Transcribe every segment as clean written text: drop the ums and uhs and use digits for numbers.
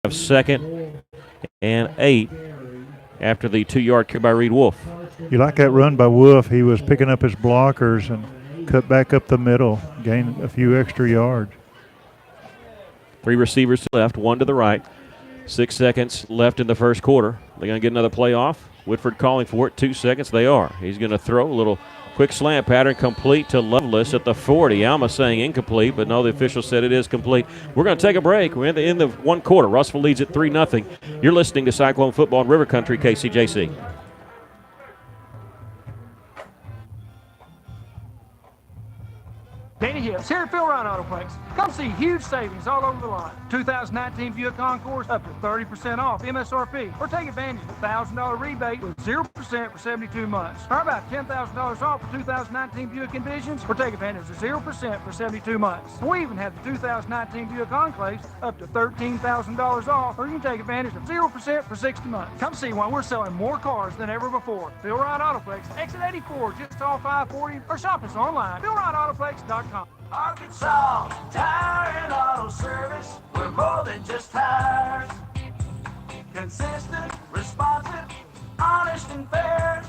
second and 8 after the 2-yard carry by Reed Wolf. You like that run by Wolf. He was picking up his blockers and cut back up the middle, gained a few extra yards. 3 receivers to the left, 1 to the right. 6 seconds left in the first quarter. They're going to get another play off. Whitford calling for it. 2 seconds. They are. He's going to throw a little quick slant pattern complete to Lovelace at the 40. Alma saying incomplete, but no, the official said it is complete. We're going to take a break. We're in the end of one quarter. Russell leads at 3-0. You're listening to Cyclone Football in River Country, KCJC. Danny Hibbs here at Phil Ryan Autoplex. Come see huge savings all over the lot. 2019 Buick Concours up to 30% off MSRP. Or take advantage of a $1,000 rebate with 0% for 72 months. Or about $10,000 off for 2019 Buick Envisions. Or take advantage of 0% for 72 months. We even have the 2019 Buick Enclaves up to $13,000 off. Or you can take advantage of 0% for 60 months. Come see why we're selling more cars than ever before. Phil Ryan Autoplex, exit 84, just off 540. Or shop us online, PhilRyanAutoplex.com. Arkansas Tire and Auto Service. We're more than just tires. Consistent, responsive, honest and fair.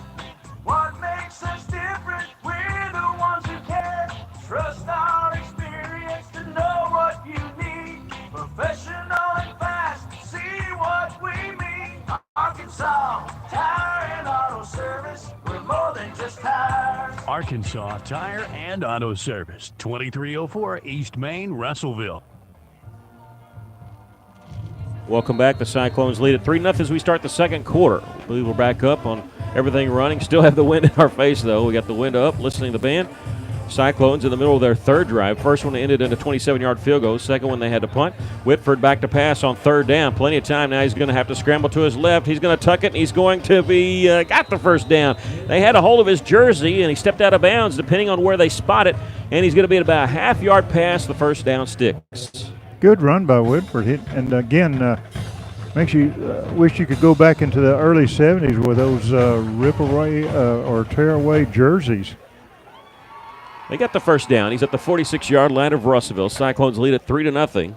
What makes us different? We're the ones who care. Trust our experience to know what you need. Professional and fast. See what we mean. Arkansas Tire and Auto Service. We're more than just tires. Arkansas Tire and Auto Service, 2304 East Main, Russellville. Welcome back. The Cyclones lead at 3-0 as we start the second quarter. I believe we're back up on everything running. Still have the wind in our face, though. We got the wind up, listening to the band. Cyclones in the middle of their third drive. First one ended in a 27-yard field goal. Second one they had to punt. Whitford back to pass on third down. Plenty of time now. He's going to have to scramble to his left. He's going to tuck it, and he's going to be got the first down. They had a hold of his jersey, and he stepped out of bounds depending on where they spot it, and he's going to be at about a half-yard past the first down sticks. Good run by Whitford. And again, makes you wish you could go back into the early 70s with those rip-away or tear-away jerseys. They got the first down. He's at the 46-yard line of Russellville. Cyclones lead at 3-0.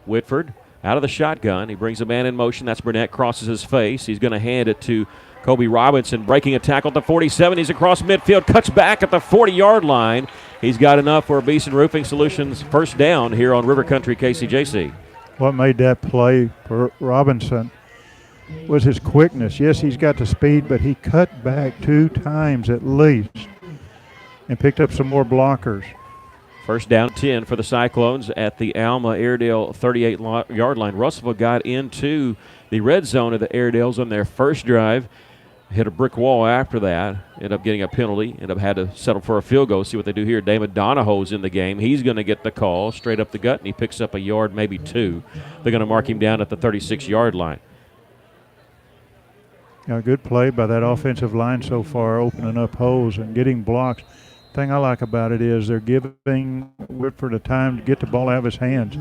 Whitford out of the shotgun. He brings a man in motion. That's Burnett. Crosses his face. He's going to hand it to Kobe Robinson, breaking a tackle at the 47. He's across midfield. Cuts back at the 40-yard line. He's got enough for Beeson Roofing Solutions first down here on River Country KCJC. What made that play for Robinson was his quickness. Yes, he's got the speed, but he cut back 2 times at least and picked up some more blockers. First down 10 for the Cyclones at the Alma Airedale 38-yard line. Russellville got into the red zone of the Airedales on their first drive. Hit a brick wall after that. Ended up getting a penalty. Ended up had to settle for a field goal. See what they do here. Damon Donahoe's in the game. He's going to get the call straight up the gut, and he picks up a yard, maybe 2. They're going to mark him down at the 36-yard line. A good play by that offensive line so far, opening up holes and getting blocks. The thing I like about it is they're giving Whitford a time to get the ball out of his hands,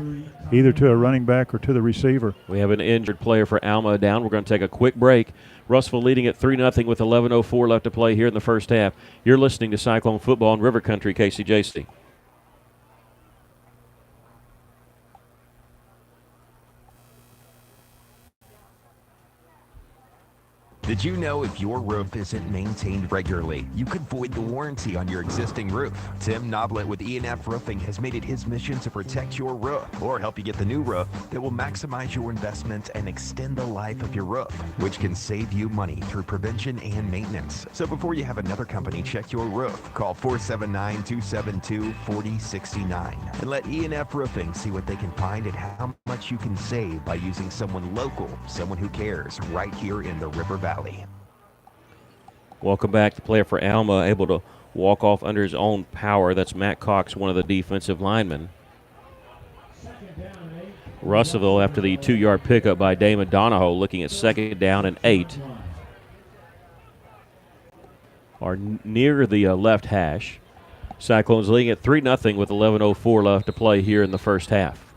either to a running back or to the receiver. We have an injured player for Alma down. We're going to take a quick break. Russellville leading at 3-0 with 11:04 left to play here in the first half. You're listening to Cyclone Football in River Country, KCJC. Did you know if your roof isn't maintained regularly, you could void the warranty on your existing roof? Tim Noblet with E&F Roofing has made it his mission to protect your roof or help you get the new roof that will maximize your investment and extend the life of your roof, which can save you money through prevention and maintenance. So before you have another company check your roof, call 479-272-4069 and let E&F Roofing see what they can find and how much you can save by using someone local, someone who cares, right here in the River Valley. Welcome back. The player for Alma able to walk off under his own power. That's Matt Cox, one of the defensive linemen. Russellville, after the 2-yard pickup by Damon Donahoe, looking at second down and 8. Are near the left hash. Cyclones leading at 3-0 with 11:04 left to play here in the first half.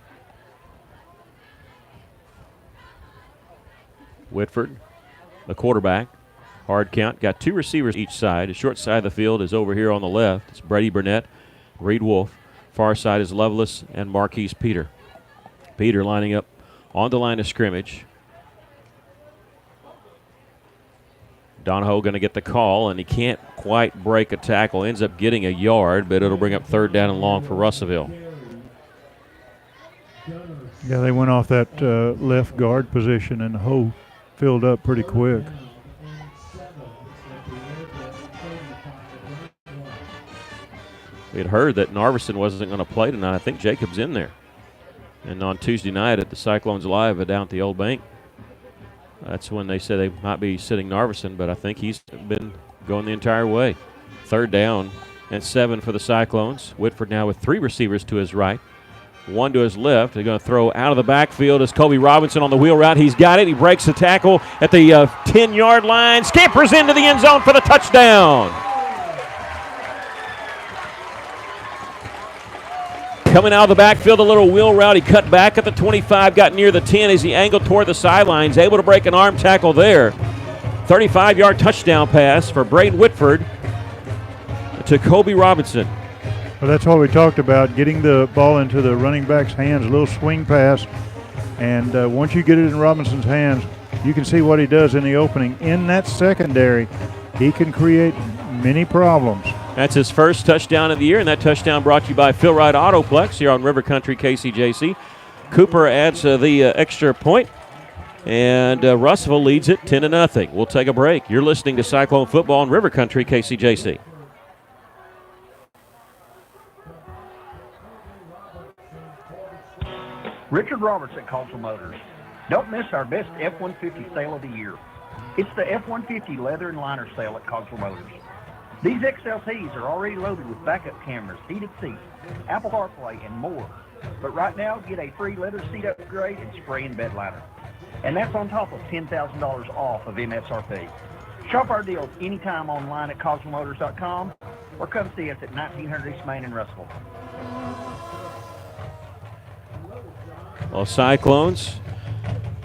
Whitford, the quarterback, hard count, got 2 receivers each side. The short side of the field is over here on the left. It's Brady Burnett, Reed Wolf. Far side is Lovelace and Marquise Peter. Peter lining up on the line of scrimmage. Donahoe going to get the call, and he can't quite break a tackle. Ends up getting a yard, but it'll bring up 3rd down and long for Russellville. Yeah, they went off that left guard position, and Ho filled up pretty quick. We had heard that Narveson wasn't going to play tonight. I think Jacob's in there. And on Tuesday night at the Cyclones Live down at the Old Bank, that's when they said they might be sitting Narveson, but I think he's been going the entire way. 3rd down and 7 for the Cyclones. Whitford now with 3 receivers to his right, 1 to his left. They're going to throw out of the backfield as Kobe Robinson on the wheel route. He's got it. He breaks the tackle at the 10-yard line. Scampers into the end zone for the touchdown. Coming out of the backfield, a little wheel route. He cut back at the 25, got near the 10 as he angled toward the sidelines. Able to break an arm tackle there. 35-yard touchdown pass for Braden Whitford to Kobe Robinson. Well, that's what we talked about, getting the ball into the running back's hands, a little swing pass. And once you get it in Robinson's hands, you can see what he does in the opening. In that secondary, he can create many problems. That's his first touchdown of the year, and that touchdown brought to you by Phil Wright Autoplex here on River Country KCJC. Cooper adds the extra point, and Russellville leads it 10-0. We'll take a break. You're listening to Cyclone Football on River Country KCJC. Richard Roberts at Coastal Motors. Don't miss our best F-150 sale of the year. It's the F-150 leather and liner sale at Coastal Motors. These XLTs are already loaded with backup cameras, heated seats, Apple CarPlay, and more. But right now, get a free leather seat upgrade and spray and bed liner. And that's on top of $10,000 off of MSRP. Shop our deals anytime online at CostalMotors.com or come see us at 1900 East Main in Russellville. Well, Cyclones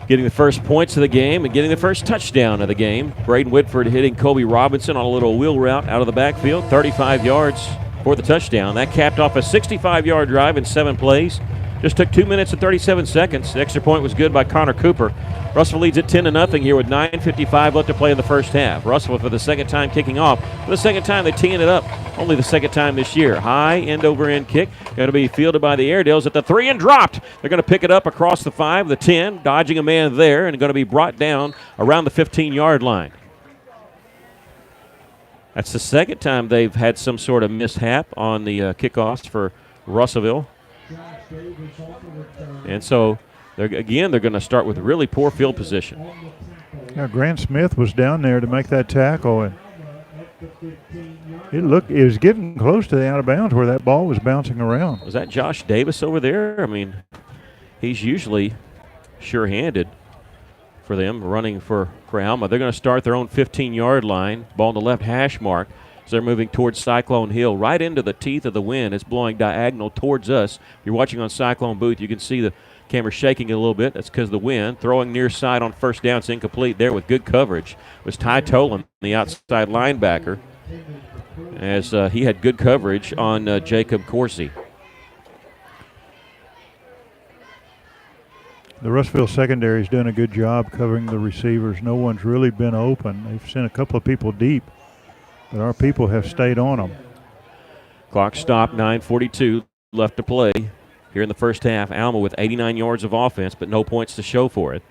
getting the first points of the game and getting the first touchdown of the game. Braden Whitford hitting Kobe Robinson on a little wheel route out of the backfield, 35 yards for the touchdown. That capped off a 65-yard drive in 7 plays. Just took 2 minutes and 37 seconds. The extra point was good by Connor Cooper. Russellville leads at 10-0 here with 9:55 left to play in the first half. Russellville for the second time kicking off. For the second time, they're teeing it up. Only the second time this year. High end-over-end kick. Going to be fielded by the Airedales at the 3 and dropped. They're going to pick it up across the 5, the 10, dodging a man there, and going to be brought down around the 15-yard line. That's the second time they've had some sort of mishap on the kickoffs for Russellville. And so, they're going to start with really poor field position. Now, Grant Smith was down there to make that tackle, and it was getting close to the out of bounds where that ball was bouncing around. Was that Josh Davis over there? I mean, he's usually sure-handed for them, running for Alma. They're going to start their own 15-yard line, ball on the left hash mark. So they're moving towards Cyclone Hill, right into the teeth of the wind. It's blowing diagonal towards us. If you're watching on Cyclone Booth, you can see the camera shaking a little bit. That's because of the wind. Throwing near side on first down. It's incomplete there with good coverage. It was Ty Tolan, the outside linebacker, as he had good coverage on Jacob Corsi. The Russellville secondary's done a good job covering the receivers. No one's really been open. They've sent a couple of people deep, but our people have stayed on them. Clock stopped, 9:42 left to play here in the first half. Alma with 89 yards of offense, but no points to show for it.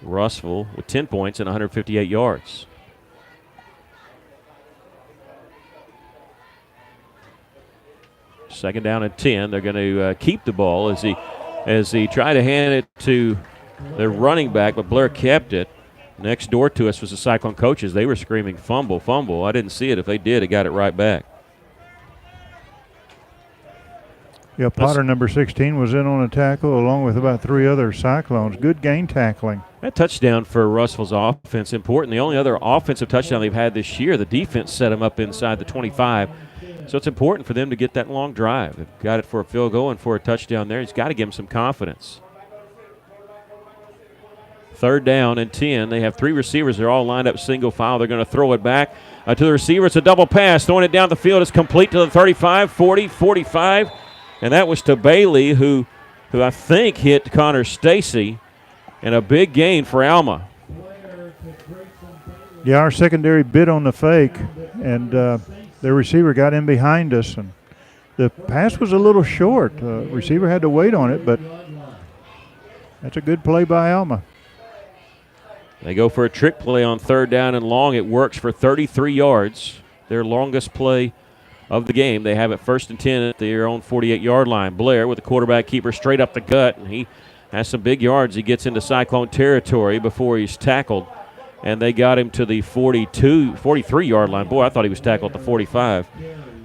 Russellville with 10 points and 158 yards. Second down and 10. They're going to keep the ball as he tried to hand it to their running back, but Blair kept it. Next door to us was the Cyclone coaches. They were screaming, fumble, fumble. I didn't see it. If they did, it got it right back. Yeah, Potter, number 16, was in on a tackle along with about 3 other Cyclones. Good gain tackling. That touchdown for Russellville's offense important. The only other offensive touchdown they've had this year, the defense set them up inside the 25. So it's important for them to get that long drive. They've got it for a field goal and for a touchdown there. He's got to give them some confidence. 3rd down and 10. They have 3 receivers. They're all lined up single file. They're going to throw it back to the receiver. It's a double pass. Throwing it down the field. It's complete to the 35, 40, 45. And that was to Bailey, who I think hit Connor Stacy. And a big gain for Alma. Yeah, our secondary bit on the fake, and their receiver got in behind us. And the pass was a little short. Receiver had to wait on it, but that's a good play by Alma. They go for a trick play on 3rd down and long. It works for 33 yards, their longest play of the game. They have it 1st and 10 at their own 48-yard line. Blair with the quarterback keeper straight up the gut, and he has some big yards. He gets into Cyclone territory before he's tackled, and they got him to the 43-yard line. Boy, I thought he was tackled at the 45,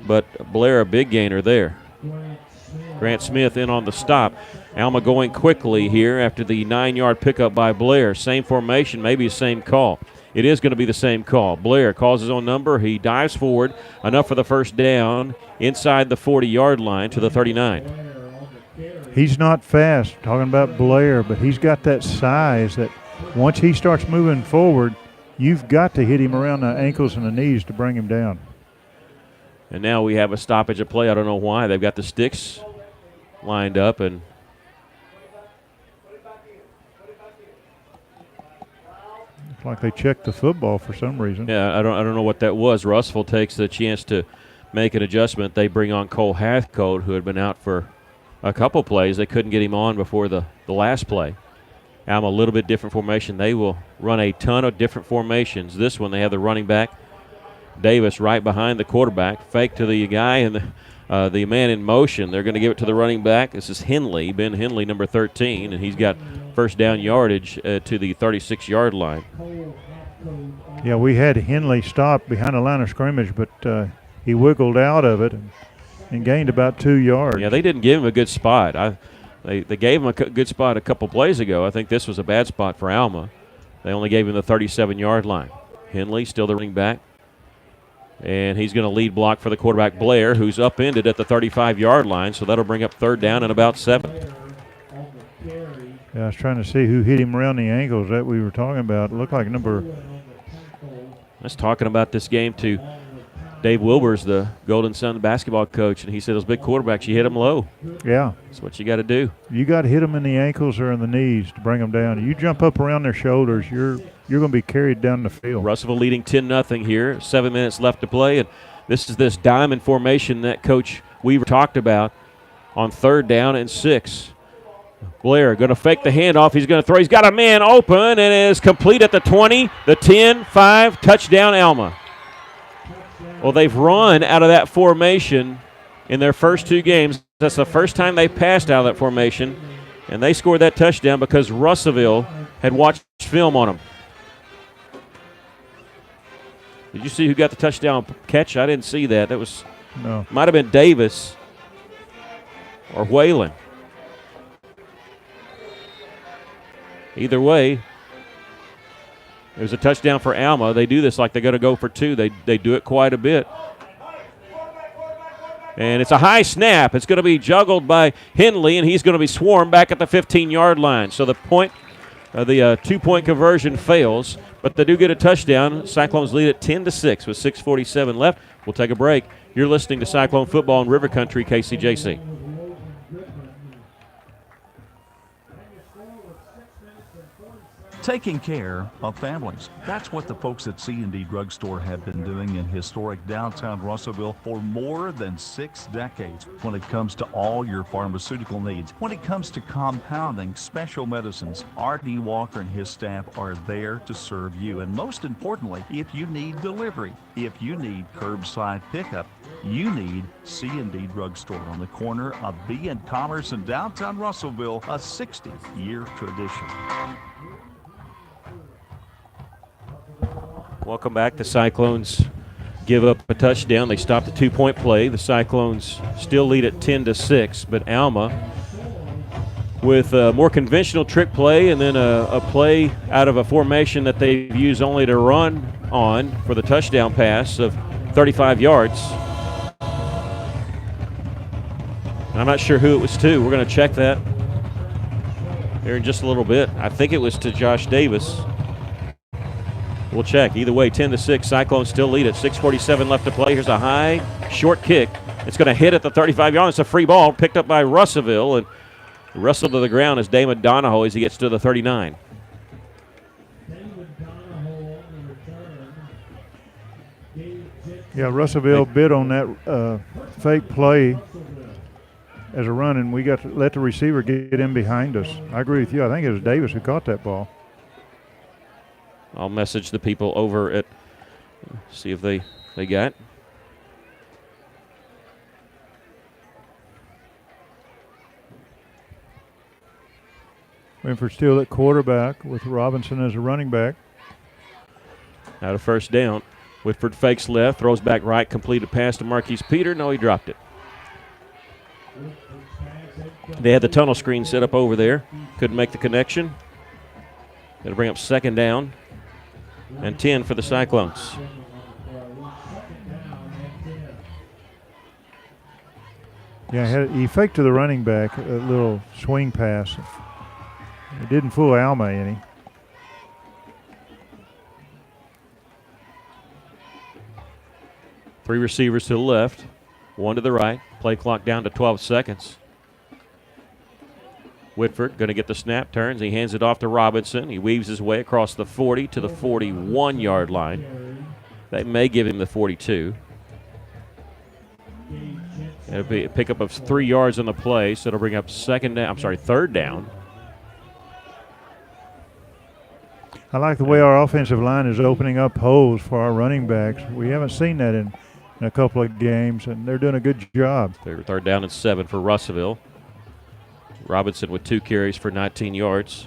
but Blair a big gainer there. Grant Smith in on the stop. Alma going quickly here after the 9-yard pickup by Blair. Same formation, maybe same call. It is going to be the same call. Blair calls his own number. He dives forward, enough for the 1st down, inside the 40-yard line to the 39. He's not fast, talking about Blair, but he's got that size that once he starts moving forward, you've got to hit him around the ankles and the knees to bring him down. And now we have a stoppage of play. I don't know why. They've got the sticks lined up, and it's like they checked the football for some reason. yeah, I don't know what that was. Russell takes the chance to make an adjustment. They bring on Cole Hathcote, who had been out for a couple plays. They couldn't get him on before the last play. Alma, a little bit different formation. They will run a ton of different formations. This one, they have the running back, Davis, right behind the quarterback. Fake to the guy and the man in motion. They're going to give it to the running back. This is Henley, Ben Henley, number 13, and he's got 1st down yardage to the 36-yard line. Yeah, we had Henley stopped behind the line of scrimmage, but he wiggled out of it and gained about 2 yards. Yeah, they didn't give him a good spot. They gave him a good spot a couple plays ago. I think this was a bad spot for Alma. They only gave him the 37-yard line. Henley still the running back. And he's going to lead block for the quarterback, Blair, who's upended at the 35-yard line, so that'll bring up 3rd down and about 7. Yeah, I was trying to see who hit him around the ankles that we were talking about. It looked like number. I was talking about this game to Dave Wilbers, the Golden Sun basketball coach, and he said those big quarterbacks, you hit them low. Yeah. That's what you got to do. You got to hit them in the ankles or in the knees to bring them down. You jump up around their shoulders, you're going to be carried down the field. Russellville leading 10-0 here. 7 minutes left to play, and this is this diamond formation that Coach Weaver talked about on 3rd down and 6. Blair going to fake the handoff. He's going to throw. He's got a man open, and it is complete at the 20, the 10, 5, touchdown Alma. Well, they've run out of that formation in their first 2 games. That's the first time they passed out of that formation, and they scored that touchdown because Russellville had watched film on them. Did you see who got the touchdown catch? I didn't see that. That was might have been Davis or Whalen. Either way, it was a touchdown for Alma. They do this like they're going to go for 2. They do it quite a bit. And it's a high snap. It's going to be juggled by Henley, and he's going to be swarmed back at the 15-yard line. So the 2-point conversion fails, but they do get a touchdown. Cyclones lead at 10-6 with 6:47 left. We'll take a break. You're listening to Cyclone Football in River Country, KCJC. Taking care of families. That's what the folks at C&D Drugstore have been doing in historic downtown Russellville for more than 6 decades. When it comes to all your pharmaceutical needs, when it comes to compounding special medicines, R.D. Walker and his staff are there to serve you. And most importantly, if you need delivery, if you need curbside pickup, you need C&D Drugstore on the corner of B and Commerce in downtown Russellville, a 60-year tradition. Welcome back. The Cyclones give up a touchdown. They stopped a 2-point play. The Cyclones still lead at 10-6, but Alma with a more conventional trick play and then a play out of a formation that they've used only to run on for the touchdown pass of 35 yards. I'm not sure who it was to. We're going to check that. here in just a little bit. I think it was to Josh Davis. We'll check. Either way, 10-6. Cyclones still lead it. 6:47 left to play. Here's a high, short kick. It's going to hit at the 35-yard line. It's a free ball picked up by Russellville and wrestled to the ground as Damon Donahoe as he gets to the 39. Yeah, Russellville bid on that fake play as a run, and we got to let the receiver get in behind us. I agree with you. I think it was Davis who caught that ball. I'll message the people over at, see if they got it. Winford still at quarterback with Robinson as a running back. Out of first down. Whitford fakes left, throws back right, completed pass to Marquise Peter. No, he dropped it. They had the tunnel screen set up over there. Couldn't make the connection. It'll bring up second down and 10 for the Cyclones. Yeah, he faked to the running back, a little swing pass. It didn't fool Alma any. Three receivers to the left, one to the right. Play clock down to 12 seconds. Whitford going to get the snap, turns, he hands it off to Robinson. He weaves his way across the 40 to the 41-yard line. That may give him the 42. It'll be a pickup of 3 yards on the play, so it'll bring up third down. I like the way our offensive line is opening up holes for our running backs. We haven't seen that in a couple of games, and they're doing a good job. Third down and 7 for Russellville. Robinson with 2 carries for 19 yards.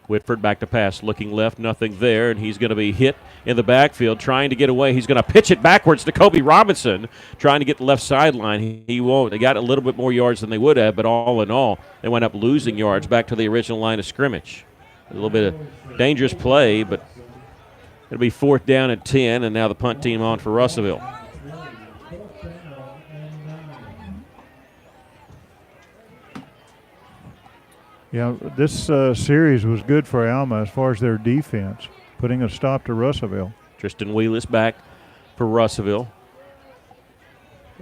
Whitford back to pass, looking left, nothing there, and he's going to be hit in the backfield trying to get away. He's going to pitch it backwards to Kobe Robinson, trying to get the left sideline. He won't. They got a little bit more yards than they would have, but all in all, they went up losing yards back to the original line of scrimmage. A little bit of dangerous play, but it'll be 4th down and 10, and now the punt team on for Russellville. Yeah, this series was good for Alma as far as their defense, putting a stop to Russellville. Tristan Wheelis back for Russellville.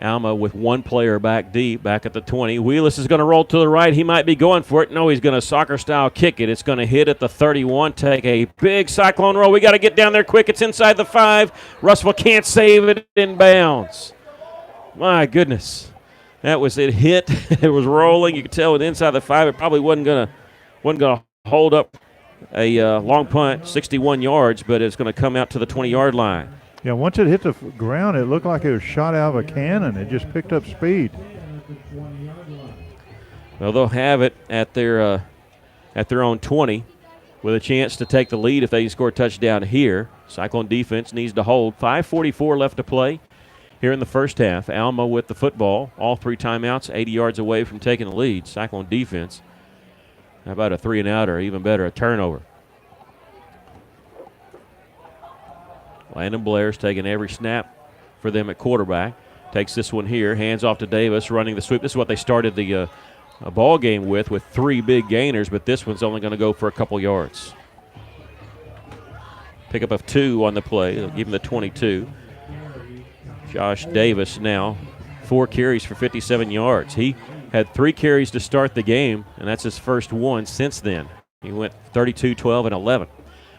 Alma with one player back deep, back at the 20. Wheelis is going to roll to the right. He might be going for it. No, he's going to soccer-style kick it. It's going to hit at the 31, take a big Cyclone roll. We got to get down there quick. It's inside the 5. Russellville can't save it in bounds. My goodness. That was it. Hit. It was rolling. You could tell with inside the 5, it probably wasn't gonna hold up a long punt, 61 yards, but it's going to come out to the 20-yard line. Yeah, once it hit the ground, it looked like it was shot out of a cannon. It just picked up speed. Well, they'll have it at their own 20 with a chance to take the lead if they score a touchdown here. Cyclone defense needs to hold. 5:44 left to play here in the first half. Alma with the football. All 3 timeouts, 80 yards away from taking the lead. Cyclone defense, how about a 3-and-out or even better, a turnover? Landon Blair's taking every snap for them at quarterback. Takes this one here, hands off to Davis, running the sweep. This is what they started the ball game with 3 big gainers, but this one's only going to go for a couple yards. Pickup of 2 on the play. They'll give him the 22. Josh Davis now, 4 carries for 57 yards. He had 3 carries to start the game, and that's his first one since then. He went 32, 12, and 11.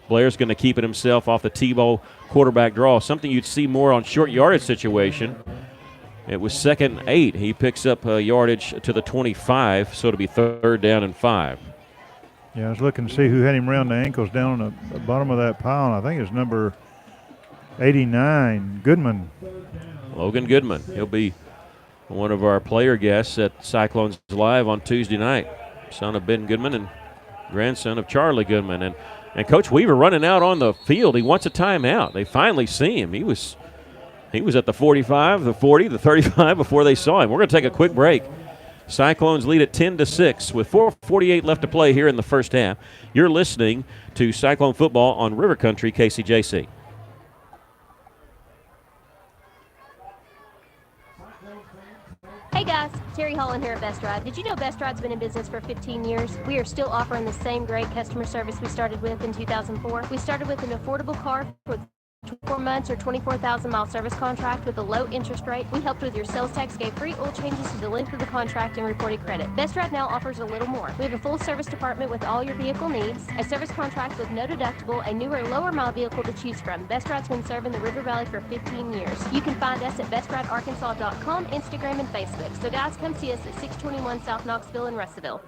Blair's going to keep it himself off the T-ball quarterback draw, something you'd see more on short yardage situation. It was 2nd and 8. He picks up yardage to the 25, so it'll be 3rd down and 5. Yeah, I was looking to see who had him around the ankles down on the bottom of that pile. I think it's number 89, Goodman. Logan Goodman. He'll be one of our player guests at Cyclones Live on Tuesday night. Son of Ben Goodman and grandson of Charlie Goodman. And Coach Weaver running out on the field. He wants a timeout. They finally see him. He was at the 45, the 40, the 35 before they saw him. We're going to take a quick break. Cyclones lead at 10-6 with 4:48 left to play here in the first half. You're listening to Cyclone football on River Country KCJC. Hey guys, Terry Holland here at Best Ride. Did you know Best Ride's been in business for 15 years? We are still offering the same great customer service we started with in 2004. We started with an affordable car with 24 months or 24,000 mile service contract with a low interest rate. We helped with your sales tax, gave free oil changes to the length of the contract, and reported credit. Best Ride now offers a little more. We have a full service department with all your vehicle needs, a service contract with no deductible, a newer, lower mile vehicle to choose from. Best Ride's been serving the River Valley for 15 years. You can find us at bestridearkansas.com, Instagram, and Facebook. So guys, come see us at 621 South Knoxville in Russellville.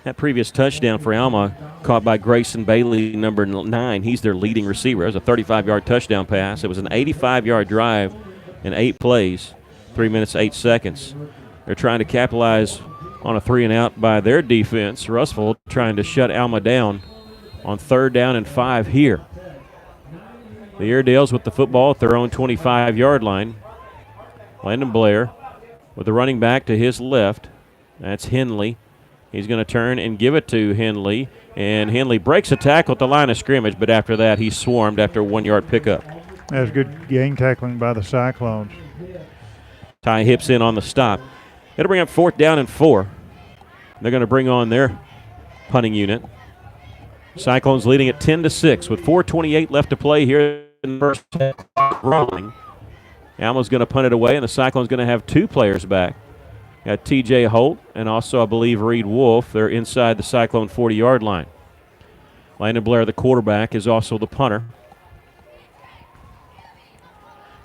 That previous touchdown for Alma caught by Grayson Bailey, number 9. He's their leading receiver. It was a 35-yard touchdown pass. It was an 85-yard drive in 8 plays, 3 minutes, 8 seconds. They're trying to capitalize on a 3-and-out by their defense. Russellville trying to shut Alma down on 3rd down and 5 here. The Airedales with the football at their own 25-yard line. Landon Blair with the running back to his left. That's Henley. He's going to turn and give it to Henley, and Henley breaks a tackle at the line of scrimmage, but after that he's swarmed after a 1-yard pickup. That's good gang tackling by the Cyclones. Ty hips in on the stop. It'll bring up 4th down and 4. They're going to bring on their punting unit. Cyclones leading at 10-6 with 4:28 left to play here in the first half. Rolling. Alma's going to punt it away, and the Cyclones going to have 2 players back. Got T.J. Holt and also, I believe, Reed Wolf. They're inside the Cyclone 40-yard line. Landon Blair, the quarterback, is also the punter.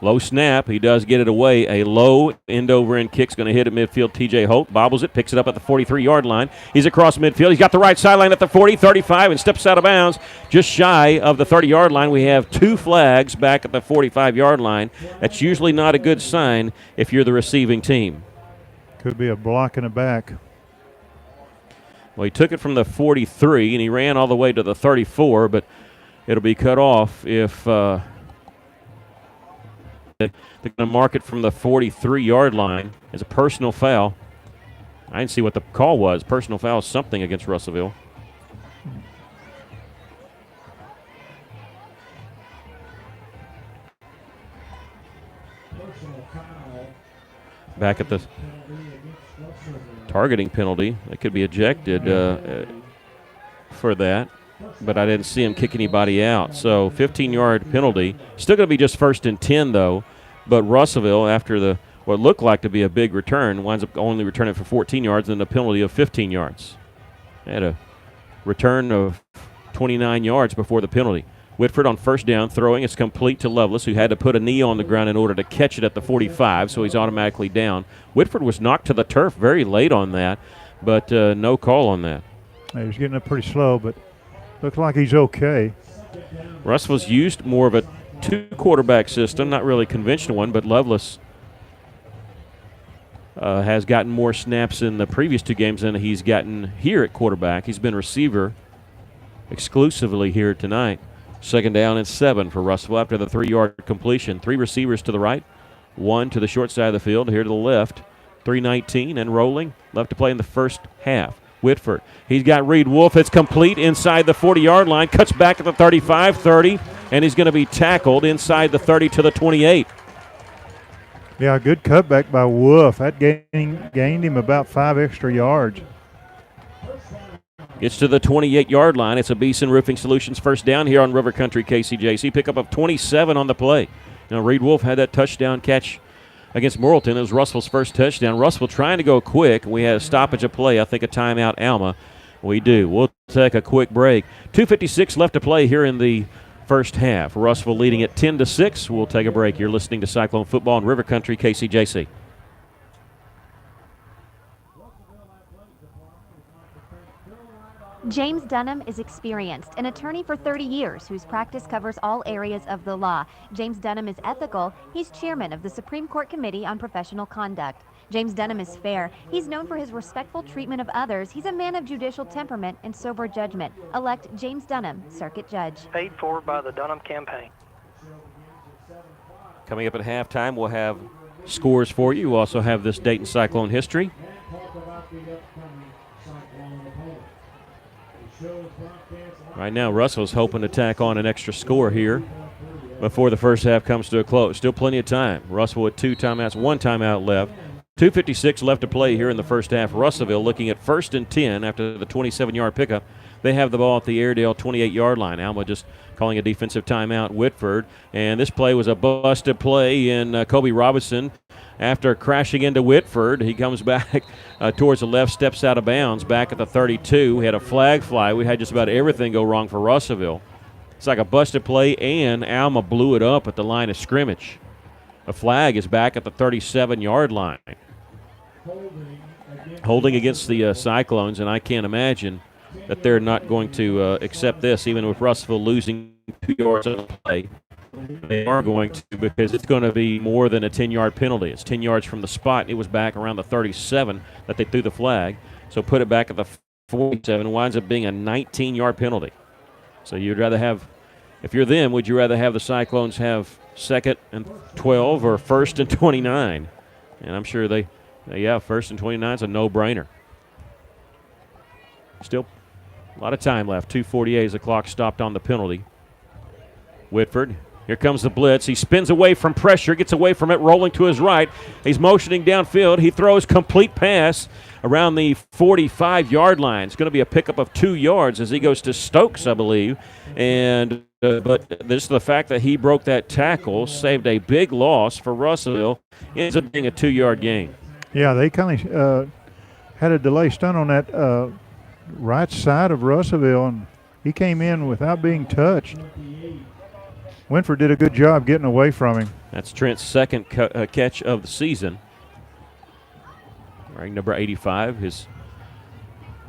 Low snap. He does get it away. A low end-over-end kick's going to hit at midfield. T.J. Holt bobbles it, picks it up at the 43-yard line. He's across midfield. He's got the right sideline at the 40, 35, and steps out of bounds just shy of the 30-yard line. We have 2 flags back at the 45-yard line. That's usually not a good sign if you're the receiving team. Could be a block in the back. Well, he took it from the 43, and he ran all the way to the 34, but it'll be cut off if they're going to mark it from the 43-yard line as a personal foul. I didn't see what the call was. Personal foul is something against Russellville. Back at the targeting penalty. They could be ejected for that, but I didn't see him kick anybody out. So 15-yard penalty. Still going to be just 1st and 10, though, but Russellville, after what looked like to be a big return, winds up only returning for 14 yards and a penalty of 15 yards. They had a return of 29 yards before the penalty. Whitford on 1st down, throwing. It's complete to Lovelace, who had to put a knee on the ground in order to catch it at the 45, so he's automatically down. Whitford was knocked to the turf very late on that, but no call on that. He was getting up pretty slow, but looks like he's okay. Russell's used more of a 2-quarterback system, not really a conventional one, but Lovelace has gotten more snaps in the previous 2 games than he's gotten here at quarterback. He's been receiver exclusively here tonight. 2nd down and 7 for Russellville after the 3-yard completion. 3 receivers to the right, 1 to the short side of the field, here to the left. 3:19 and rolling. Left to play in the first half. Whitford. He's got Reed Wolf. It's complete inside the 40-yard line. Cuts back at the 35, 30, and he's going to be tackled inside the 30 to the 28. Yeah, good cutback by Wolf. That gained him about 5 extra yards. Gets to the 28-yard line. It's a Beeson Roofing Solutions 1st down here on River Country KCJC. Pickup of 27 on the play. Now, Reed Wolf had that touchdown catch against Morrilton. It was Russell's first touchdown. Russell trying to go quick. We had a stoppage of play. I think a timeout, Alma. We do. We'll take a quick break. 2:56 left to play here in the first half. Russellville leading at 10-6. We'll take a break. You're listening to Cyclone Football on River Country KCJC. James Dunham is experienced, an attorney for 30 years whose practice covers all areas of the law. James Dunham is ethical. He's chairman of the Supreme Court Committee on Professional Conduct. James Dunham is fair. He's known for his respectful treatment of others. He's a man of judicial temperament and sober judgment. Elect James Dunham, Circuit Judge. Paid for by the Dunham campaign. Coming up at halftime, we'll have scores for you. We'll also have this Dayton Cyclone history. Right now, Russell's hoping to tack on an extra score here before the first half comes to a close. Still plenty of time. Russell with 2 timeouts, 1 timeout left. 2:56 left to play here in the first half. Russellville looking at 1st and 10 after the 27-yard pickup. They have the ball at the Airedale 28-yard line. Alma just calling a defensive timeout. Whitford. And this play was a busted play in Kobe Robinson. After crashing into Whitford, he comes back towards the left, steps out of bounds, back at the 32. We had a flag fly. We had just about everything go wrong for Russellville. It's like a busted play, and Alma blew it up at the line of scrimmage. A flag is back at the 37-yard line. Holding against the Cyclones, and I can't imagine that they're not going to accept this, even with Russellville losing 2 yards on the play. They are going to, because it's going to be more than a 10-yard penalty. It's 10 yards from the spot. It was back around the 37 that they threw the flag. So put it back at the 47. It winds up being a 19-yard penalty. So you'd rather have, if you're them, would you rather have the Cyclones have 2nd and 12 or 1st and 29? And I'm sure they, 1st and 29 is a no-brainer. Still a lot of time left. 2:48 as the clock stopped on the penalty. Whitford. Here comes the blitz. He spins away from pressure, gets away from it, rolling to his right. He's motioning downfield. He throws complete pass around the 45-yard line. It's going to be a pickup of 2 yards as he goes to Stokes, I believe. And but this is the fact that he broke that tackle, saved a big loss for Russellville. Ends up being a 2-yard gain. Yeah, they kind of had a delay stunt on that right side of Russellville, and he came in without being touched. Winford did a good job getting away from him. That's Trent's second catch of the season. Wearing number 85, his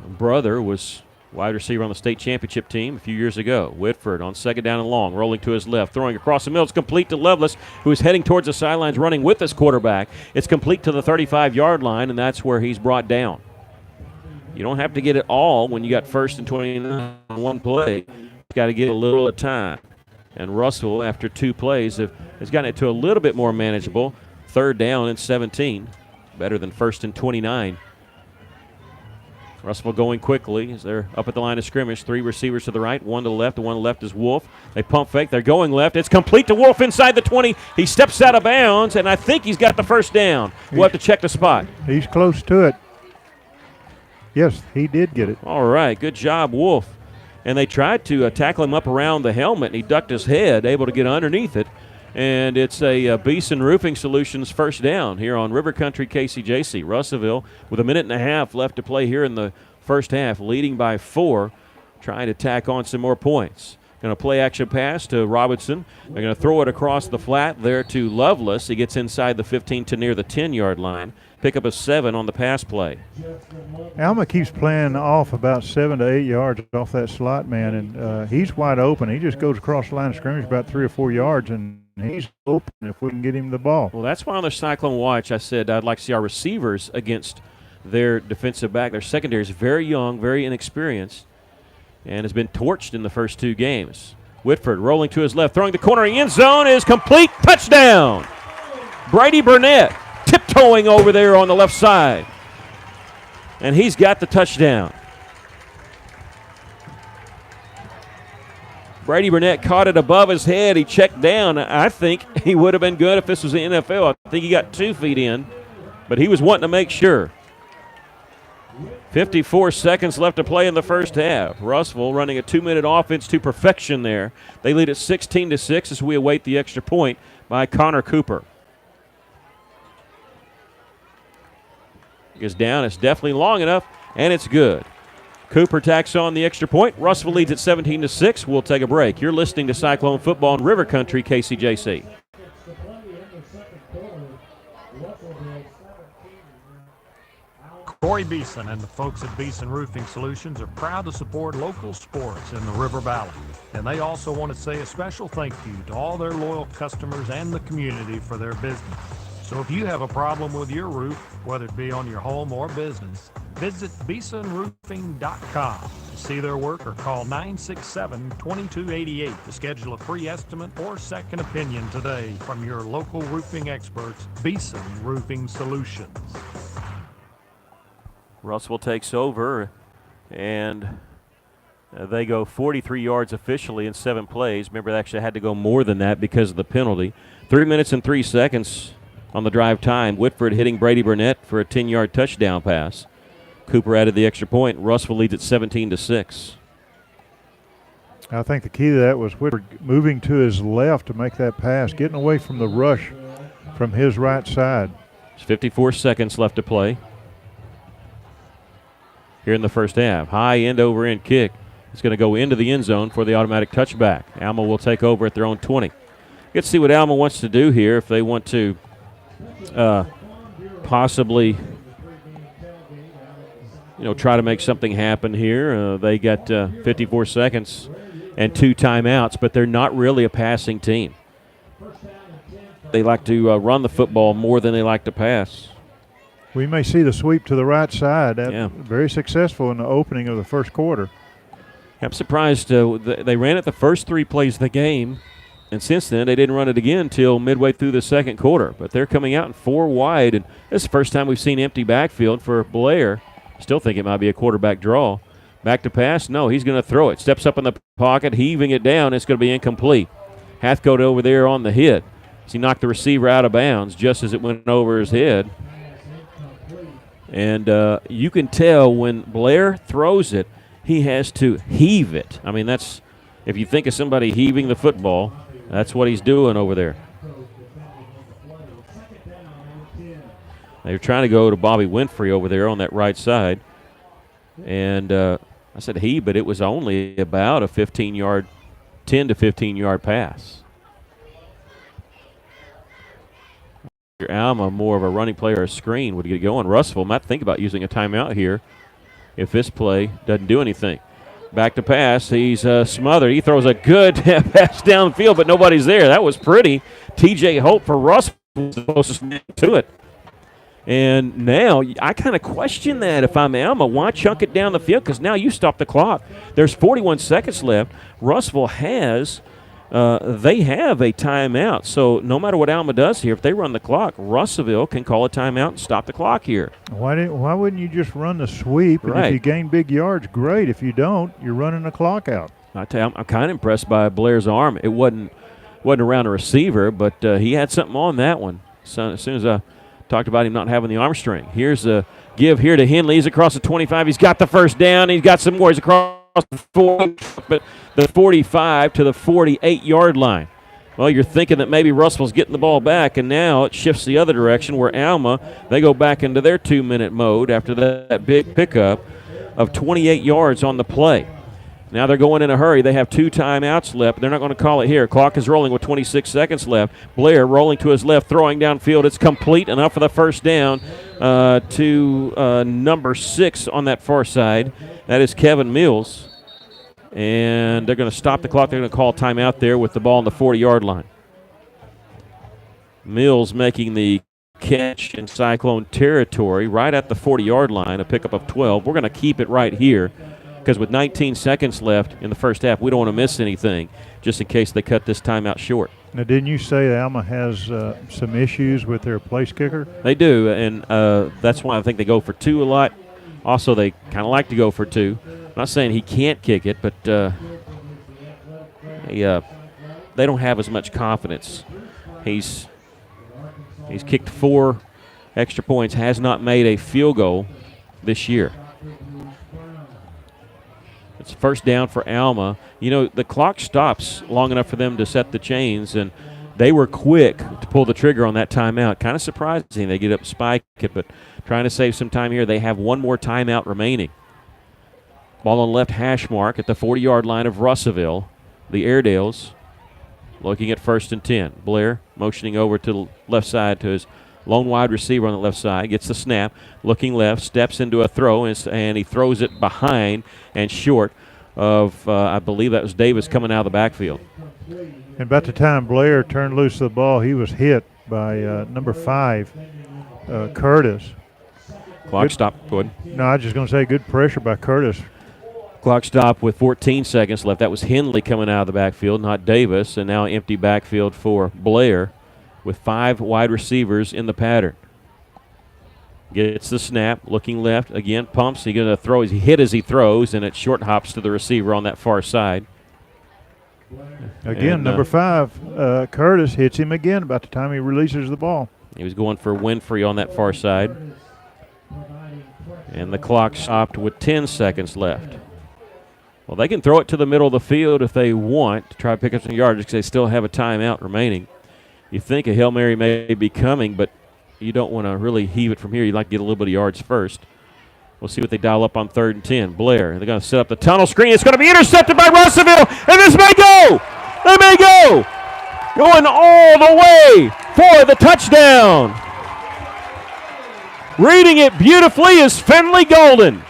brother was wide receiver on the state championship team a few years ago. Whitford on 2nd down and long, rolling to his left, throwing across the middle. It's complete to Lovelace, who is heading towards the sidelines, running with his quarterback. It's complete to the 35-yard line, and that's where he's brought down. You don't have to get it all when you got 1st and 29 on one play. You got to get a little at a time. And Russell, after 2 plays, has gotten it to a little bit more manageable. 3rd down and 17. Better than 1st and 29. Russell going quickly as they're up at the line of scrimmage. 3 receivers to the right, 1 to the left. The one to the left is Wolf. They pump fake. They're going left. It's complete to Wolf inside the 20. He steps out of bounds, and I think he's got the 1st down. We'll have to check the spot. He's close to it. Yes, he did get it. All right, good job, Wolf. And they tried to tackle him up around the helmet, and he ducked his head, able to get underneath it. And it's a Beeson Roofing Solutions 1st down here on River Country KCJC. Russellville with a minute and a half left to play here in the first half, leading by 4, trying to tack on some more points. Going to play action pass to Robinson. They're going to throw it across the flat there to Lovelace. He gets inside the 15 to near the 10-yard line. Pick up a 7 on the pass play. Alma keeps playing off about 7 to 8 yards off that slot man, and he's wide open. He just goes across the line of scrimmage about 3 or 4 yards, and he's open if we can get him the ball. Well, that's why on the Cyclone Watch I said I'd like to see our receivers against their defensive back. Their secondary is very young, very inexperienced, and has been torched in the first 2 games. Whitford rolling to his left, throwing the corner end zone is complete. Touchdown! Brady Burnett tiptoeing over there on the left side. And he's got the touchdown. Brady Burnett caught it above his head. He checked down. I think he would have been good if this was the NFL. I think he got 2 feet in, but he was wanting to make sure. 54 seconds left to play in the first half. Russellville running a 2-minute offense to perfection there. They lead at 16-6 as we await the extra point by Connor Cooper. Is down. It's definitely long enough, and it's good. Cooper tacks on the extra point. Russellville leads at 17-6. We'll take a break. You're listening to Cyclone Football in River Country, KCJC. Corey Beeson and the folks at Beeson Roofing Solutions are proud to support local sports in the River Valley. And they also want to say a special thank you to all their loyal customers and the community for their business. So if you have a problem with your roof, whether it be on your home or business, visit BeesonRoofing.com to see their work or call 967-2288 to schedule a free estimate or second opinion today from your local roofing experts, Beeson Roofing Solutions. Russell takes over, and they go 43 yards officially in 7 plays. Remember, they actually had to go more than that because of the penalty. 3 minutes and 3 seconds on the drive time. Whitford hitting Brady Burnett for a 10-yard touchdown pass. Cooper added the extra point. Russell leads at 17-6. I think the key to that was Whitford moving to his left to make that pass, getting away from the rush from his right side. There's 54 seconds left to play here in the first half. High end-over-end kick. It's going to go into the end zone for the automatic touchback. Alma will take over at their own 20. Let's see what Alma wants to do here if they want to possibly try to make something happen here. They got 54 seconds and 2 timeouts, but they're not really a passing team. They like to run the football more than they like to pass. We may see the sweep to the right side. Very successful in the opening of the first quarter. I'm surprised they ran it the first 3 plays of the game, and since then they didn't run it again until midway through the second quarter. But they're coming out in 4 wide, and this is the first time we've seen empty backfield for Blair. Still think it might be a quarterback draw. Back to pass. No, he's going to throw it. Steps up in the pocket, heaving it down. It's going to be incomplete. Hathcote over there on the hit. He knocked the receiver out of bounds just as it went over his head. And you can tell when Blair throws it, he has to heave it. I mean, that's, if you think of somebody heaving the football, that's what he's doing over there. They're trying to go to Bobby Winfrey over there on that right side. And I said heave, but it was only about a 10 to 15-yard pass. Alma, more of a running play or a screen, would get going. Russell might think about using a timeout here if this play doesn't do anything. Back to pass. He's smothered. He throws a good pass downfield, but nobody's there. That was pretty. TJ Hope for Russell was the closest to it. And now I kind of question that if I'm Alma. Why chunk it down the field? Because now you stop the clock. There's 41 seconds left. Russell has they have a timeout. So no matter what Alma does here, if they run the clock, Russellville can call a timeout and stop the clock here. Why wouldn't you just run the sweep? Right. And if you gain big yards, great. If you don't, you're running the clock out. I tell you, I'm kind of impressed by Blair's arm. It wasn't around a receiver, but he had something on that one. So as soon as I talked about him not having the arm strength. Here's a give here to Henley. He's across the 25. He's got the first down. He's got some more. He's across the 40, but the 45 to the 48-yard line. Well, you're thinking that maybe Russell's getting the ball back, and now it shifts the other direction where Alma, they go back into their 2-minute mode after that big pickup of 28 yards on the play. Now they're going in a hurry. They have 2 timeouts left. They're not going to call it here. Clock is rolling with 26 seconds left. Blair rolling to his left, throwing downfield. It's complete, enough for the first down to number 6 on that far side. That is Kevin Mills. And they're going to stop the clock. They're going to call timeout there with the ball on the 40-yard line. Mills making the catch in Cyclone territory right at the 40-yard line, a pickup of 12. We're going to keep it right here, because with 19 seconds left in the first half, we don't want to miss anything just in case they cut this timeout short. Now, didn't you say Alma has some issues with their place kicker? They do, and that's why I think they go for 2 a lot. Also, they kind of like to go for 2. I'm not saying he can't kick it, but they don't have as much confidence. He's kicked 4 extra points, has not made a field goal this year. It's first down for Alma. You know, the clock stops long enough for them to set the chains, and they were quick to pull the trigger on that timeout. Kind of surprising they get up and spike it, but trying to save some time here. They have 1 more timeout remaining. Ball on left hash mark at the 40-yard line of Russellville. The Airedales looking at 1st and 10. Blair motioning over to the left side to his lone wide receiver on the left side, gets the snap, looking left, steps into a throw, and he throws it behind and short of, I believe that was Davis coming out of the backfield. And about the time Blair turned loose the ball, he was hit by number 5, Curtis. Clock stop. Go ahead. No, I was just going to say good pressure by Curtis. Clock stop with 14 seconds left. That was Henley coming out of the backfield, not Davis, and now empty backfield for Blair with 5 wide receivers in the pattern. Gets the snap, looking left, again, pumps. He's going to throw. He hit as he throws, and it short hops to the receiver on that far side. Again, number 5, Curtis hits him again about the time he releases the ball. He was going for Winfrey on that far side. And the clock stopped with 10 seconds left. Well, they can throw it to the middle of the field if they want to try to pick up some yardage because they still have a timeout remaining. You think a Hail Mary may be coming, but you don't want to really heave it from here. You'd like to get a little bit of yards first. We'll see what they dial up on 3rd and 10. Blair, they're going to set up the tunnel screen. It's going to be intercepted by Russellville, and this may go. They may go. Going all the way for the touchdown. Reading it beautifully is Finley Golden.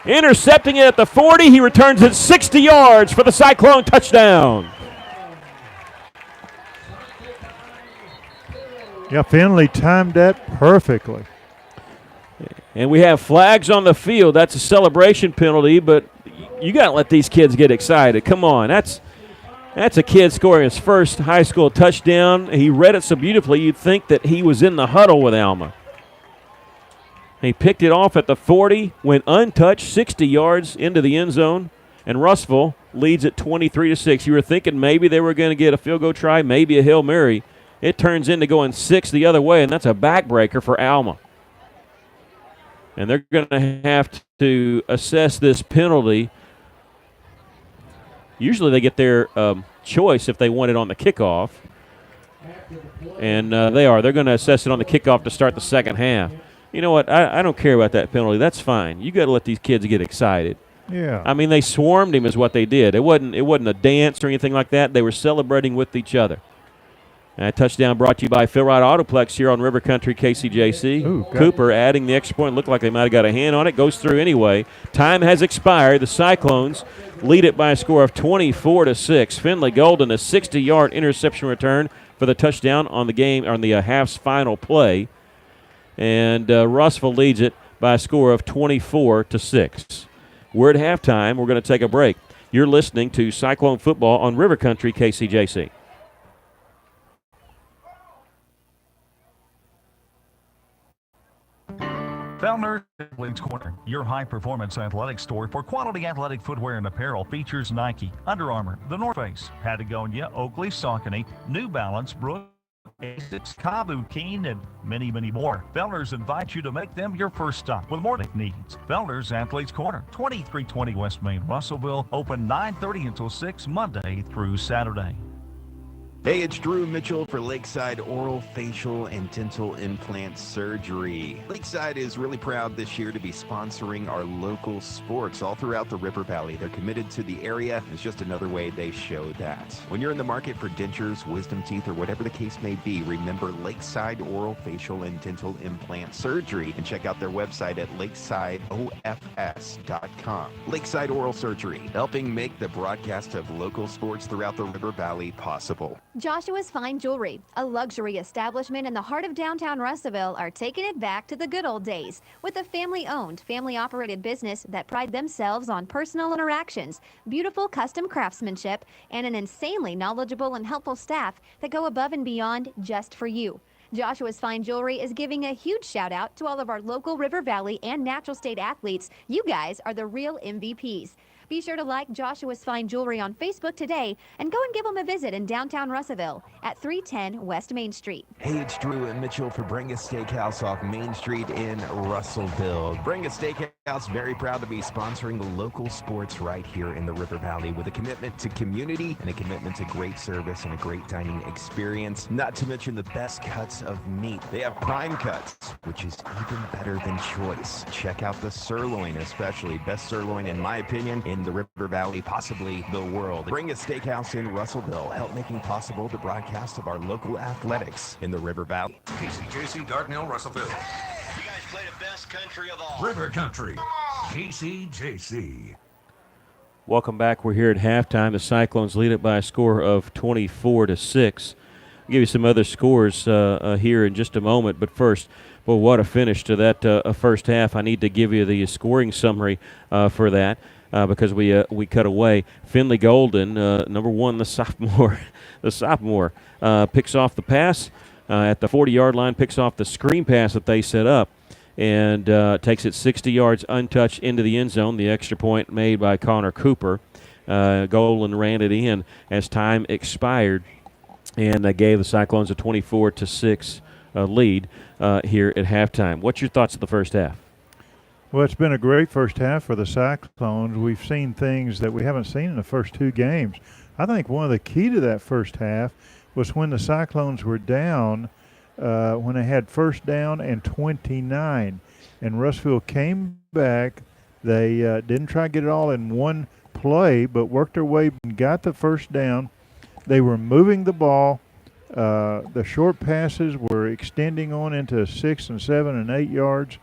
Intercepting it at the 40. He returns it 60 yards for the Cyclone touchdown. Yeah, Finley timed that perfectly. And we have flags on the field. That's a celebration penalty, but you got to let these kids get excited. Come on. That's a kid scoring his first high school touchdown. He read it so beautifully you'd think that he was in the huddle with Alma. He picked it off at the 40, went untouched, 60 yards into the end zone, and Russellville leads at 23-6. You were thinking maybe they were going to get a field goal try, maybe a Hail Mary. It turns into going 6 the other way, and that's a backbreaker for Alma. And they're going to have to assess this penalty. Usually they get their choice if they want it on the kickoff. And they are. They're going to assess it on the kickoff to start the second half. You know what? I don't care about that penalty. That's fine. You got to let these kids get excited. Yeah. I mean, they swarmed him is what they did. It wasn't a dance or anything like that. They were celebrating with each other. And a touchdown brought to you by Phil Wright Autoplex here on River Country KCJC. Ooh, Cooper adding the extra point. Looked like they might have got a hand on it. Goes through anyway. Time has expired. The Cyclones lead it by a score of 24-6. Finley Golden, a 60-yard interception return for the touchdown on the half's final play. And Russellville leads it by a score of 24-6. We're at halftime. We're going to take a break. You're listening to Cyclone Football on River Country KCJC. Fellner's Athletes Corner, your high-performance athletic store for quality athletic footwear and apparel, features Nike, Under Armour, The North Face, Patagonia, Oakley, Saucony, New Balance, Brooks, Asics, Kabu, Keen, and many, many more. Fellner's invites you to make them your first stop with more needs. Fellner's Athletes Corner, 2320 West Main, Russellville, open 9:30 until 6 Monday through Saturday. Hey, it's Drew Mitchell for Lakeside Oral, Facial, and Dental Implant Surgery. Lakeside is really proud this year to be sponsoring our local sports all throughout the River Valley. They're committed to the area. It's just another way they show that. When you're in the market for dentures, wisdom teeth, or whatever the case may be, remember Lakeside Oral, Facial, and Dental Implant Surgery, and check out their website at lakesideofs.com. Lakeside Oral Surgery, helping make the broadcast of local sports throughout the River Valley possible. Joshua's Fine Jewelry, a luxury establishment in the heart of downtown Russellville, are taking it back to the good old days with a family-owned, family-operated business that pride themselves on personal interactions, beautiful custom craftsmanship, and an insanely knowledgeable and helpful staff that go above and beyond just for you. Joshua's Fine Jewelry is giving a huge shout out to all of our local River Valley and Natural State athletes. You guys are the real MVPs. Be sure to like Joshua's Fine Jewelry on Facebook today and go and give them a visit in downtown Russellville at 310 West Main Street. Hey, it's Drew and Mitchell for Bring a Steakhouse off Main Street in Russellville. Bring a Steakhouse, very proud to be sponsoring the local sports right here in the River Valley with a commitment to community and a commitment to great service and a great dining experience, not to mention the best cuts of meat. They have prime cuts, which is even better than choice. Check out the sirloin, especially. Best sirloin, in my opinion, in the River Valley, possibly the world. Bring a Steakhouse in Russellville, help making possible the broadcast of our local athletics in the River Valley. KCJC, Dartnell, Russellville. You guys play the best country of all. River Country, KCJC. Welcome back. We're here at halftime. The Cyclones lead it by a score of 24-6. I'll give you some other scores here in just a moment, but first, well, what a finish to that first half. I need to give you the scoring summary for that. Because we cut away. Finley Golden, number one, the sophomore, picks off the pass at the 40-yard line, picks off the screen pass that they set up, and takes it 60 yards untouched into the end zone. The extra point made by Connor Cooper. Golden ran it in as time expired, and gave the Cyclones a 24-6 lead here at halftime. What's your thoughts of the first half? Well, it's been a great first half for the Cyclones. We've seen things that we haven't seen in the first two games. I think one of the key to that first half was when the Cyclones were down, when they had first down and 29. And Russellville came back. They didn't try to get it all in one play, but worked their way and got the first down. They were moving the ball. The short passes were extending on into 6 and 7 and 8 yards.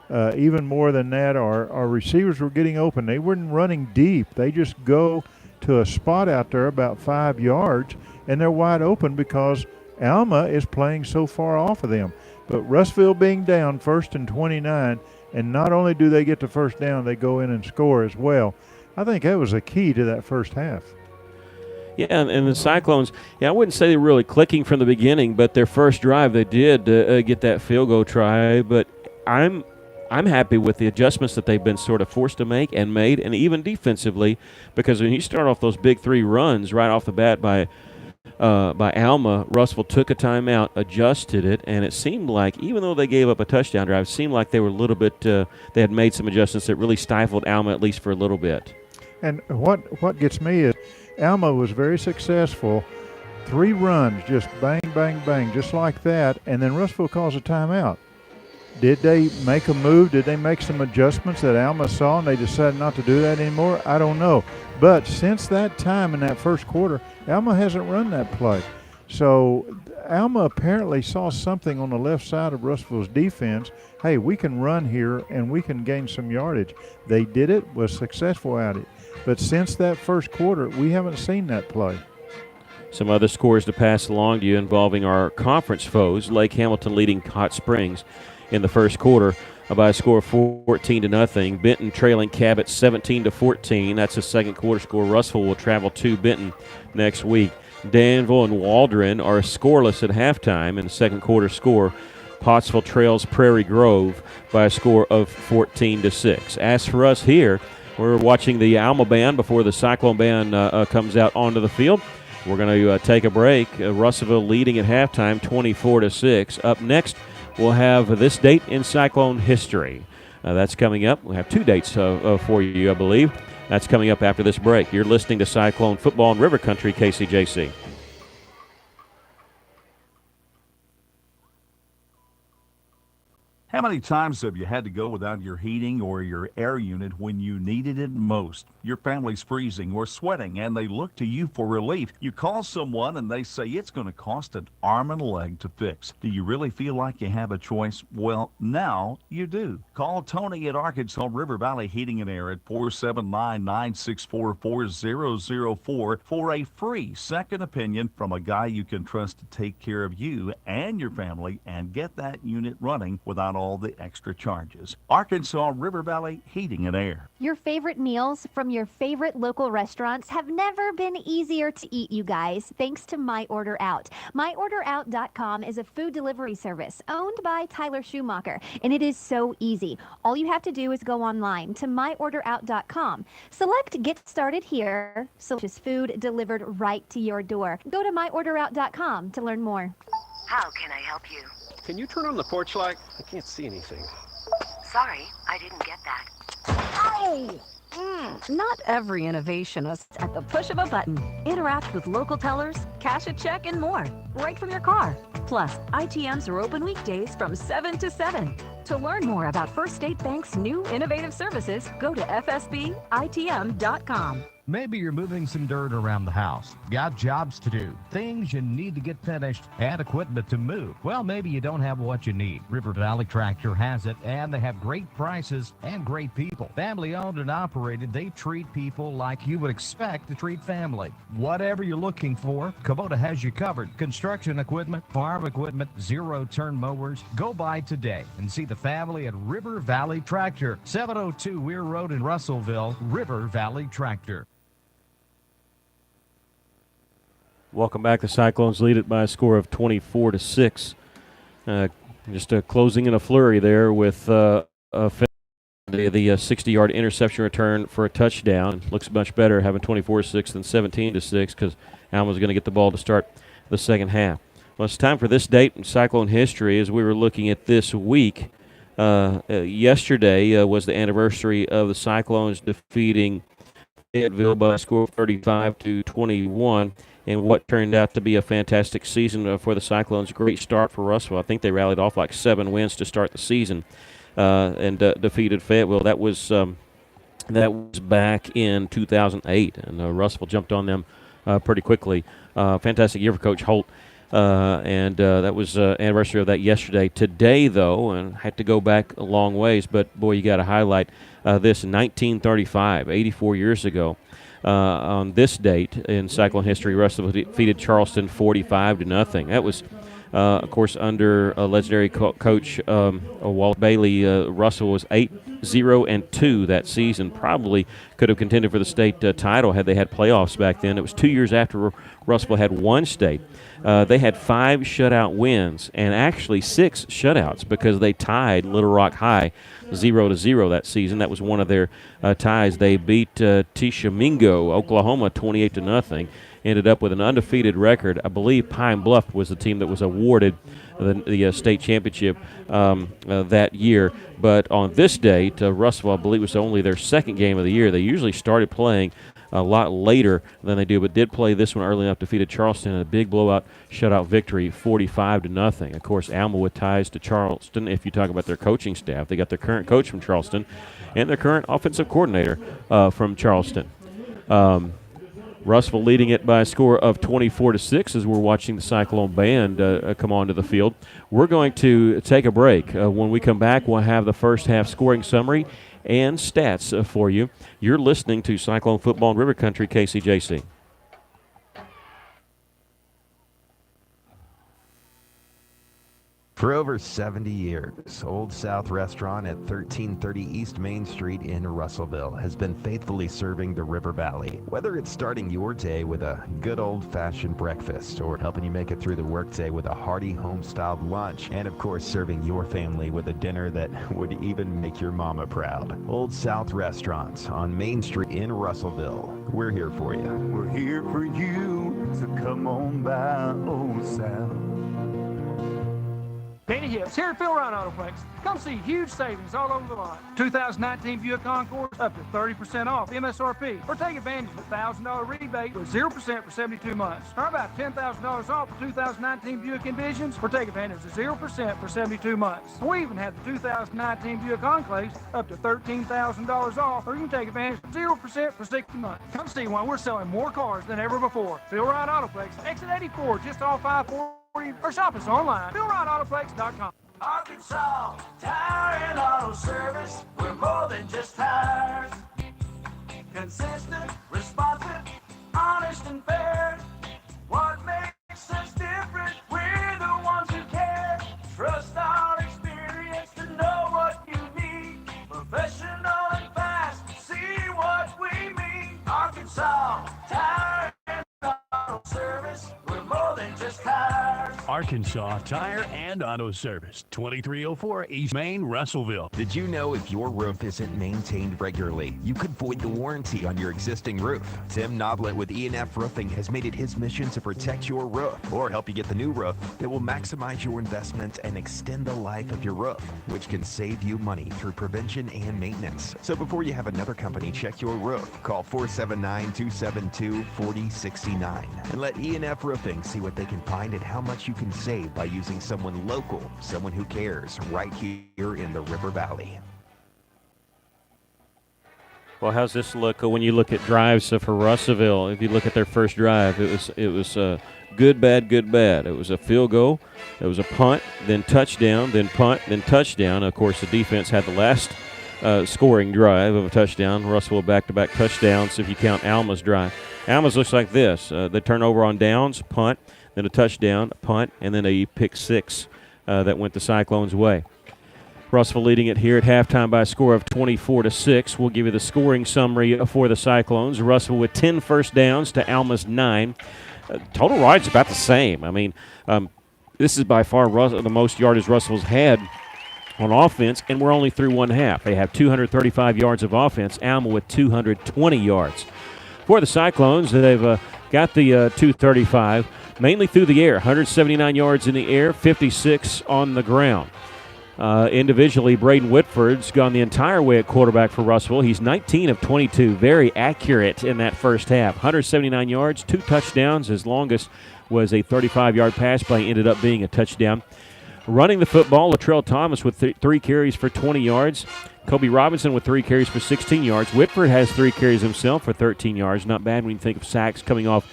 Even more than that, our receivers were getting open. They weren't running deep. They just go to a spot out there about 5 yards, and they're wide open because Alma is playing so far off of them. But Russellville being down first and 29, and not only do they get the first down, they go in and score as well. I think that was a key to that first half. Yeah, and the Cyclones, I wouldn't say they were really clicking from the beginning, but their first drive they did get that field goal try. But I'm happy with the adjustments that they've been sort of forced to make and made, and even defensively, because when you start off those big three runs right off the bat by Alma, Russellville took a timeout, adjusted it, and it seemed like, even though they gave up a touchdown drive, it seemed like they were a little bit, they had made some adjustments that really stifled Alma at least for a little bit. And what gets me is Alma was very successful. 3 runs, just bang, bang, bang, just like that, and then Russellville calls a timeout. Did they make a move? Did they make some adjustments that Alma saw and they decided not to do that anymore? I don't know. But since that time in that first quarter, Alma hasn't run that play. So Alma apparently saw something on the left side of Russellville's defense. Hey, we can run here and we can gain some yardage. They did it, was successful at it. But since that first quarter, we haven't seen that play. Some other scores to pass along to you involving our conference foes. Lake Hamilton leading Hot Springs in the first quarter by a score of 14-0. Benton trailing Cabot 17-14. That's the second quarter score. Russellville will travel to Benton next week. Danville and Waldron are scoreless at halftime in the second quarter score. Pottsville trails Prairie Grove by a score of 14-6. As for us here, we're watching the Alma band before the Cyclone band comes out onto the field. We're going to take a break. Russellville leading at halftime 24-6. Up next, we'll have this date in Cyclone history. That's coming up. We'll have 2 dates for you, I believe. That's coming up after this break. You're listening to Cyclone Football in River Country, KCJC. How many times have you had to go without your heating or your air unit when you needed it most? Your family's freezing or sweating and they look to you for relief. You call someone and they say it's going to cost an arm and a leg to fix. Do you really feel like you have a choice? Well, now you do. Call Tony at Arkansas River Valley Heating and Air at 479-964-4004 for a free second opinion from a guy you can trust to take care of you and your family and get that unit running without all the extra charges. Arkansas River Valley Heating and Air. Your favorite meals from your favorite local restaurants have never been easier to eat, you guys, thanks to My Order Out. MyOrderOut.com is a food delivery service owned by Tyler Schumacher, and it is so easy. All you have to do is go online to MyOrderOut.com. Select Get Started Here, so just food delivered right to your door. Go to MyOrderOut.com to learn more. How can I help you? Can you turn on the porch light? I can't see anything. Sorry, I didn't get that. Ow! Not every innovation is at the push of a button. Interact with local tellers, cash a check, and more, right from your car. Plus, ITMs are open weekdays from 7 to 7. To learn more about First State Bank's new innovative services, go to fsbitm.com. Maybe you're moving some dirt around the house, got jobs to do, things you need to get finished, and equipment to move. Well, maybe you don't have what you need. River Valley Tractor has it, and they have great prices and great people. Family owned and operated, they treat people like you would expect to treat family. Whatever you're looking for, Kubota has you covered. Construction equipment, farm equipment, zero-turn mowers. Go by today and see the family at River Valley Tractor, 702 Weir Road in Russellville. River Valley Tractor. Welcome back. The Cyclones lead it by a score of 24-6. Just closing in a flurry there with the 60-yard interception return for a touchdown. Looks much better having 24-6 than 17-6 because Alma's going to get the ball to start the second half. Well, it's time for this date in Cyclone history as we were looking at this week. Yesterday was the anniversary of the Cyclones defeating Fayetteville by a score of 35-21 in what turned out to be a fantastic season for the Cyclones. Great start for Russell. I think they rallied off like 7 wins to start the season and defeated Fayetteville. That was back in 2008, and Russell jumped on them pretty quickly. Fantastic year for Coach Holt. And that was anniversary of that yesterday. Today, though, and I had to go back a long ways, but boy, you got to highlight this in 1935, 84 years ago. On this date in Cyclone history, Russell defeated Charleston 45-0. That was, of course, under legendary coach Walt Bailey. Russell was 8-0-2 that season. Probably could have contended for the state title had they had playoffs back then. It was 2 years after Russell had won state. They had 5 shutout wins and actually 6 shutouts because they tied Little Rock High 0-0 that season. That was one of their ties. They beat Tishomingo, Oklahoma, 28-0. Ended up with an undefeated record. I believe Pine Bluff was the team that was awarded the state championship that year. But on this date, Russell, I believe, was only their second game of the year. They usually started playing a lot later than they do, but did play this one early enough, defeated Charleston in a big blowout shutout victory, 45-0. Of course, Alma with ties to Charleston. If you talk about their coaching staff, they got their current coach from Charleston and their current offensive coordinator from Charleston. Russell leading it by a score of 24-6 as we're watching the Cyclone Band come onto the field. We're going to take a break. When we come back, we'll have the first half scoring summary and stats for you. You're listening to Cyclone Football in River Country, KCJC. For over 70 years, Old South Restaurant at 1330 East Main Street in Russellville has been faithfully serving the River Valley. Whether it's starting your day with a good old-fashioned breakfast or helping you make it through the workday with a hearty home-styled lunch, and of course serving your family with a dinner that would even make your mama proud. Old South Restaurant on Main Street in Russellville. We're here for you. We're here for you, so come on by Old South. Danny Hips here at Phil Ryan Autoplex. Come see huge savings all over the lot. 2019 Buick Concours up to 30% off MSRP. Or take advantage of a $1,000 rebate with 0% for 72 months. Or about $10,000 off for 2019 Buick Envisions. Or take advantage of 0% for 72 months. We even have the 2019 Buick Enclaves up to $13,000 off. Or you can take advantage of 0% for 60 months. Come see why we're selling more cars than ever before. Phil Ryan Autoplex, exit 84, just off I-4. Or shop us online, PhilRyanAutoplex.com. Arkansas Tire and Auto Service. We're more than just tires. Consistent, responsive, honest and fair. What makes us different? We're the ones who care. Trust our experience to know what you need. Professional and fast. See what we mean. Arkansas Tire and Auto Service. We're more than just tires. Arkansas Tire and Auto Service, 2304 East Main, Russellville. Did you know if your roof isn't maintained regularly, you could void the warranty on your existing roof? Tim Noblet with E&F Roofing has made it his mission to protect your roof or help you get the new roof that will maximize your investment and extend the life of your roof, which can save you money through prevention and maintenance. So before you have another company check your roof, call 479-272-4069 and let E&F Roofing see what they can find and how much you can save by using someone local, someone who cares, right here in the River Valley. Well, how's this look when you look at drives for Russellville? If you look at their first drive, it was good, bad, good, bad. It was a field goal, it was a punt, then touchdown, then punt, then touchdown. Of course, the defense had the last scoring drive of a touchdown. Russellville back-to-back touchdowns if you count Alma's drive. Alma's looks like this. They turn over on downs, punt, then a touchdown, a punt, and then a pick six that went the Cyclones' way. Russellville leading it here at halftime by a score of 24-6. We'll give you the scoring summary for the Cyclones. Russellville with 10 first downs to Alma's 9. Total yards about the same. I mean, this is by far the most yardage Russellville's had on offense, and we're only through one half. They have 235 yards of offense, Alma with 220 yards. For the Cyclones, they've got the 235. mainly through the air. 179 yards in the air, 56 on the ground. Individually, Braden Whitford's gone the entire way at quarterback for Russellville. He's 19 of 22, very accurate in that first half. 179 yards, 2 touchdowns. His longest was a 35-yard pass play, ended up being a touchdown. Running the football, Latrell Thomas with 3 carries for 20 yards. Kobe Robinson with 3 carries for 16 yards. Whitford has 3 carries himself for 13 yards. Not bad when you think of sacks coming off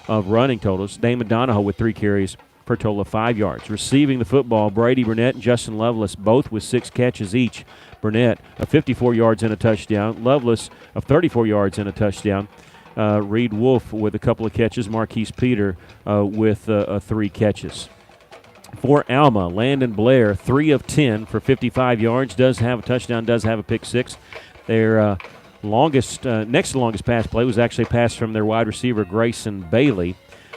of running totals. Damon Donahoe with 3 carries for a total of 5 yards. Receiving the football, Brady Burnett and Justin Lovelace both with 6 catches each. Burnett of 54 yards and a touchdown. Lovelace of 34 yards and a touchdown. Reed Wolf with a couple of catches. Marquise Peter with 3 catches. For Alma, Landon Blair, 3 of 10 for 55 yards. Does have a touchdown, does have a pick 6. Their next to longest pass play was actually a pass from their wide receiver, Grayson Bailey,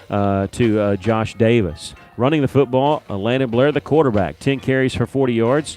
to Josh Davis. Running the football, Landon Blair, the quarterback, 10 carries for 40 yards.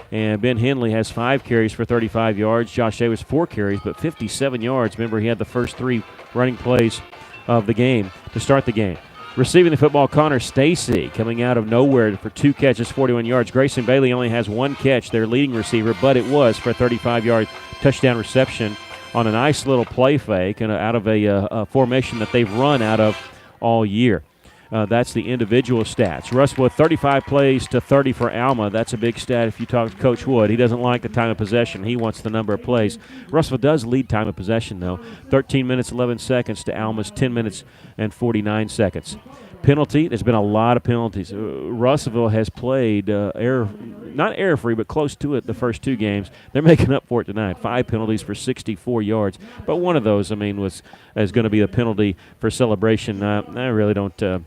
And Ben Henley has 5 carries for 35 yards. Josh Davis, 4 carries, but 57 yards. Remember, he had the first 3 running plays of the game to start the game. Receiving the football, Connor Stacy coming out of nowhere for 2 catches, 41 yards. Grayson Bailey only has 1 catch, their leading receiver, but it was for a 35-yard touchdown reception on a nice little play fake and out of a formation that they've run out of all year. That's the individual stats. Russellville 35 plays to 30 for Alma. That's a big stat if you talk to Coach Wood. He doesn't like the time of possession. He wants the number of plays. Russellville does lead time of possession, though. 13 minutes, 11 seconds to Alma's 10 minutes and 49 seconds. Penalty, there's been a lot of penalties. Russellville has played not error-free, but close to it the first 2 games. They're making up for it tonight. 5 penalties for 64 yards. But one of those, is going to be a penalty for celebration. I really don't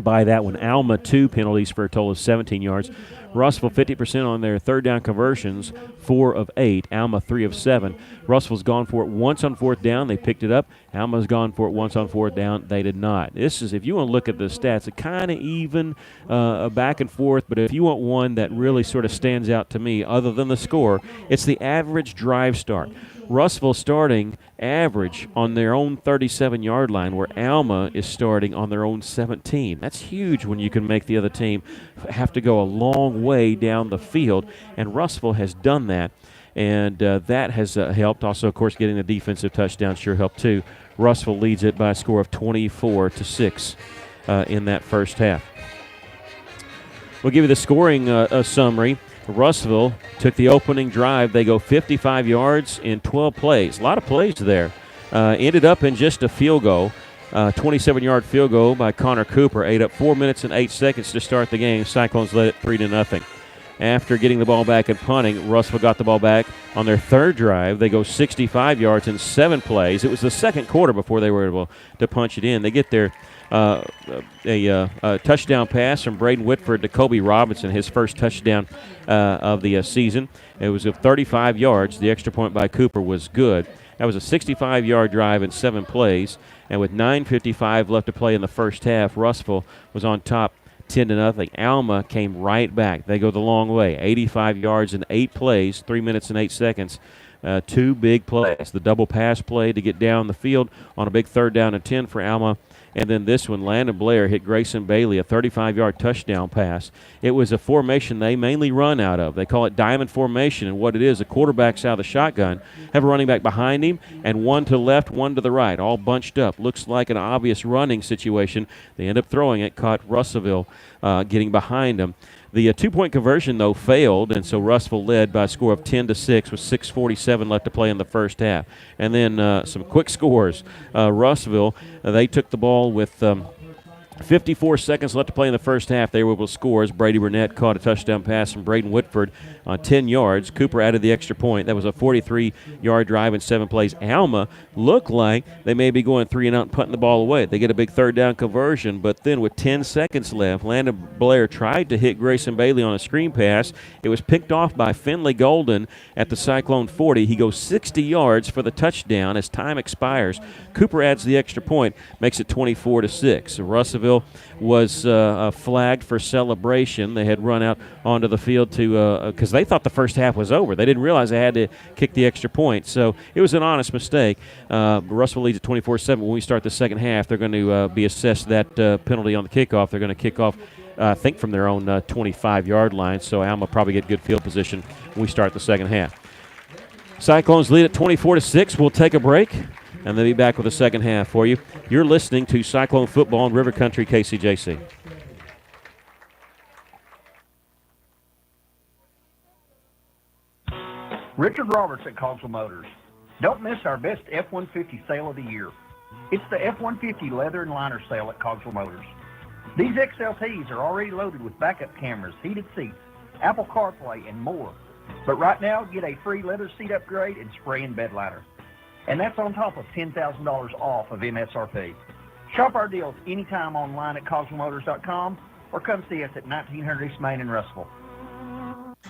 buy that one. Alma, 2 penalties for a total of 17 yards. Russellville 50% on their third down conversions, 4 of 8. Alma 3 of 7. Russellville's gone for it once on 4th down. They picked it up. Alma's gone for it once on 4th down. They did not. This is, if you want to look at the stats, it's kind of even back and forth, but if you want one that really sort of stands out to me other than the score, it's the average drive start. Russellville starting average on their own 37-yard line, where Alma is starting on their own 17. That's huge when you can make the other team have to go a long way down the field, and Russellville has done that, and that has helped. Also, of course, getting the defensive touchdown sure helped too. Russellville leads it by a score of 24-6 in that first half. We'll give you the scoring summary. Russellville took the opening drive. They go 55 yards in 12 plays. A lot of plays there. Ended up in just a field goal. 27-yard field goal by Connor Cooper. Ate up 4 minutes and 8 seconds to start the game. Cyclones led it 3-0. After getting the ball back and punting, Russellville got the ball back on their third drive. They go 65 yards in 7 plays. It was the second quarter before they were able to punch it in. They get their a touchdown pass from Braden Whitford to Kobe Robinson, his first touchdown of the season. It was of 35 yards. The extra point by Cooper was good. That was a 65-yard drive in 7 plays, and with 9:55 left to play in the first half, Russellville was on top 10-0. Alma came right back. They go the long way, 85 yards in 8 plays, 3 minutes and 8 seconds. 2 big plays. The double pass play to get down the field on a big 3rd down and 10 for Alma. And then this one, Landon Blair hit Grayson Bailey, a 35-yard touchdown pass. It was a formation they mainly run out of. They call it diamond formation, and what it is, the quarterback's out of the shotgun, have a running back behind him, and one to the left, one to the right, all bunched up. Looks like an obvious running situation. They end up throwing it, caught Russellville getting behind them. The 2-point conversion, though, failed, and so Russellville led by a score of 10-6 with 6:47 left to play in the first half. And then some quick scores. Russellville, they took the ball with 54 seconds left to play in the first half. They were able to score as Brady Burnett caught a touchdown pass from Braden Whitford on 10 yards. Cooper added the extra point. That was a 43-yard drive in 7 plays. Alma looked like they may be going 3 and out and putting the ball away. They get a big 3rd down conversion, but then with 10 seconds left, Landon Blair tried to hit Grayson Bailey on a screen pass. It was picked off by Finley Golden at the Cyclone 40. He goes 60 yards for the touchdown as time expires. Cooper adds the extra point, makes it 24-6. So Russellville Russellville was flagged for celebration. They had run out onto the field to because they thought the first half was over. They didn't realize they had to kick the extra point. So it was an honest mistake. Russell leads at 24-7. When we start the second half, they're going to be assessed that penalty on the kickoff. They're going to kick off, I think, from their own 25-yard line. So Alma probably get good field position when we start the second half. Cyclones lead at 24-6. We'll take a break, and they'll be back with the second half for you. You're listening to Cyclone Football in River Country, KCJC. Richard Roberts at Cogswell Motors. Don't miss our best F-150 sale of the year. It's the F-150 leather and liner sale at Cogswell Motors. These XLTs are already loaded with backup cameras, heated seats, Apple CarPlay, and more. But right now, get a free leather seat upgrade and spray-in bed liner. And that's on top of $10,000 off of MSRP. Shop our deals anytime online at CogswellMotors.com or come see us at 1900 East Main in Russellville.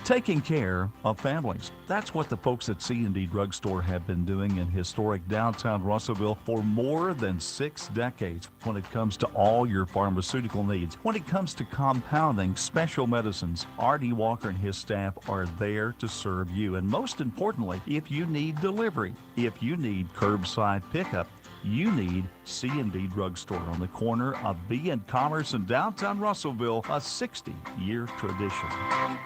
Taking care of families. That's what the folks at C&D Drugstore have been doing in historic downtown Russellville for more than 6 decades when it comes to all your pharmaceutical needs. When it comes to compounding special medicines, R.D. Walker and his staff are there to serve you. And most importantly, if you need delivery, if you need curbside pickup, you need C&D Drugstore on the corner of B and Commerce in downtown Russellville, a 60-year tradition.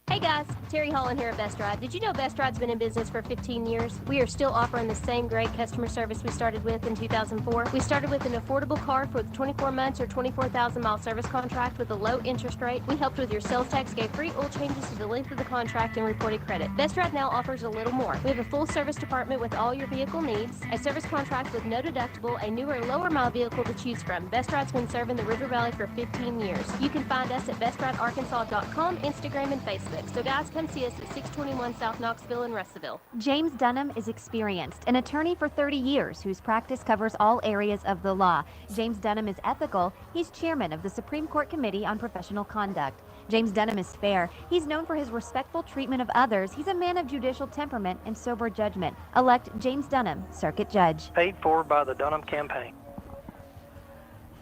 Hey guys, Terry Holland here at Best Ride. Did you know Best Ride's been in business for 15 years? We are still offering the same great customer service we started with in 2004. We started with an affordable car for 24 months or 24,000-mile service contract with a low interest rate. We helped with your sales tax, gave free oil changes to the length of the contract, and reported credit. Best Ride now offers a little more. We have a full service department with all your vehicle needs, a service contract with no deductible, a newer, lower-mile vehicle to choose from. Best Ride's been serving the River Valley for 15 years. You can find us at BestRideArkansas.com, Instagram, and Facebook. So guys, come see us at 621 South Knoxville in Russellville. James Dunham is experienced, an attorney for 30 years whose practice covers all areas of the law. James Dunham is ethical. He's chairman of the Supreme Court Committee on Professional Conduct. James Dunham is fair. He's known for his respectful treatment of others. He's a man of judicial temperament and sober judgment. Elect James Dunham, Circuit Judge. Paid for by the Dunham Campaign.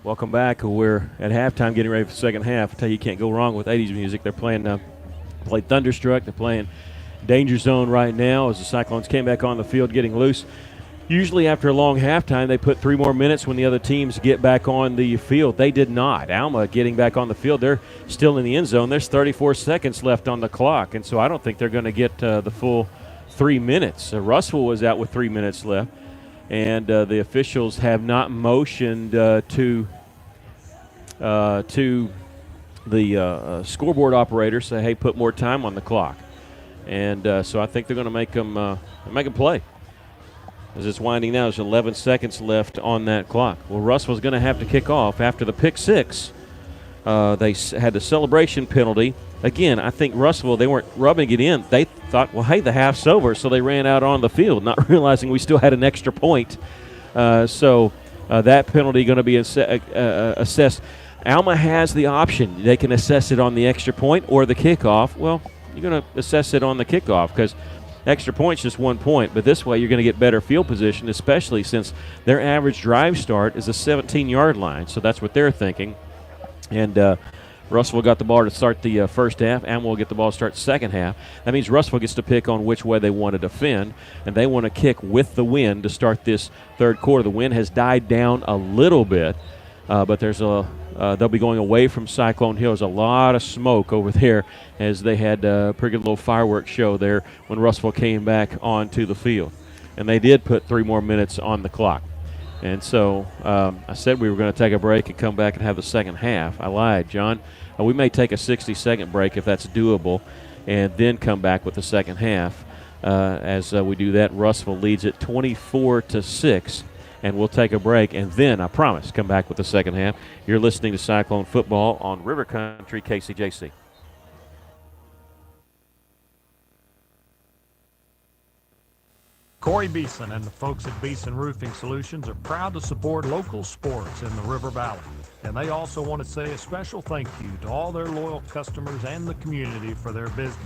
Welcome back. We're at halftime getting ready for the second half. I tell you, you can't go wrong with 80s music. They're playing Thunderstruck. They're playing Danger Zone right now as the Cyclones came back on the field getting loose. Usually after a long halftime, they put 3 more minutes when the other teams get back on the field. They did not. Alma getting back on the field. They're still in the end zone. There's 34 seconds left on the clock, and so I don't think they're going to get the full 3 minutes. Russell was out with 3 minutes left, and the officials have not motioned to the scoreboard operator, say, hey, put more time on the clock. And so I think they're going to make them play. As it's winding now, there's 11 seconds left on that clock. Well, Russell's going to have to kick off after the pick six. They had the celebration penalty. Again, I think Russellville, they weren't rubbing it in. They thought, well, hey, the half's over, so they ran out on the field, not realizing we still had an extra point. So that penalty going to be assessed. Alma has the option. They can assess it on the extra point or the kickoff. Well, you're going to assess it on the kickoff because extra point's just 1 point, but this way you're going to get better field position, especially since their average drive start is a 17-yard line. So that's what they're thinking. And Russellville got the ball to start the first half. Alma will get the ball to start the second half. That means Russellville gets to pick on which way they want to defend, and they want to kick with the wind to start this third quarter. The wind has died down a little bit, but there's they'll be going away from Cyclone Hill. There's a lot of smoke over there as they had a pretty good little fireworks show there when Russellville came back onto the field. And they did put 3 more minutes on the clock. And so I said we were going to take a break and come back and have the second half. I lied, John. We may take a 60-second break if that's doable and then come back with the second half. As we do that, Russellville leads it 24-6. And we'll take a break, and then, I promise, come back with the second half. You're listening to Cyclone Football on River Country KCJC. Corey Beeson and the folks at Beeson Roofing Solutions are proud to support local sports in the River Valley. And they also want to say a special thank you to all their loyal customers and the community for their business.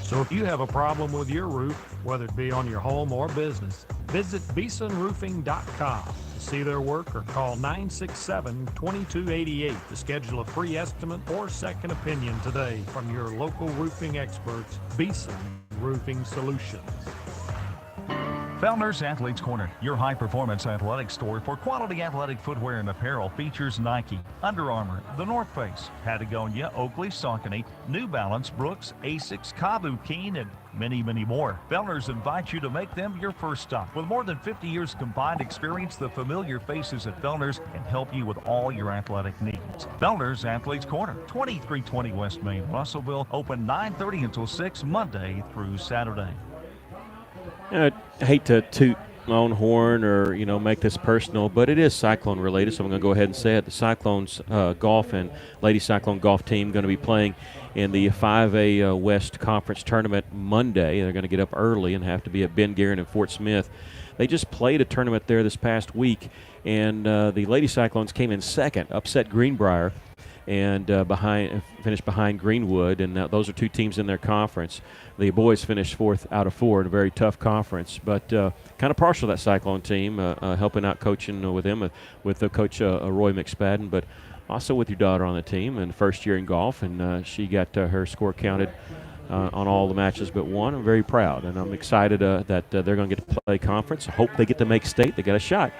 So if you have a problem with your roof, whether it be on your home or business, visit BeesonRoofing.com. to see their work or call 967-2288 to schedule a free estimate or second opinion today from your local roofing experts, Beeson Roofing Solutions. Fellner's Athletes Corner, your high-performance athletic store for quality athletic footwear and apparel, features Nike, Under Armour, The North Face, Patagonia, Oakley, Saucony, New Balance, Brooks, Asics, Kabu, Keen, and many, many more. Fellner's invites you to make them your first stop. With more than 50 years combined experience, the familiar faces at Fellner's can help you with all your athletic needs. Fellner's Athletes Corner, 2320 West Main, Russellville, open 9:30 until 6 Monday through Saturday. I hate to toot my own horn or, make this personal, but it is Cyclone related, so I'm going to go ahead and say it. The Cyclones golf and Lady Cyclone golf team going to be playing in the 5A West Conference Tournament Monday. They're going to get up early and have to be at Ben Guerin and Fort Smith. They just played a tournament there this past week, and the Lady Cyclones came in second, upset Greenbrier, and finished behind Greenwood, and those are two teams in their conference. The boys finished fourth out of four in a very tough conference, but kind of partial to that Cyclone team, helping out coaching with them, with Coach Roy McSpadden, but also with your daughter on the team and first year in golf, and she got her score counted on all the matches but one. I'm very proud, and I'm excited that they're going to get to play conference. I hope they get to make state. They got a shot.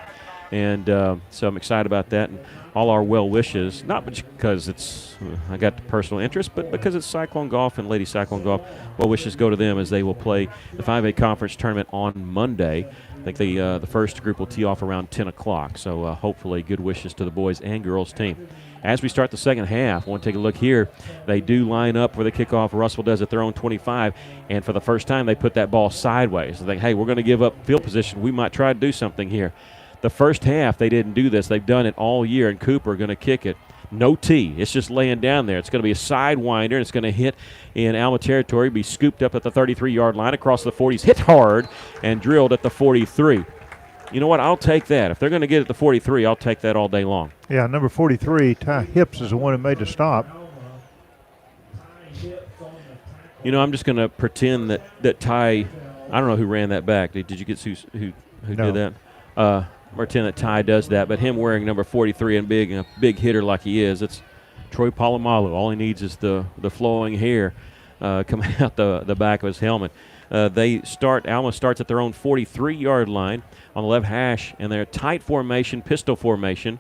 And so I'm excited about that, and all our well wishes, not because I got the personal interest, but because it's Cyclone Golf and Lady Cyclone Golf. Well wishes go to them as they will play the 5A Conference Tournament on Monday. I think the first group will tee off around 10 o'clock, so hopefully good wishes to the boys and girls team. As we start the second half, I want to take a look here. They do line up where the kickoff. Russell does at their own 25, and for the first time they put that ball sideways. They think, hey, we're going to give up field position. We might try to do something here. The first half, they didn't do this. They've done it all year, and Cooper going to kick it. No tee. It's just laying down there. It's going to be a sidewinder, and it's going to hit in Alma territory, be scooped up at the 33-yard line across the 40s, hit hard, and drilled at the 43. You know what? I'll take that. If they're going to get at the 43, I'll take that all day long. Yeah, number 43, Ty Hips, is the one who made the stop. I'm just going to pretend that Ty, I don't know who ran that back. Did you get who No. did that? Pretend that Ty does that, but him wearing number 43 and a big hitter like he is, it's Troy Polamalu. All he needs is the flowing hair coming out the back of his helmet. Alma starts at their own 43-yard line on the left hash, and they're tight formation, pistol formation,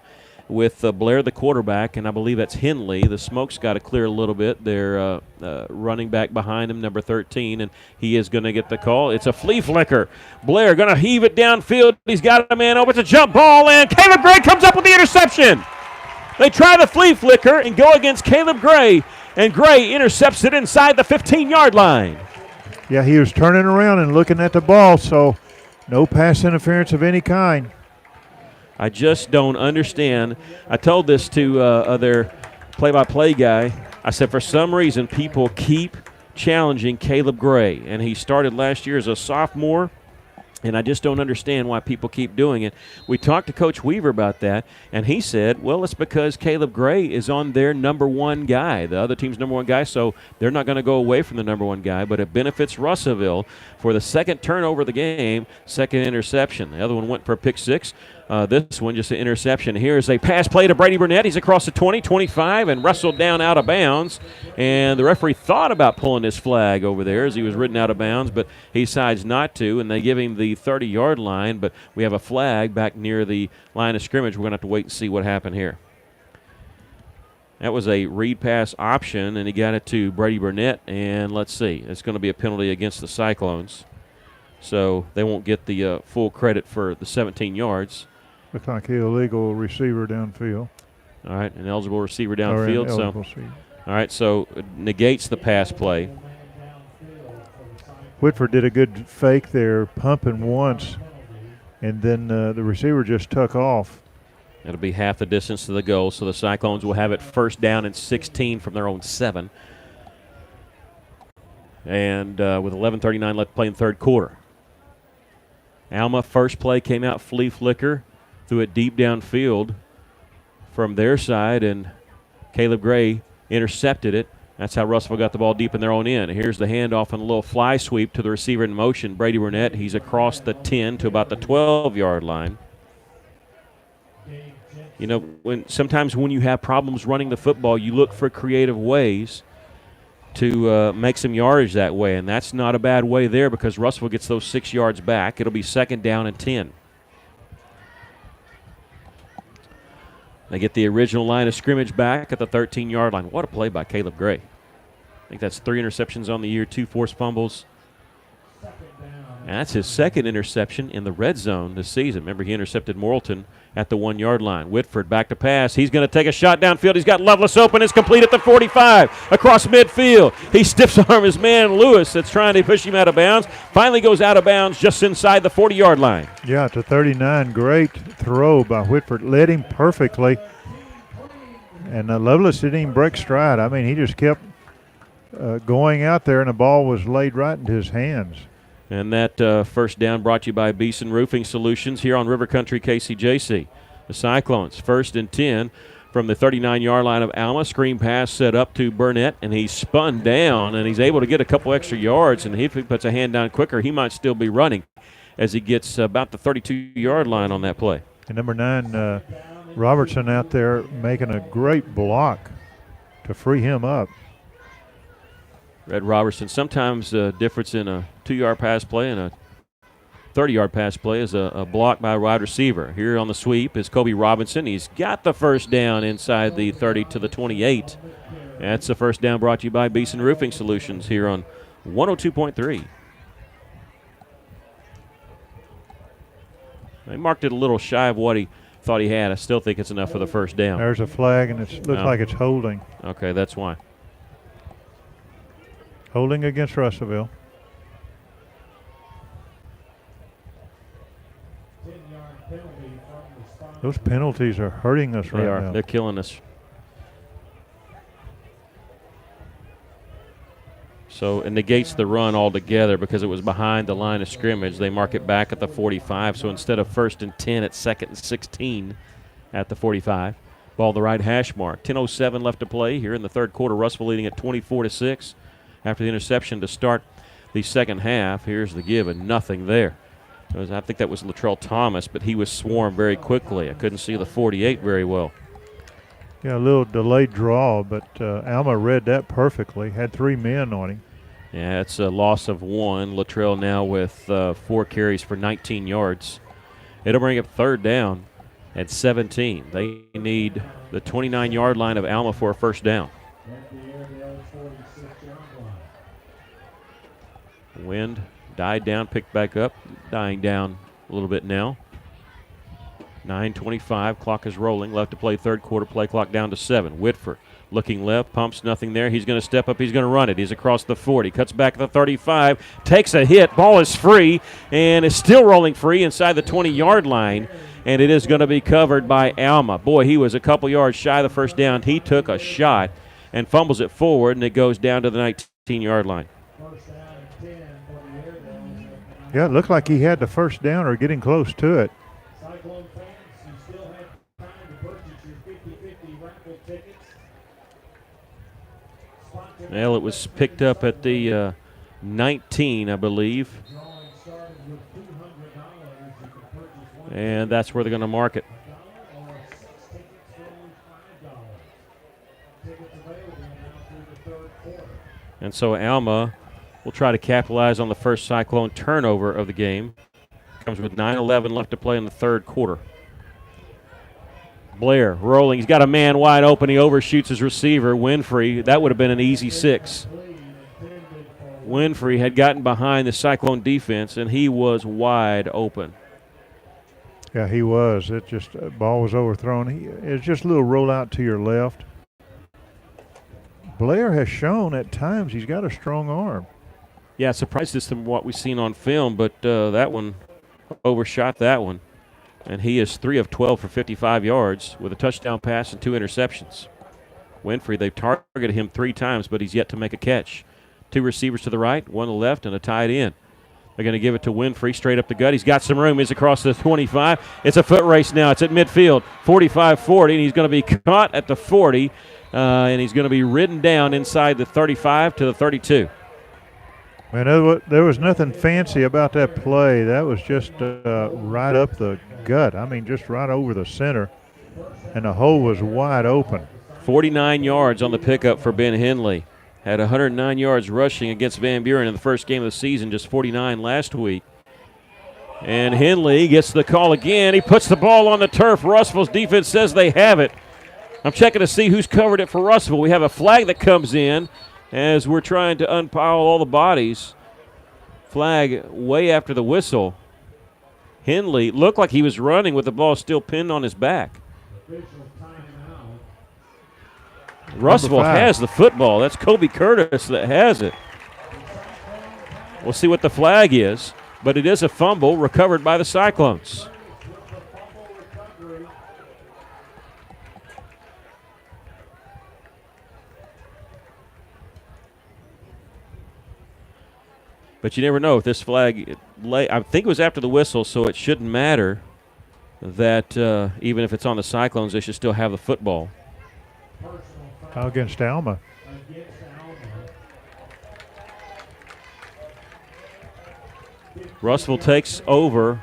with Blair the quarterback, and I believe that's Henley. The smoke's got to clear a little bit. They're running back behind him, number 13, and he is going to get the call. It's a flea flicker. Blair going to heave it downfield. He's got a man over. It's a jump ball, and Caleb Gray comes up with the interception. They try the flea flicker and go against Caleb Gray, and Gray intercepts it inside the 15-yard line. Yeah, he was turning around and looking at the ball, so no pass interference of any kind. I just don't understand. I told this to their play-by-play guy. I said, for some reason, people keep challenging Caleb Gray, and he started last year as a sophomore, and I just don't understand why people keep doing it. We talked to Coach Weaver about that, and he said, well, it's because Caleb Gray is on their number one guy, the other team's number one guy, so they're not going to go away from the number one guy, but it benefits Russellville for the second turnover of the game, second interception. The other one went for a pick six. This one just an interception. Here's a pass play to Brady Burnett. He's across the 20, 25, and wrestled down out of bounds. And the referee thought about pulling his flag over there as he was ridden out of bounds, but he decides not to, and they give him the 30-yard line, but we have a flag back near the line of scrimmage. We're going to have to wait and see what happened here. That was a read pass option, and he got it to Brady Burnett, and let's see. It's going to be a penalty against the Cyclones, so they won't get the full credit for the 17 yards. Looks like an illegal receiver downfield. All right, an eligible receiver downfield. All right, so it negates the pass play. Whitford did a good fake there, pumping once, and then the receiver just took off. It'll be half the distance to the goal, so the Cyclones will have it first down and 16 from their own 7. And with 11:39 left to play in the third quarter. Alma, first play came out flea flicker, threw it deep downfield from their side, and Caleb Gray intercepted it. That's how Russellville got the ball deep in their own end. Here's the handoff and a little fly sweep to the receiver in motion, Brady Burnett. He's across the 10 to about the 12-yard line. You know, sometimes when you have problems running the football, you look for creative ways to make some yardage that way, and that's not a bad way there because Russellville gets those 6 yards back. It'll be 2nd down and 10. They get the original line of scrimmage back at the 13-yard line. What a play by Caleb Gray. I think that's 3 interceptions on the year, 2 forced fumbles. And that's his 2nd interception in the red zone this season. Remember, he intercepted Morrilton at the 1-yard line. Whitford back to pass. He's going to take a shot downfield. He's got Lovelace open. It's complete at the 45 across midfield. He stiffs arm his man Lewis that's trying to push him out of bounds. Finally goes out of bounds just inside the 40-yard line. Yeah, to 39. Great throw by Whitford. Led him perfectly. And Lovelace didn't even break stride. I mean, he just kept going out there, and the ball was laid right into his hands. And that first down brought to you by Beeson Roofing Solutions here on River Country KCJC. The Cyclones 1st and 10 from the 39-yard line of Alma. Screen pass set up to Burnett, and he's spun down, and he's able to get a couple extra yards. And if he puts a hand down quicker, he might still be running as he gets about the 32-yard line on that play. And number 9, Robertson out there making a great block to free him up. Red Robertson, sometimes the difference in a 2-yard pass play and a 30-yard pass play is a block by a wide receiver. Here on the sweep is Kobe Robinson. He's got the first down inside the 30 to the 28. That's the first down brought to you by Beeson Roofing Solutions here on 102.3. They marked it a little shy of what he thought he had. I still think it's enough for the first down. There's a flag, and it looks like it's holding. Okay, that's why. Holding against Russellville. Those penalties are hurting us right now. They're killing us. So it negates the run altogether because it was behind the line of scrimmage. They mark it back at the 45. So instead of 1st and 10, it's 2nd and 16 at the 45. Ball the right hash mark. 10:07 left to play here in the third quarter. Russellville leading at 24-6 after the interception to start the second half. Here's the give, and nothing there. I think that was Latrell Thomas, but he was swarmed very quickly. I couldn't see the 48 very well. Yeah, a little delayed draw, but Alma read that perfectly. Had 3 men on him. Yeah, it's a loss of 1. Latrell now with 4 carries for 19 yards. It'll bring up 3rd down at 17. They need the 29-yard line of Alma for a first down. Wind died down, picked back up, dying down a little bit now. 9:25, clock is rolling. Left to play third quarter, play clock down to 7. Whitford looking left, pumps nothing there. He's going to step up, he's going to run it. He's across the 40, cuts back at the 35, takes a hit, ball is free, and is still rolling free inside the 20-yard line, and it is going to be covered by Alma. Boy, he was a couple yards shy of the first down. He took a shot and fumbles it forward, and it goes down to the 19-yard line. Yeah, it looked like he had the first down or getting close to it. Well, it was picked up at the 19, I believe. And that's where they're going to mark it. And so Alma will try to capitalize on the first Cyclone turnover of the game. Comes with 9:11 left to play in the third quarter. Blair rolling. He's got a man wide open. He overshoots his receiver, Winfrey. That would have been an easy 6. Winfrey had gotten behind the Cyclone defense, and he was wide open. Yeah, he was. It just, ball was overthrown. It's just a little rollout to your left. Blair has shown at times he's got a strong arm. Yeah, surprised us from what we've seen on film, but that one overshot that one. And he is 3 of 12 for 55 yards with a touchdown pass and 2 interceptions. Winfrey, they've targeted him 3 times, but he's yet to make a catch. 2 receivers to the right, 1 to the left, and a tight end. They're going to give it to Winfrey straight up the gut. He's got some room. He's across the 25. It's a foot race now. It's at midfield, 45-40, and he's going to be caught at the 40, and he's going to be ridden down inside the 35 to the 32. Man, there was nothing fancy about that play. That was just right up the gut. I mean, just right over the center. and the hole was wide open. 49 yards on the pickup for Ben Henley. Had 109 yards rushing against Van Buren in the first game of the season, just 49 last week. And Henley gets the call again. He puts the ball on the turf. Russell's defense says they have it. I'm checking to see who's covered it for Russell. We have a flag that comes in as we're trying to unpile all the bodies. Flag way after the whistle. Henley looked like he was running with the ball still pinned on his back. Russell has the football. That's Kobe Curtis that has it. We'll see what the flag is, but it is a fumble recovered by the Cyclones. But you never know if this flag, I think it was after the whistle, so it shouldn't matter that even if it's on the Cyclones, they should still have the football. Against Alma. Russell takes over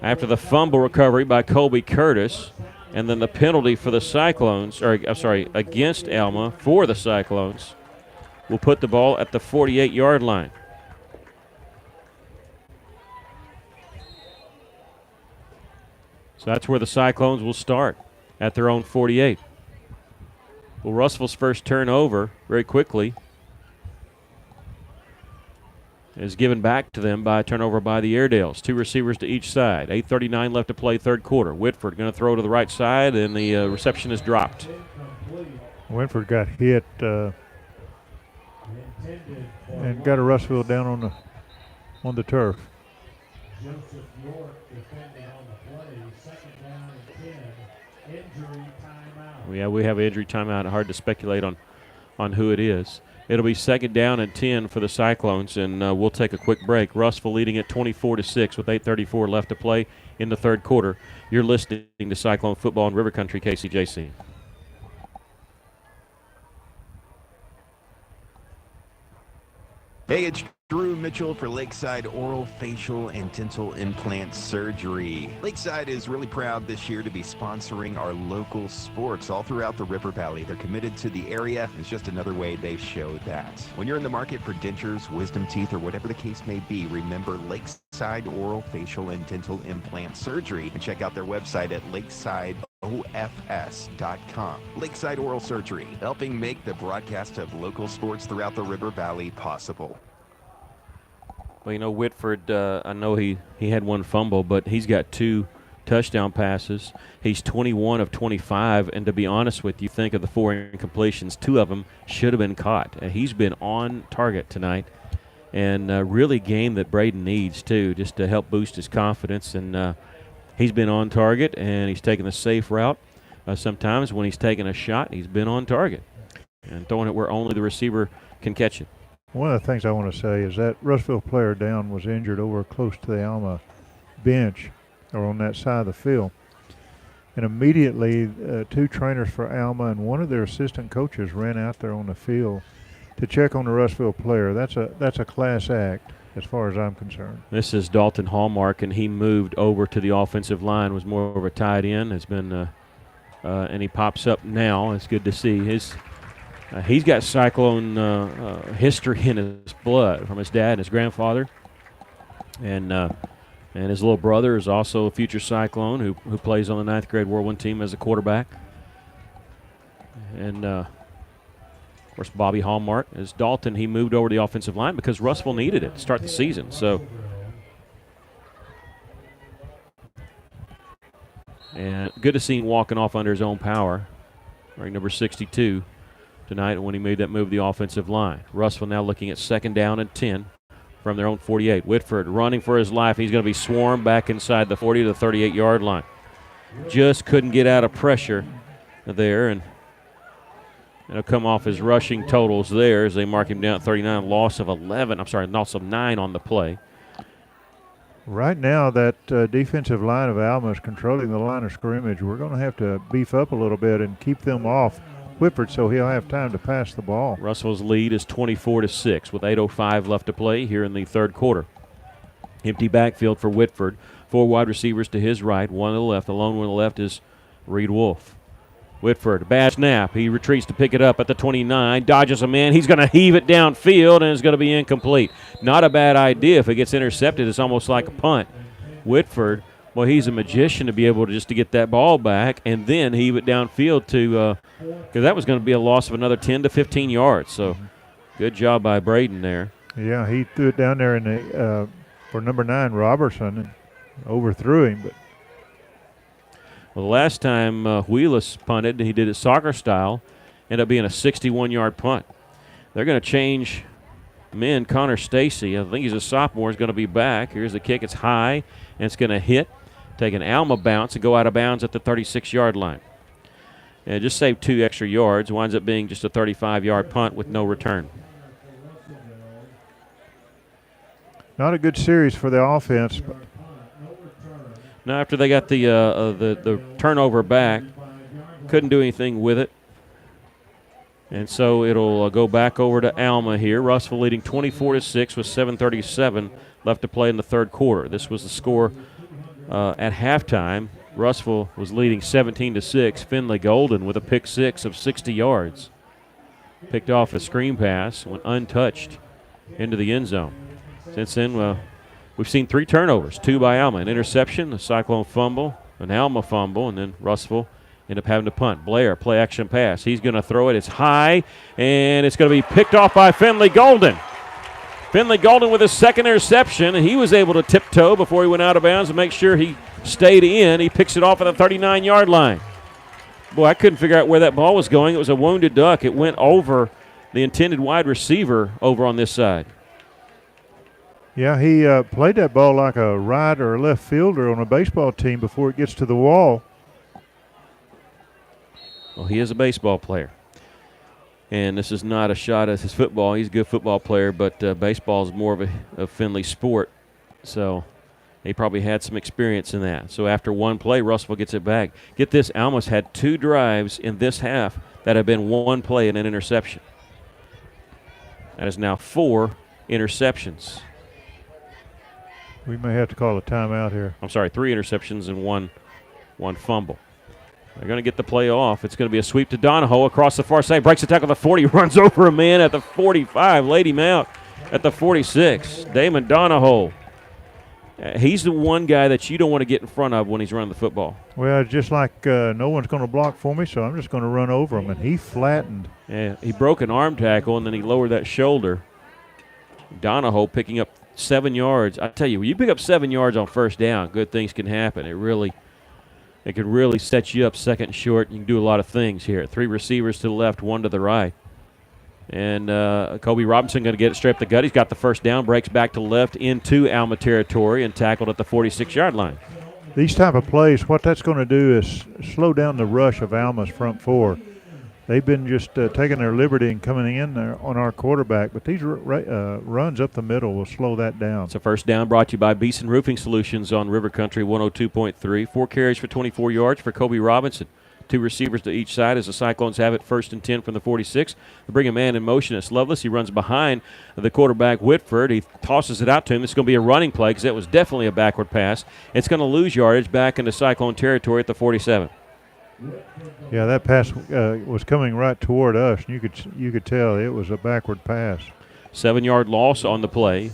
after the fumble recovery by Colby Curtis, and then the penalty for the Cyclones, or I'm sorry, against Alma for the Cyclones, will put the ball at the 48-yard line. So that's where the Cyclones will start, at their own 48. Well, Russell's first turnover very quickly is given back to them by a turnover by the Airedales. 2 receivers to each side. 8:39 left to play third quarter. Whitford going to throw to the right side, and the reception is dropped. Whitford got hit and got a Russellville down on the turf. Joseph York defending on the play. Second down and 10. Injury timeout. Yeah, we have an injury timeout. Hard to speculate on who it is. It'll be second down and 10 for the Cyclones, and we'll take a quick break. Russellville leading at 24-6 with 8:34 left to play in the third quarter. You're listening to Cyclone Football in River Country, KCJC. Hey, it's Drew Mitchell for Lakeside Oral, Facial, and Dental Implant Surgery. Lakeside is really proud this year to be sponsoring our local sports all throughout the River Valley. They're committed to the area. It's just another way they show that. When you're in the market for dentures, wisdom teeth, or whatever the case may be, remember Lakeside Oral, Facial, and Dental Implant Surgery, and check out their website at lakesideofs.com. Lakeside Oral Surgery, helping make the broadcast of local sports throughout the River Valley possible. Well, you know, Whitford, I know he had one fumble, but he's got 2 touchdown passes. He's 21 of 25, and to be honest with you, think of the 4 incompletions, 2 of them should have been caught. He's been on target tonight, and really a game that Braden needs, too, just to help boost his confidence. And he's been on target, and he's taken the safe route. Sometimes when he's taking a shot, he's been on target and throwing it where only the receiver can catch it. One of the things I want to say is that Russellville player down was injured over close to the Alma bench or on that side of the field. And immediately 2 trainers for Alma and one of their assistant coaches ran out there on the field to check on the Russellville player. That's a class act as far as I'm concerned. This is Dalton Hallmark, and he moved over to the offensive line, was more of a tight end. Has been, and he pops up now. It's good to see. He's got Cyclone history in his blood from his dad and his grandfather, and his little brother is also a future Cyclone who plays on the 9th grade World 1 team as a quarterback. And of course, Bobby Hallmark is Dalton. He moved over to the offensive line because Russellville needed it to start the season. So, and good to see him walking off under his own power, wearing number 62. Tonight when he made that move to the offensive line. Russellville now looking at second down and 10 from their own 48. Whitford running for his life. He's going to be swarmed back inside the 40 to the 38-yard line. Just couldn't get out of pressure there, and it'll come off his rushing totals there as they mark him down at 39. Loss of 9 on the play. Right now, that defensive line of Alma is controlling the line of scrimmage. We're going to have to beef up a little bit and keep them off Whitford so he'll have time to pass the ball. Russell's lead is 24-6 with 8:05 left to play here in the third quarter. Empty backfield for Whitford. 4 wide receivers to his right, 1 to the left. The lone one to the left is Reed Wolf. Whitford, bad snap. He retreats to pick it up at the 29, dodges a man. He's going to heave it downfield, and it's going to be incomplete. Not a bad idea. If it gets intercepted, it's almost like a punt. Whitford, well, he's a magician to be able to just to get that ball back and then heave it downfield to because that was going to be a loss of another 10 to 15 yards. So good job by Braden there. Yeah, he threw it down there in the for number 9, Robertson, and overthrew him, but well, the last time Wheelis punted, he did it soccer style, ended up being a 61-yard punt. They're going to change men. Connor Stacy, I think he's a sophomore, is going to be back. Here's the kick. It's high, and it's going to hit, take an Alma bounce, and go out of bounds at the 36-yard line. And it just saved 2 extra yards. Winds up being just a 35-yard punt with no return. not a good series for the offense. But now, after they got the turnover back, couldn't do anything with it. And so it'll go back over to Alma here. Russell leading 24-6 with 7:37 left to play in the third quarter. This was the score at halftime. Russell was leading 17-6. Finley Golden with a pick six of 60 yards. Picked off a screen pass, went untouched into the end zone. Since then, we've seen 3 turnovers, 2 by Alma. An interception, a Cyclone fumble, an Alma fumble, and then Russell ended up having to punt. Blair, play action pass. He's going to throw it. It's high, and it's going to be picked off by Finley Golden. Finley Golden with his second interception, and he was able to tiptoe before he went out of bounds and make sure he stayed in. He picks it off at the 39-yard line. Boy, I couldn't figure out where that ball was going. It was a wounded duck. It went over the intended wide receiver over on this side. Yeah, he played that ball like a right or a left fielder on a baseball team before it gets to the wall. Well, he is a baseball player. And this is not a shot at his football. He's a good football player, but baseball is more of a Finley sport. So he probably had some experience in that. So after one play, Russell gets it back. Get this, Alma's had 2 drives in this half that have been 1 play and an interception. That is now 4 interceptions. We may have to call a timeout here. I'm sorry, 3 interceptions and one fumble. They're going to get the play off. It's going to be a sweep to Donahoe across the far side. Breaks the tackle at the 40. Runs over a man at the 45. Laid him out at the 46. Damon Donahoe. He's the one guy that you don't want to get in front of when he's running the football. Well, just like no one's going to block for me, so I'm just going to run over him. And he flattened. Yeah, he broke an arm tackle, and then he lowered that shoulder. Donahoe picking up 7 yards. I tell you, when you pick up 7 yards on first down, good things can happen. It could really set you up second and short. You can do a lot of things here. 3 receivers to the left, 1 to the right. And Kobe Robinson going to get it straight up the gut. He's got the first down, breaks back to left into Alma territory and tackled at the 46-yard line. These type of plays, what that's going to do is slow down the rush of Alma's front 4. They've been just taking their liberty and coming in there on our quarterback, but these runs up the middle will slow that down. It's a first down brought to you by Beeson Roofing Solutions on River Country 102.3. 4 carries for 24 yards for Kobe Robinson. 2 receivers to each side as the Cyclones have it 1st and 10 from the 46. They bring a man in motion. It's Lovelace. He runs behind the quarterback, Whitford. He tosses it out to him. It's going to be a running play because that was definitely a backward pass. It's going to lose yardage back into Cyclone territory at the 47. Yeah, that pass was coming right toward us, and you could tell it was a backward pass. 7-yard loss on the play.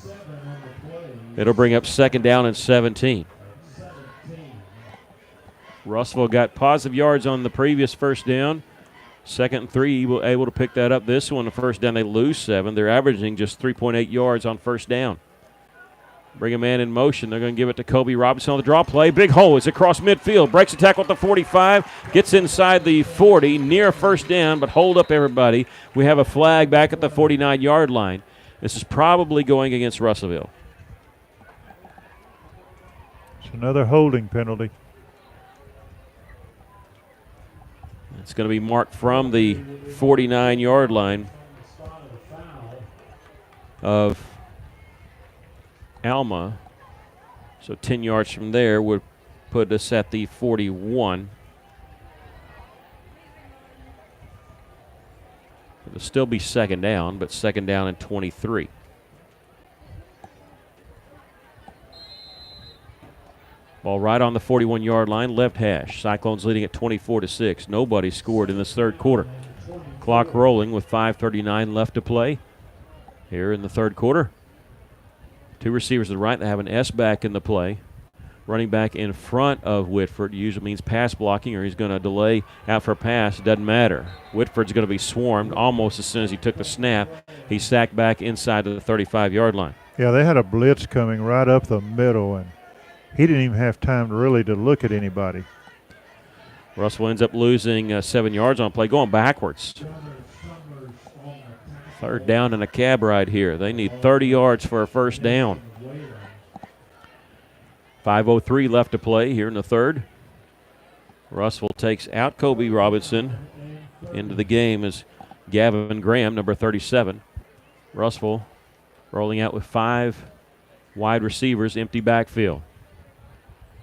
It'll bring up 2nd down and 17. Russell got positive yards on the previous first down. 2nd and 3, he was able to pick that up. This one, the first down, they lose 7. They're averaging just 3.8 yards on first down. Bring a man in motion. They're going to give it to Kobe Robinson on the draw play. Big hole. It's across midfield. Breaks a tackle at the 45. Gets inside the 40. Near first down, but hold up, everybody. We have a flag back at the 49-yard line. This is probably going against Russellville. It's another holding penalty. It's going to be marked from the 49-yard line of Alma. So 10 yards from there would put us at the 41. It'll still be 2nd down, but 2nd down and 23. Ball right on the 41-yard line, left hash. Cyclones leading at 24-6. Nobody scored in this third quarter. Clock rolling with 5:39 left to play here in the third quarter. Two receivers to the right that have an S back in the play. Running back in front of Whitford usually means pass blocking, or he's going to delay out for a pass. It doesn't matter. Whitford's going to be swarmed almost as soon as he took the snap. He sacked back inside the 35-yard line. Yeah, they had a blitz coming right up the middle, and he didn't even have time really to look at anybody. Russell ends up losing 7 yards on play, going backwards. Third down and a cab ride here. They need 30 yards for a first down. 5:03 left to play here in the third. Russell takes out Kobe Robinson. Into the game is Gavin Graham, number 37. Russell rolling out with 5 wide receivers, empty backfield.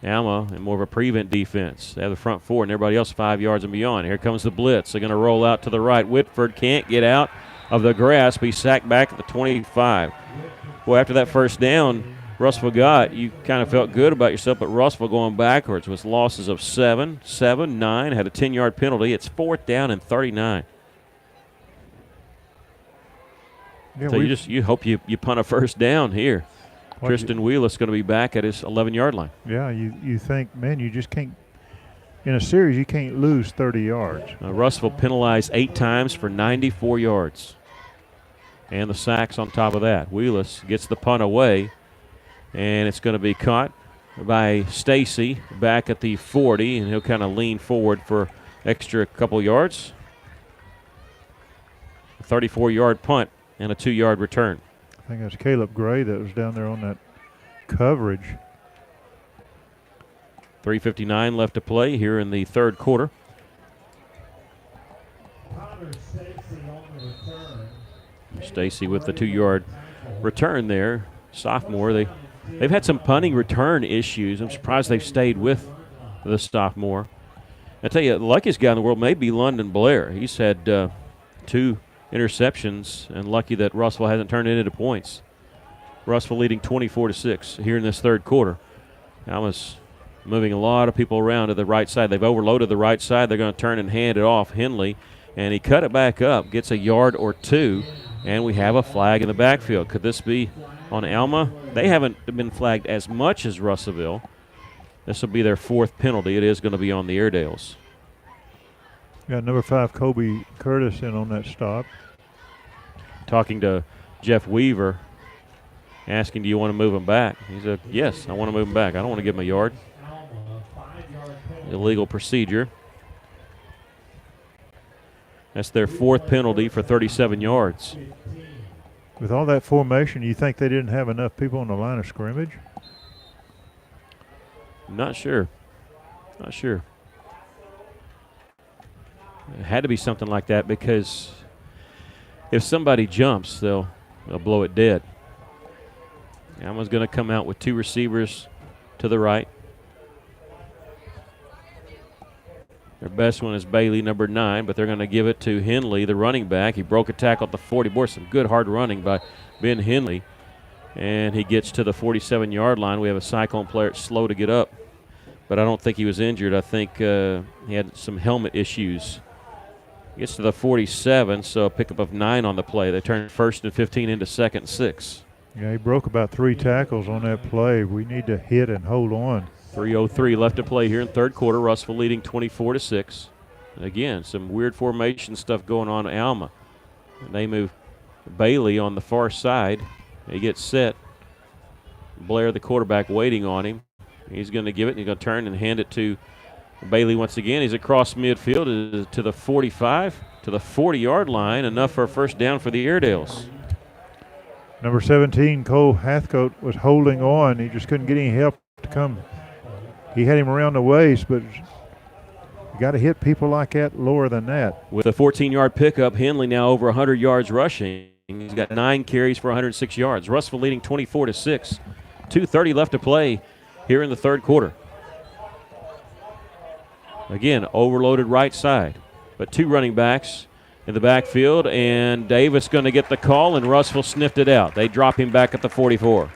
Alma in more of a prevent defense. They have the front 4 and everybody else 5 yards and beyond. Here comes the blitz. They're going to roll out to the right. Whitford can't get out of the grasp. He's sacked back at the 25. Well, after that first down, Russell got, you kind of felt good about yourself, but Russell going backwards with losses of 7, 9, had a 10-yard penalty. It's 4th down and 39. Yeah, so you hope you punt a first down here. Tristan Wheelis going to be back at his 11-yard line. Yeah, you think, man, you just can't, in a series, you can't lose 30 yards. Russell penalized 8 times for 94 yards. And the sacks on top of that. Wheelis gets the punt away, and it's going to be caught by Stacy back at the 40, and he'll kind of lean forward for extra couple yards. A 34-yard punt and a 2-yard return. I think that's Caleb Gray that was down there on that coverage. 3:59 left to play here in the third quarter. Stacy with the 2-yard return there. Sophomore, they've had some punting return issues. I'm surprised they've stayed with the sophomore. I tell you, the luckiest guy in the world may be London Blair. He's had 2 interceptions, and lucky that Russell hasn't turned it into points. Russell leading 24-6 here in this third quarter. Alma's moving a lot of people around to the right side. They've overloaded the right side. They're going to turn and hand it off. Henley, and he cut it back up, gets a yard or 2, and we have a flag in the backfield. Could this be on Alma? They haven't been flagged as much as Russellville. This will be their 4th penalty. It is going to be on the Airedales. Got number 5, Kobe Curtis, in on that stop. Talking to Jeff Weaver, asking, do you want to move him back? He said, yes, I want to move him back. I don't want to give him a yard. Illegal procedure. That's their 4th penalty for 37 yards. With all that formation, you think they didn't have enough people on the line of scrimmage? Not sure. Not sure. It had to be something like that, because if somebody jumps, they'll blow it dead. Alma's going to come out with 2 receivers to the right. Their best one is Bailey, number 9, but they're going to give it to Henley, the running back. He broke a tackle at the 40. Boy, some good hard running by Ben Henley. And he gets to the 47-yard line. We have a Cyclone player that's slow to get up, but I don't think he was injured. I think he had some helmet issues. Gets to the 47, so a pickup of 9 on the play. They turn 1st and 15 into 2nd and 6. Yeah, he broke about 3 tackles on that play. We need to hit and hold on. 3:03 left to play here in third quarter. Russell leading 24-6. Again, some weird formation stuff going on at Alma. And they move Bailey on the far side. He gets set. Blair, the quarterback, waiting on him. He's going to give it, and he's going to turn and hand it to Bailey once again. He's across midfield to the 45, to the 40-yard line, enough for a first down for the Airedales. Number 17, Cole Hathcote, was holding on. He just couldn't get any help to come. He had him around the waist, but you got to hit people like that lower than that. With a 14-yard pickup, Henley now over 100 yards rushing. He's got 9 carries for 106 yards. Russell leading 24-6. 2:30 left to play here in the third quarter. Again, overloaded right side, but 2 running backs in the backfield, and Davis going to get the call, and Russell sniffed it out. They drop him back at the 44.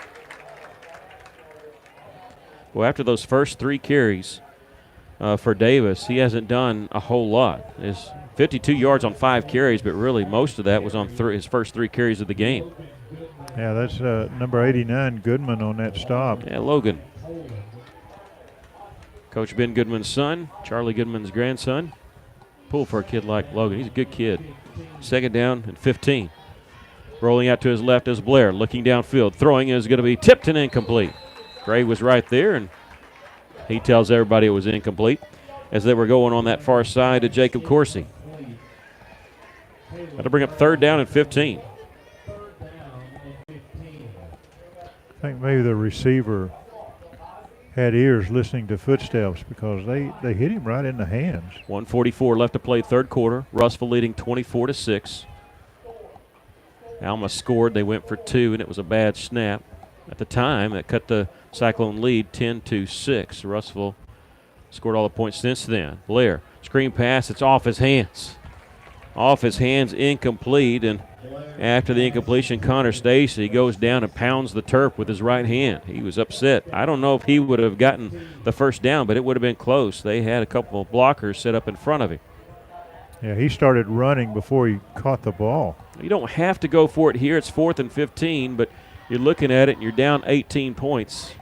Well, after those first 3 carries for Davis, he hasn't done a whole lot. It's 52 yards on 5 carries, but really most of that was on his first 3 carries of the game. Yeah, that's number 89, Goodman, on that stop. Yeah, Logan. Coach Ben Goodman's son, Charlie Goodman's grandson. Pull for a kid like Logan. He's a good kid. 2nd down and 15. Rolling out to his left is Blair, looking downfield. Throwing is going to be tipped and incomplete. Gray was right there, and he tells everybody it was incomplete as they were going on that far side to Jacob Coursey. That'll bring up 3rd down and 15. I think maybe the receiver had ears listening to footsteps because they hit him right in the hands. 1:44 left to play, 3rd quarter. Russell leading 24-6. Alma scored. They went for 2, and it was a bad snap. At the time, that cut the Cyclone lead 10-6. Russell scored all the points since then. Blair, screen pass. It's off his hands. Off his hands, incomplete. And after the incompletion, Connor Stacy goes down and pounds the turf with his right hand. He was upset. I don't know if he would have gotten the 1st down, but it would have been close. They had a couple of blockers set up in front of him. Yeah, he started running before he caught the ball. You don't have to go for it here. It's 4th and 15, but you're looking at it and you're down 18 points.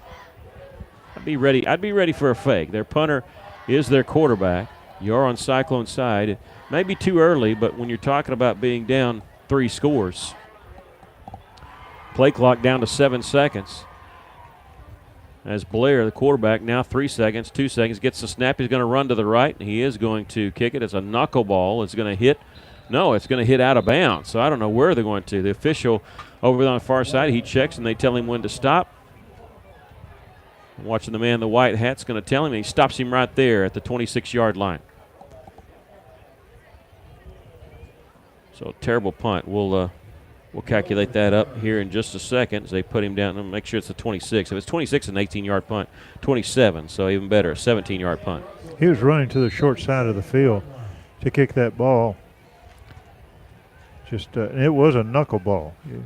I'd be ready for a fake. Their punter is their quarterback. You're on Cyclone side. It may be too early, but when you're talking about being down 3 scores. Play clock down to 7 seconds. As Blair, the quarterback, now 3 seconds, 2 seconds, gets the snap. He's going to run to the right, and he is going to kick it. It's a knuckleball. It's going to hit. No, it's going to hit out of bounds. So I don't know where they're going to. The official over on the far side, he checks, and they tell him when to stop. Watching the man in the white hat's going to tell him, and he stops him right there at the 26-yard line. So terrible punt. We'll calculate that up here in just a second as they put him down and make sure it's a 26. If it's 26, an 18-yard punt. 27, so even better, a 17-yard punt. He was running to the short side of the field to kick that ball. It was a knuckleball. Yeah.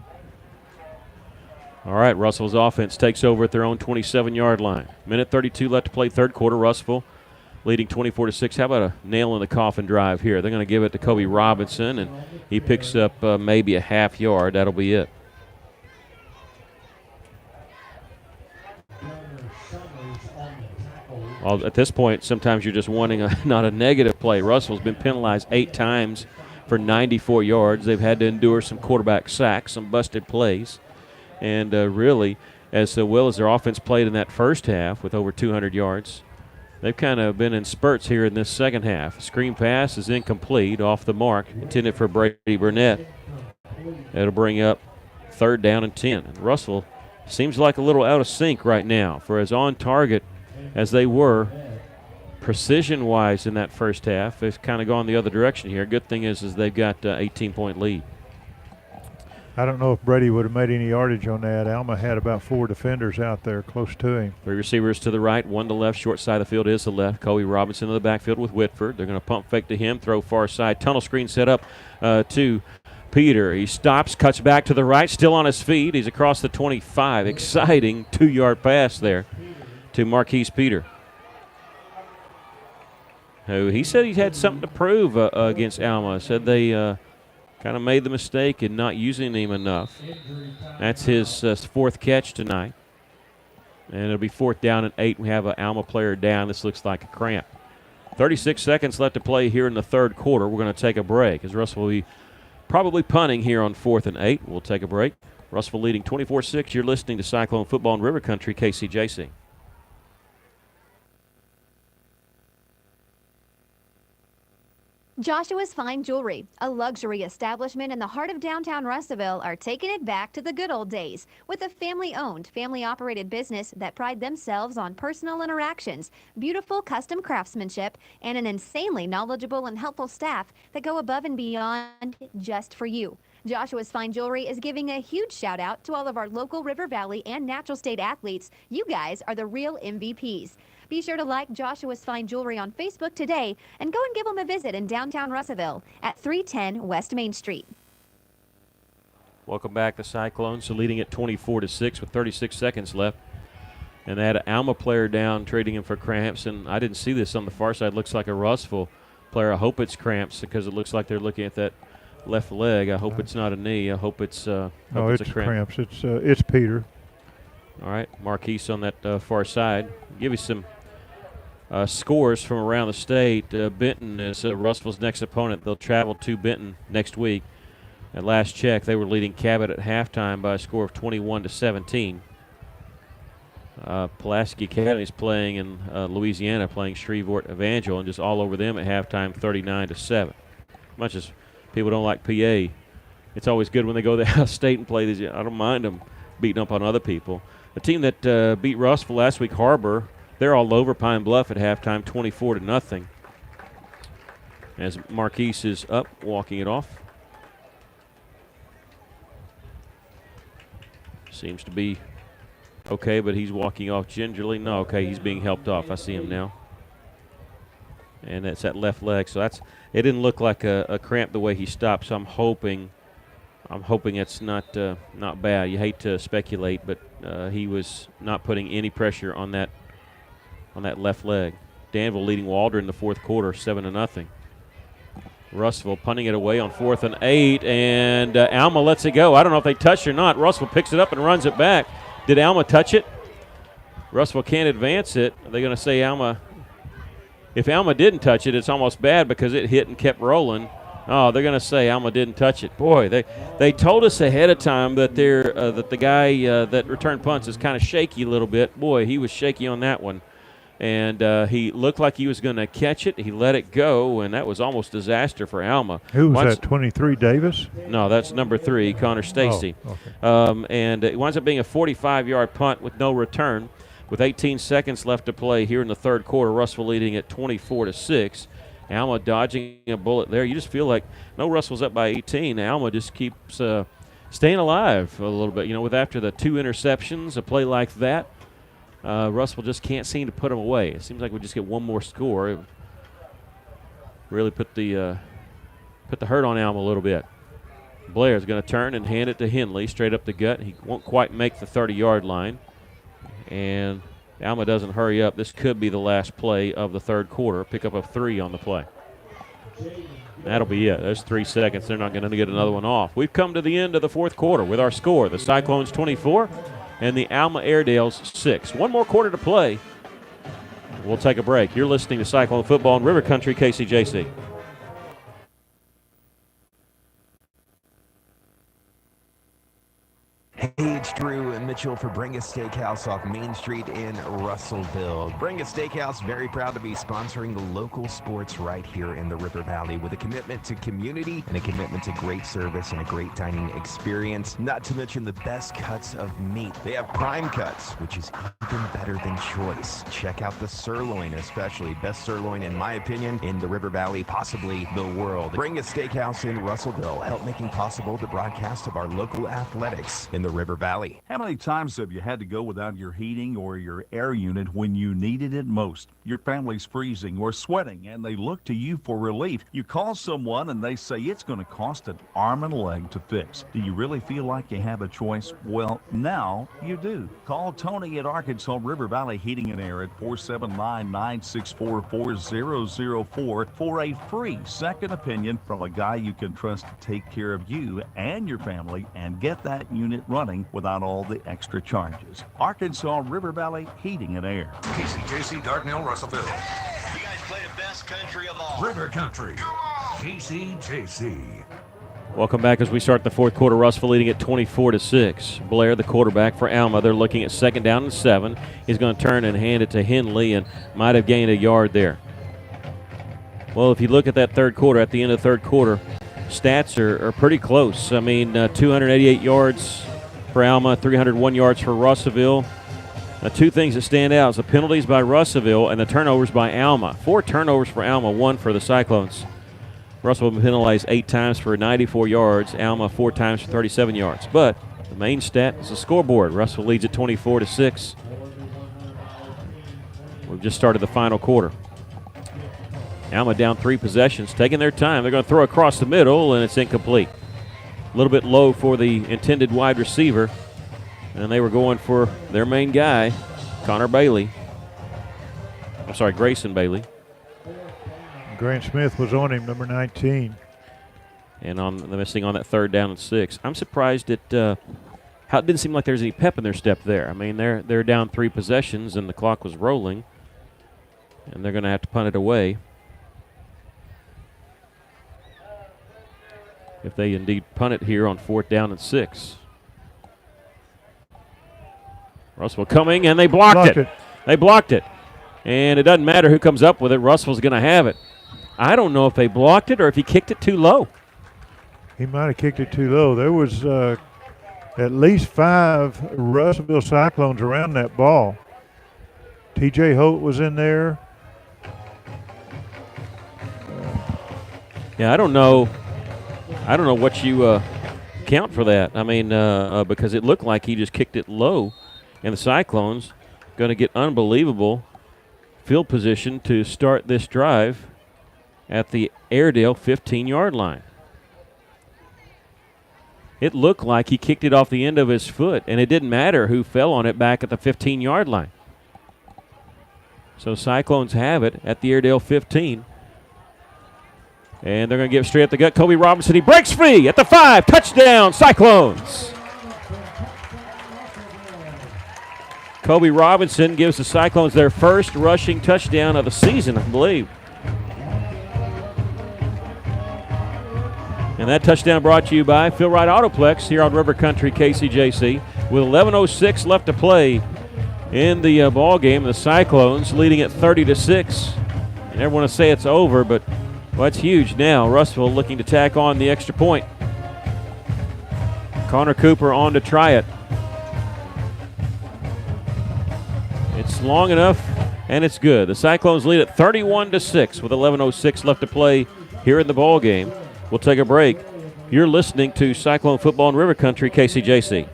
All right, Russell's offense takes over at their own 27-yard line. Minute 32 left to play, 3rd quarter. Russell leading 24-6. How about a nail in the coffin drive here? They're going to give it to Kobe Robinson, and he picks up maybe a half yard. That'll be it. Well, at this point, sometimes you're just wanting not a negative play. Russell's been penalized 8 times for 94 yards. They've had to endure some quarterback sacks, some busted plays. And really, as well as their offense played in that first half with over 200 yards, they've kind of been in spurts here in this second half. Screen pass is incomplete, off the mark, intended for Brady Burnett. That'll bring up 3rd down and 10. And Russell seems like a little out of sync right now for as on target as they were precision-wise in that first half. They've kind of gone the other direction here. Good thing is they've got 18-point lead. I don't know if Brady would have made any yardage on that. Alma had about 4 defenders out there close to him. 3 receivers to the right, 1 to left. Short side of the field is the left. Kobe Robinson in the backfield with Whitford. They're going to pump fake to him, throw far side. Tunnel screen set up to Peter. He stops, cuts back to the right, still on his feet. He's across the 25. Exciting 2-yard pass there to Marquise Peter, who he said he had something to prove against Alma. Said they kind of made the mistake in not using him enough. That's his 4th catch tonight. And it'll be 4th down and 8. We have an Alma player down. This looks like a cramp. 36 seconds left to play here in the 3rd quarter. We're going to take a break as Russell will be probably punting here on 4th and 8. We'll take a break. Russell leading 24-6. You're listening to Cyclone Football in River Country, KCJC. Joshua's Fine Jewelry, a luxury establishment in the heart of downtown Russellville, are taking it back to the good old days with a family-owned, family-operated business that pride themselves on personal interactions, beautiful custom craftsmanship, and an insanely knowledgeable and helpful staff that go above and beyond just for you. Joshua's Fine Jewelry is giving a huge shout out to all of our local River Valley and Natural State athletes. You guys are the real MVPs. Be sure to like Joshua's Fine Jewelry on Facebook today and go and give them a visit in downtown Russellville at 310 West Main Street. Welcome back. The Cyclones are leading at 24-6 with 36 seconds left. And they had an Alma player down trading him for cramps, and I didn't see this on the far side. Looks like a Russell player. I hope it's cramps because it looks like they're looking at that left leg. I hope it's not a knee. I hope it's no, it's it's a cramp. cramps. It's Peter. All right, Marquise on that far side. Give you some scores from around the state. Benton is Russell's next opponent. They'll travel to Benton next week. At last check, they were leading Cabot at halftime by a score of 21-17. Pulaski Academy is playing in Louisiana, playing Shreveport Evangel, and just all over them at halftime, 39-7. Much as people don't like PA, it's always good when they go to out of state and play these. I don't mind them beating up on other people. The team that beat Russell last week, Harbor, they're all over Pine Bluff at halftime, 24-0. As Marquise is up, walking it off. Seems to be okay, but he's walking off gingerly. No, okay, he's being helped off. I see him now. And that's that left leg. So it didn't look like a cramp the way he stopped. So I'm hoping it's not bad. You hate to speculate, but he was not putting any pressure on that left leg. Danville leading Waldron in the fourth quarter, 7-0. Russell punting it away on 4th and 8, and Alma lets it go. I don't know if they touched it or not. Russell picks it up and runs it back. Did Alma touch it? Russell can't advance it. Are they going to say Alma? If Alma didn't touch it, it's almost bad because it hit and kept rolling. Oh, they're going to say Alma didn't touch it. Boy, they told us ahead of time that that the guy that returned punts is kind of shaky a little bit. Boy, he was shaky on that one. And he looked like he was going to catch it. He let it go, and that was almost disaster for Alma. Who was that, 23, Davis? No, that's number 3, Connor Stacy. Oh, okay. And it winds up being a 45-yard punt with no return. With 18 seconds left to play here in the third quarter, Russell leading at 24-6. Alma dodging a bullet there. You just feel like, no, Russell's up by 18. Alma just keeps staying alive a little bit. You know, with after the 2 interceptions, a play like that, Russell just can't seem to put them away. It seems like we just get one more score. It really put the hurt on Alma a little bit. Blair's going to turn and hand it to Henley straight up the gut. He won't quite make the 30-yard line. And Alma doesn't hurry up. This could be the last play of the third quarter. Pickup of 3 on the play. That'll be it. There's 3 seconds. They're not going to get another one off. We've come to the end of the fourth quarter with our score. The Cyclones 24 and the Alma Airedales 6. One more quarter to play. We'll take a break. You're listening to Cyclone Football in River Country, KCJC. Hey, it's Drew and Mitchell for Bring a Steakhouse off Main Street in Russellville. Bring a Steakhouse, very proud to be sponsoring the local sports right here in the River Valley with a commitment to community and a commitment to great service and a great dining experience, not to mention the best cuts of meat. They have prime cuts, which is even better than choice. Check out the sirloin especially. Best sirloin, in my opinion, in the River Valley, possibly the world. Bring a Steakhouse in Russellville, help making possible the broadcast of our local athletics in the River Valley. How many times have you had to go without your heating or your air unit when you needed it most? Your family's freezing or sweating and they look to you for relief. You call someone and they say it's going to cost an arm and a leg to fix. Do you really feel like you have a choice? Well, now you do. Call Tony at Arkansas River Valley Heating and Air at 479-964-4004 for a free second opinion from a guy you can trust to take care of you and your family and get that unit running without all the extra charges. Arkansas River Valley Heating and Air. KCJC, Dardanelle, Russellville. You guys play the best country of all. River Country. KCJC. Welcome back as we start the fourth quarter. Russellville leading at 24-6. Blair, the quarterback for Alma. They're looking at 2nd down and 7. He's going to turn and hand it to Henley and might have gained a yard there. Well, if you look at that third quarter, at the end of the third quarter, stats are pretty close. I mean, 288 yards for Alma, 301 yards for Russellville. Now, 2 things that stand out is the penalties by Russellville and the turnovers by Alma. 4 turnovers for Alma, 1 for the Cyclones. Russellville penalized 8 times for 94 yards. Alma 4 times for 37 yards. But the main stat is the scoreboard. Russellville leads at 24-6. We've just started the final quarter. Alma down 3 possessions, taking their time. They're going to throw across the middle, and it's incomplete. A little bit low for the intended wide receiver, and they were going for their main guy, Grayson Bailey. Grant Smith was on him, number 19. And on the missing on that 3rd down and 6. I'm surprised at how it didn't seem like there's any pep in their step there. I mean, they're down 3 possessions and the clock was rolling, and they're going to have to punt it away if they indeed punt it here on 4th down and 6. Russell coming, and they blocked it. They blocked it. And it doesn't matter who comes up with it. Russell's going to have it. I don't know if they blocked it or if he kicked it too low. He might have kicked it too low. There was at least 5 Russellville Cyclones around that ball. T.J. Holt was in there. Yeah, I don't know what you count for that. I mean, because it looked like he just kicked it low, and the Cyclones going to get unbelievable field position to start this drive at the Airedale 15-yard line. It looked like he kicked it off the end of his foot, and it didn't matter who fell on it back at the 15-yard line. So Cyclones have it at the Airedale 15. And they're going to give it straight up the gut. Kobe Robinson, he breaks free at the 5. Touchdown, Cyclones. Kobe Robinson gives the Cyclones their first rushing touchdown of the season, I believe. And that touchdown brought to you by Phil Wright Autoplex here on River Country KCJC. With 11:06 left to play in the ball game, the Cyclones leading at 30-6. You never want to say it's over, but well, it's huge now. Russellville looking to tack on the extra point. Connor Cooper on to try it. It's long enough, and it's good. The Cyclones lead at 31-6 with 11:06 left to play here in the ball game. We'll take a break. You're listening to Cyclone Football in River Country, KCJC.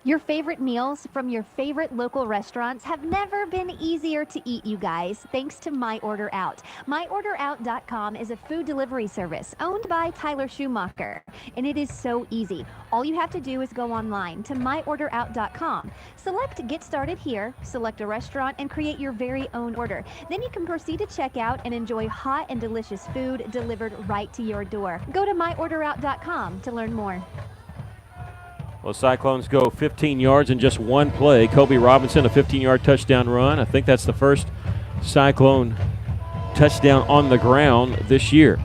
Your favorite meals from your favorite local restaurants have never been easier to eat, you guys, thanks to My Order Out. MyOrderOut.com is a food delivery service owned by Tyler Schumacher, and it is so easy. All you have to do is go online to MyOrderOut.com. Select Get Started Here, select a restaurant, and create your very own order. Then you can proceed to checkout and enjoy hot and delicious food delivered right to your door. Go to MyOrderOut.com to learn more. Well, Cyclones go 15 yards in just one play. Kobe Robinson, a 15-yard touchdown run. I think that's the first Cyclone touchdown on the ground this year.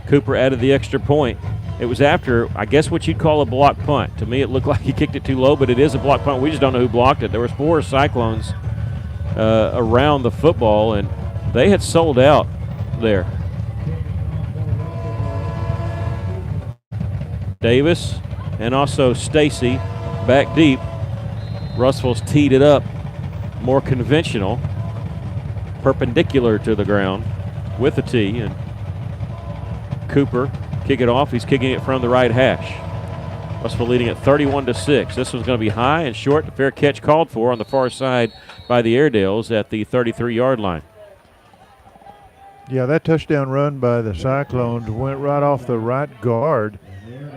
Cooper added the extra point. It was after, I guess, what you'd call a block punt. To me, it looked like he kicked it too low, but it is a block punt. We just don't know who blocked it. There was 4 Cyclones around the football, and they had sold out there. Davis and also Stacy back deep. Russell's teed it up more conventional, perpendicular to the ground with the tee, and Cooper kick it off. He's kicking it from the right hash. Russellville leading at 31-6. This one's going to be high and short. The fair catch called for on the far side by the Airedales at the 33-yard line. Yeah, that touchdown run by the Cyclones went right off the right guard.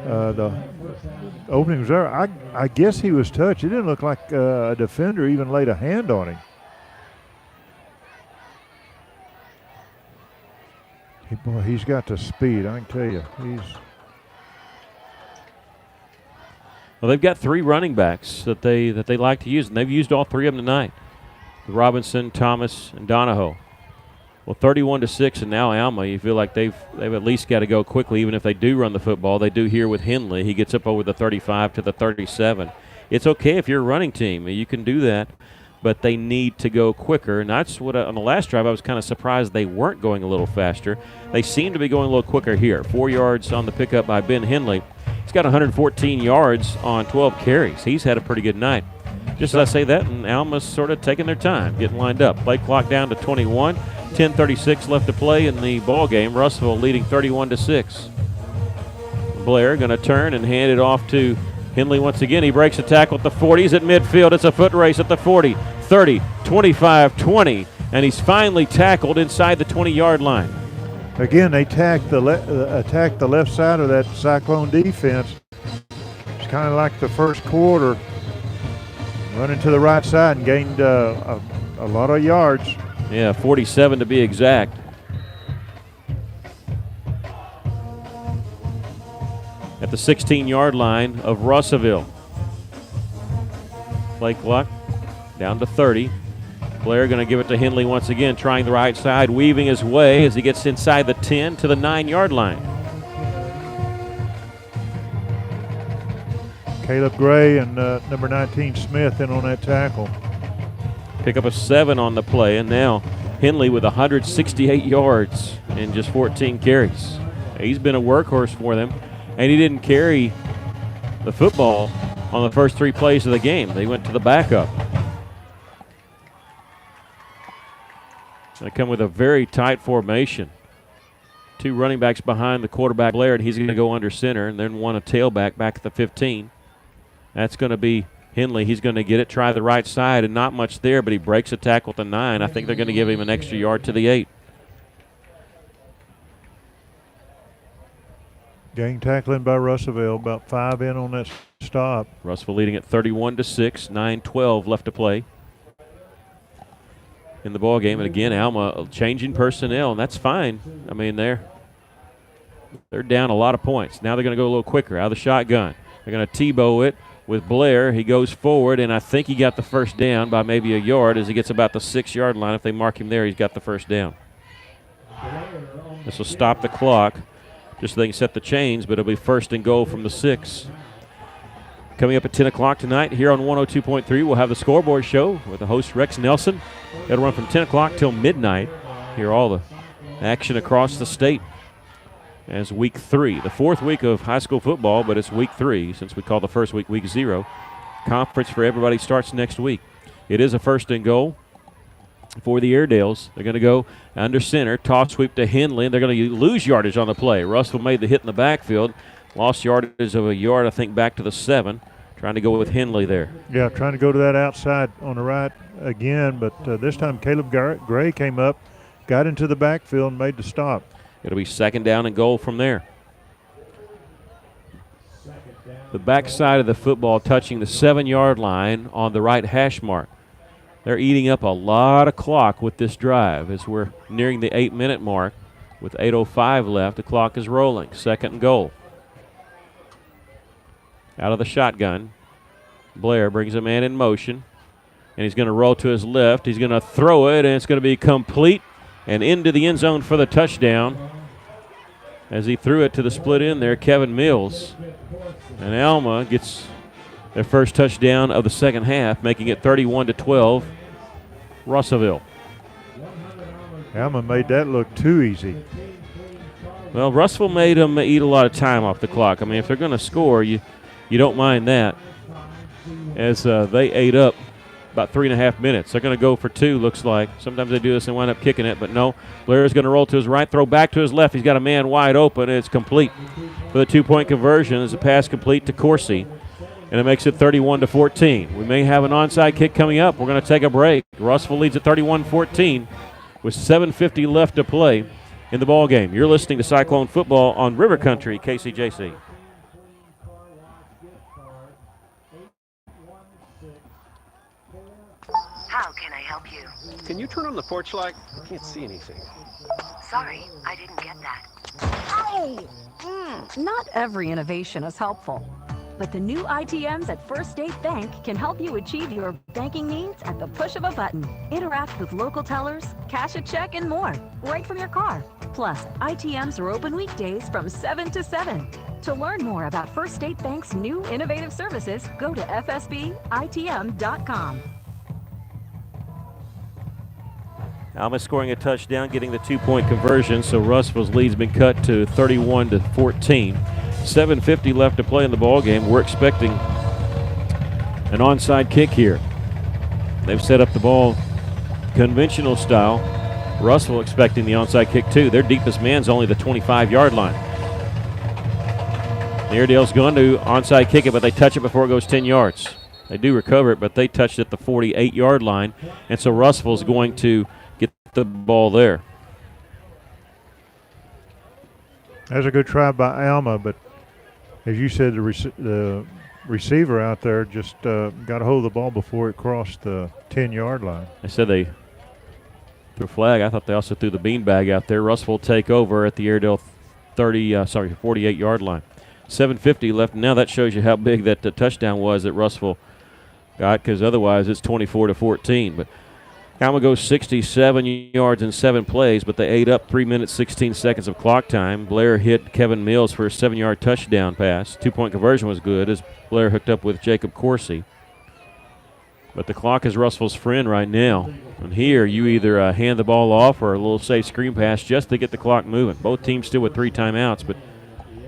The opening was there. I guess he was touched. It didn't look like a defender even laid a hand on him. Boy, he's got the speed, I can tell you. Well, they've got 3 running backs that they like to use, and they've used all 3 of them tonight. Robinson, Thomas, and Donahoe. Well, 31-6, and now Alma, you feel like they've at least got to go quickly, even if they do run the football. They do here with Henley. He gets up over the 35 to the 37. It's okay if you're a running team. You can do that, but they need to go quicker. And that's what, on the last drive, I was kind of surprised they weren't going a little faster. They seem to be going a little quicker here. 4 yards on the pickup by Ben Henley. He's got 114 yards on 12 carries. He's had a pretty good night. Just as I say that, and Alma's sort of taking their time, getting lined up. Play clock down to 21. 10:36 left to play in the ball game. Russellville leading 31-6. Blair going to turn and hand it off to Henley once again. He breaks a tackle at the 40. He's at midfield. It's a foot race at the 40, 30, 25, 20, and he's finally tackled inside the 20-yard line. Again, they attacked the left side of that Cyclone defense, It's kind of like the first quarter, running to the right side and gained a lot of yards. Yeah, 47 to be exact. At the 16-yard line of Russellville. Play clock down to 30. Blair going to give it to Henley once again, trying the right side, weaving his way as he gets inside the 10 to the 9-yard line. Caleb Gray and number 19 Smith in on that tackle. Pick up a 7 on the play, and now Henley with 168 yards and just 14 carries. He's been a workhorse for them, and he didn't carry the football on the first 3 plays of the game. They went to the backup. They come with a very tight formation. 2 running backs behind the quarterback Blair, and he's going to go under center, and then 1 a tailback back at the 15. That's going to be Henley. He's going to get it, try the right side, and not much there, but he breaks a tackle at the 9. I think they're going to give him an extra yard to the 8. Gang tackling by Russellville, about 5 in on that stop. Russellville leading at 31-6, 9:12 left to play in the ball game. And again, Alma changing personnel, and that's fine. I mean, they're down a lot of points. Now they're going to go a little quicker out of the shotgun. They're going to Tebow it with Blair. He goes forward, and I think he got the first down by maybe a yard as he gets about the 6-yard line. If they mark him there, he's got the first down. This will stop the clock just so they can set the chains, but it'll be 1st and goal from the 6. Coming up at 10 o'clock tonight here on 102.3, we'll have the scoreboard show with the host Rex Nelson. It'll run from 10 o'clock till midnight. Hear all the action across the state as week 3. The 4th week of high school football, but it's week 3 since we call the first week week 0. Conference for everybody starts next week. It is a 1st and goal for the Airedales. They're going to go under center, toss sweep to Henley, and they're going to lose yardage on the play. Russell made the hit in the backfield. Lost yardage of a yard, I think, back to the 7. Trying to go with Henley there. Yeah, trying to go to that outside on the right again, but this time Caleb Gray came up, got into the backfield, and made the stop. It'll be 2nd down and goal from there. The backside of the football touching the 7-yard line on the right hash mark. They're eating up a lot of clock with this drive as we're nearing the 8-minute mark. With 8:05 left, the clock is rolling. 2nd and goal. Out of the shotgun, Blair brings a man in motion, and he's going to roll to his left. He's going to throw it, and it's going to be complete and into the end zone for the touchdown. As he threw it to the split end there, Kevin Mills. And Alma gets their first touchdown of the second half, making it 31-12, Russellville. Alma made that look too easy. Well, Russellville made them eat a lot of time off the clock. I mean, if they're going to score, you don't mind that. As they ate up about 3.5 minutes. They're going to go for 2, looks like. Sometimes they do this and wind up kicking it, but no. Blair is going to roll to his right, throw back to his left. He's got a man wide open, and it's complete for the 2-point conversion. As a pass complete to Coursey, and it makes it 31-14. We may have an onside kick coming up. We're going to take a break. Russellville leads at 31-14 with 7:50 left to play in the ball game. You're listening to Cyclone Football on River Country, KCJC. How can I help you? Can you turn on the porch light? I can't see anything. Sorry, I didn't get that. Not every innovation is helpful, but the new ITMs at First State Bank can help you achieve your banking needs at the push of a button. Interact with local tellers, cash a check, and more, right from your car. Plus, ITMs are open weekdays from 7 to 7. To learn more about First State Bank's new innovative services, go to fsbitm.com. Alma scoring a touchdown, getting the 2-point conversion, so Russellville's lead's been cut to 31-14. 7:50 left to play in the ball game. We're expecting an onside kick here. They've set up the ball conventional style. Russellville expecting the onside kick too. Their deepest man's only the 25-yard line. The Airedales going to onside kick it, but they touch it before it goes 10 yards. They do recover it, but they touched it at the 48-yard line, and so Russellville's going to get the ball there. That's a good try by Alma, but as you said, the receiver out there just got a hold of the ball before it crossed the 10-yard line. I said they threw a flag. I thought they also threw the beanbag out there. Russell will take over at the Airedale 48-yard line. 7:50 left. Now that shows you how big that touchdown was that Russell got, because otherwise it's 24-14. But Alma goes 67 yards in 7 plays, but they ate up 3 minutes, 16 seconds of clock time. Blair hit Kevin Mills for a 7-yard touchdown pass. 2-point conversion was good as Blair hooked up with Jacob Coursey. But the clock is Russell's friend right now. And here you either hand the ball off or a little safe screen pass just to get the clock moving. Both teams still with 3 timeouts, but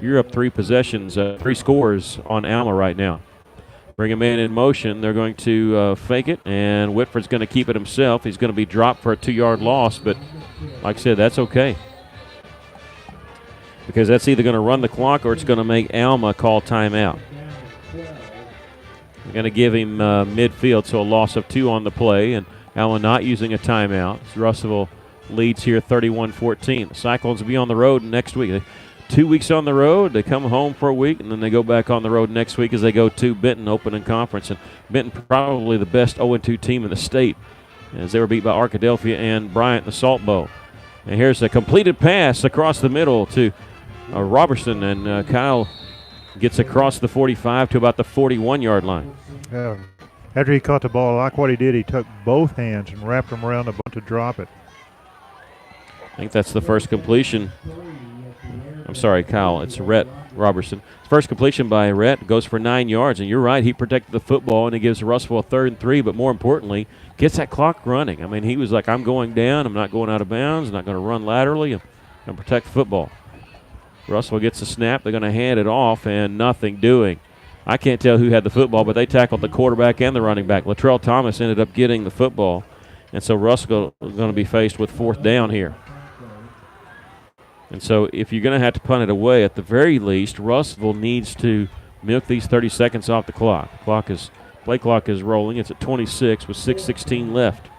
you're up 3 possessions, 3 scores on Alma right now. Bring a man in motion. They're going to fake it, and Whitford's going to keep it himself. He's going to be dropped for a 2-yard loss, but like I said, that's okay, because that's either going to run the clock or it's going to make Alma call timeout. They're going to give him midfield, so a loss of 2 on the play, and Alma not using a timeout. Russellville leads here 31-14. The Cyclones will be on the road next week. 2 weeks on the road, they come home for a week, and then they go back on the road next week as they go to Benton opening conference. And Benton probably the best 0-2 team in the state, as they were beat by Arkadelphia and Bryant in the Salt Bowl. And here's a completed pass across the middle to Robertson, and Kyle gets across the 45 to about the 41-yard line. After he caught the ball, I like what he did. He took both hands and wrapped them around the ball to drop it. I think that's the first completion. I'm sorry, Kyle. It's Rhett Robertson. First completion by Rhett goes for 9 yards. And you're right, he protected the football, and he gives Russellville a 3rd and 3, but more importantly, gets that clock running. I mean, he was like, I'm going down. I'm not going out of bounds. I'm not going to run laterally. I'm going to protect the football. Russellville gets the snap. They're going to hand it off, and nothing doing. I can't tell who had the football, but they tackled the quarterback and the running back. Latrell Thomas ended up getting the football, and so Russell is going to be faced with 4th down here. And so if you're going to have to punt it away, at the very least, Russellville needs to milk these 30 seconds off the clock. Play clock is rolling. It's at 26 with 6:16 left.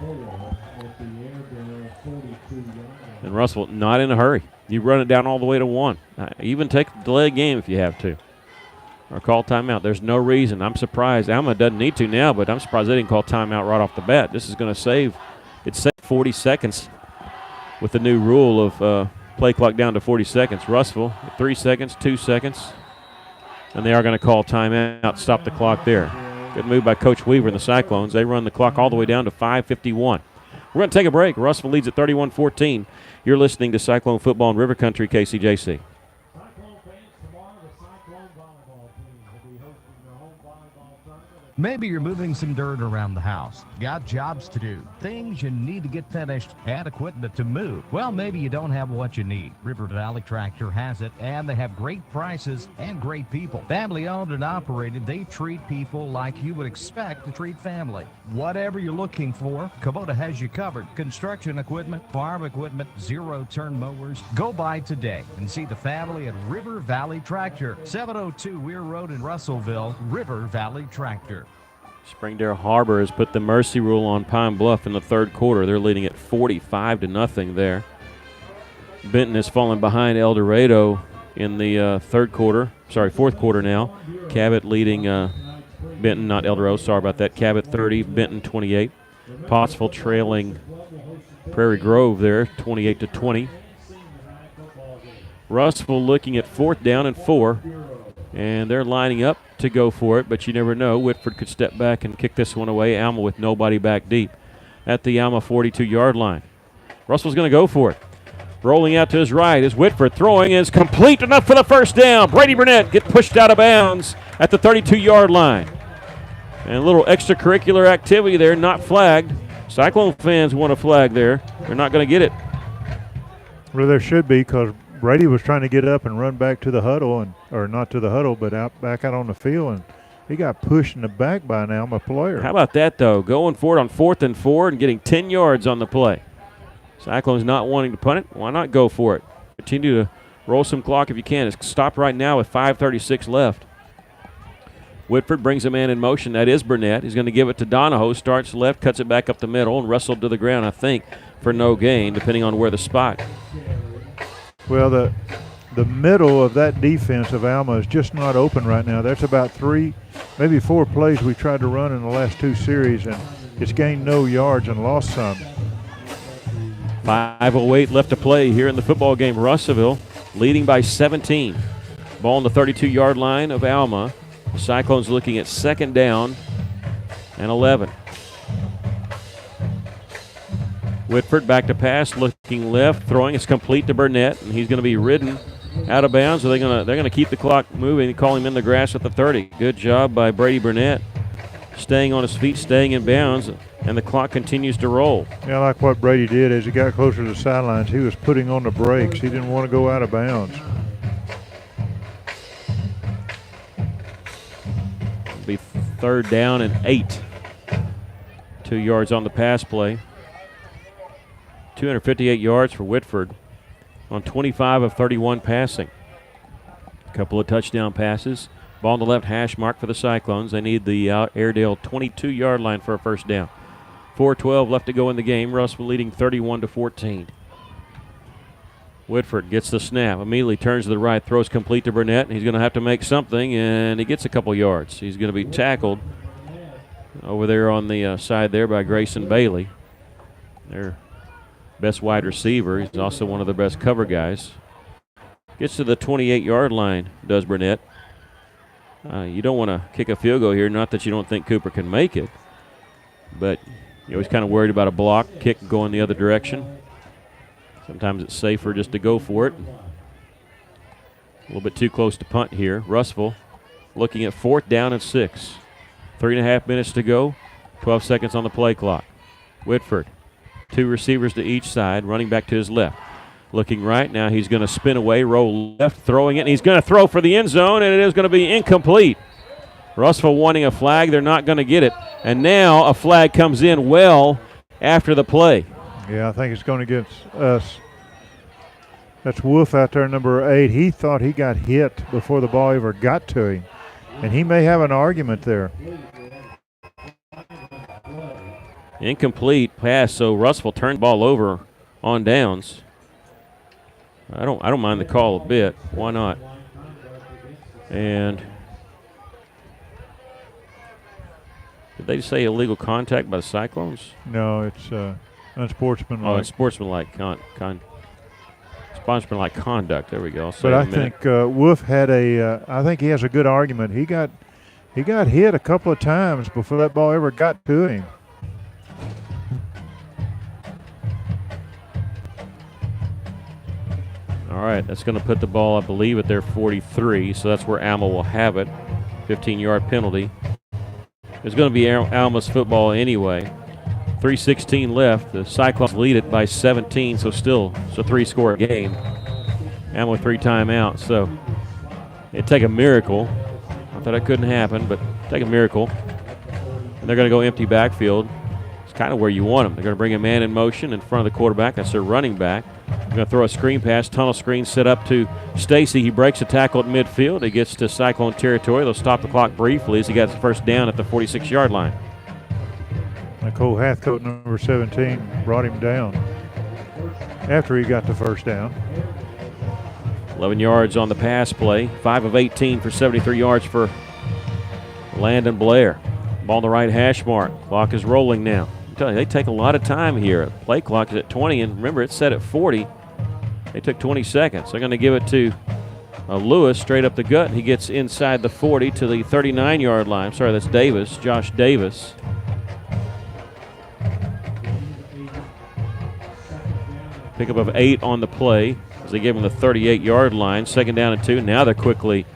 And Russellville not in a hurry. You run it down all the way to 1. Even take the delay game if you have to. Or call timeout. There's no reason. I'm surprised. Alma doesn't need to now, but I'm surprised they didn't call timeout right off the bat. This is going to save 40 seconds with the new rule of play clock down to 40 seconds. Russellville, 3 seconds, 2 seconds, and they are going to call timeout, stop the clock there. Good move by Coach Weaver and the Cyclones. They run the clock all the way down to 5:51. We're going to take a break. Russellville leads at 31-14. You're listening to Cyclone Football in River Country, KCJC. Maybe you're moving some dirt around the house. Got jobs to do, things you need to get finished, and equipment to move. Well, maybe you don't have what you need. River Valley Tractor has it, and they have great prices and great people. Family owned and operated, they treat people like you would expect to treat family. Whatever you're looking for, Kubota has you covered. Construction equipment, farm equipment, zero-turn mowers. Go by today and see the family at River Valley Tractor, 702 Weir Road in Russellville. River Valley Tractor. Springdale Harbor has put the mercy rule on Pine Bluff in the 3rd quarter. They're leading at 45-0 there. Benton has fallen behind El Dorado in the 4th quarter now. Cabot leading Benton, not El Dorado, sorry about that. Cabot 30, Benton 28. Pottsville trailing Prairie Grove there, 28-20. Russellville looking at 4th down and 4. And they're lining up to go for it, but you never know. Whitford could step back and kick this one away. Alma with nobody back deep at the Alma 42-yard line. Russell's going to go for it. Rolling out to his right is Whitford. Throwing is complete enough for the 1st down. Brady Burnett get pushed out of bounds at the 32-yard line. And a little extracurricular activity there, not flagged. Cyclone fans want a flag there. They're not going to get it. Well, there should be, because Brady was trying to get up and run back to the huddle, or not to the huddle, but back out on the field, and he got pushed in the back by an Alma player. How about that, though? Going for it on 4th and 4 and getting 10 yards on the play. Cyclones not wanting to punt it. Why not go for it? Continue to roll some clock if you can. It's stopped right now with 5:36 left. Whitford brings a man in motion. That is Burnett. He's going to give it to Donahoe. Starts left, cuts it back up the middle, and wrestled to the ground, I think, for no gain, depending on where the spot. Well, the middle of that defense of Alma is just not open right now. That's about 3, maybe 4 plays we tried to run in the last 2 series, and it's gained no yards and lost some. 5:08 left to play here in the football game. Russellville leading by 17. Ball on the 32-yard line of Alma. The Cyclones looking at 2nd down and 11. Whitford back to pass, looking left, throwing. It's complete to Burnett, and he's going to be ridden out of bounds. So they're going to keep the clock moving and call him in the grass at the 30. Good job by Brady Burnett, staying on his feet, staying in bounds, and the clock continues to roll. Yeah, I like what Brady did as he got closer to the sidelines. He was putting on the brakes. He didn't want to go out of bounds. It'll be 3rd down and 8. 2 yards on the pass play. 258 yards for Whitford on 25 of 31 passing. A couple of touchdown passes. Ball on the left hash mark for the Cyclones. They need the Airedale 22-yard line for a 1st down. 4:12 left to go in the game. Russell leading 31-14. Whitford gets the snap, immediately turns to the right, throws complete to Burnett, and he's going to have to make something, and he gets a couple yards. He's going to be tackled over there on the side there by Grayson Bailey. Their best wide receiver. He's also one of the best cover guys. Gets to the 28-yard line, does Burnett. You don't want to kick a field goal here, not that you don't think Cooper can make it, but you're always kind of worried about a block, kick going the other direction. Sometimes it's safer just to go for it. A little bit too close to punt here. Russellville looking at 4th down and 6. 3.5 minutes to go, 12 seconds on the play clock. Whitford, 2 receivers to each side, running back to his left. Looking right now, he's going to spin away, roll left, throwing it, and he's going to throw for the end zone, and it is going to be incomplete. Russellville wanting a flag. They're not going to get it. And now a flag comes in well after the play. Yeah, I think it's going against us. That's Wolf out there, number 8. He thought he got hit before the ball ever got to him, and he may have an argument there. Incomplete pass, so Russellville turned the ball over on downs. I don't mind the call a bit. Why not? And did they say illegal contact by the Cyclones? No, it's unsportsmanlike. Oh, it's sportsmanlike sportsmanlike conduct. There we go. But I think Wolf had I think he has a good argument. He got hit a couple of times before that ball ever got to him. All right, that's going to put the ball, I believe, at their 43, so that's where Alma will have it. 15-yard penalty. It's going to be Alma's football anyway. 3:16 left. The Cyclones lead it by 17, so still it's a 3-score game. Alma 3 timeouts, so it'd take a miracle. I thought it couldn't happen, but take a miracle. And they're going to go empty backfield. It's kind of where you want them. They're going to bring a man in motion in front of the quarterback. That's their running back. They're going to throw a screen pass, tunnel screen set up to Stacy. He breaks a tackle at midfield. He gets to Cyclone territory. They'll stop the clock briefly as he gets the 1st down at the 46-yard line. Nicole Hathcote, number 17, brought him down after he got the 1st down. 11 yards on the pass play. 5 of 18 for 73 yards for Landon Blair. Ball on the right hash mark. Clock is rolling now. I'm telling you, they take a lot of time here. Play clock is at 20, and remember, it's set at 40. They took 20 seconds. They're going to give it to Lewis straight up the gut. He gets inside the 40 to the 39-yard line. Sorry, that's Davis, Josh Davis. Pickup of 8 on the play as they give him the 38-yard line. 2nd down and 2. Now they're quickly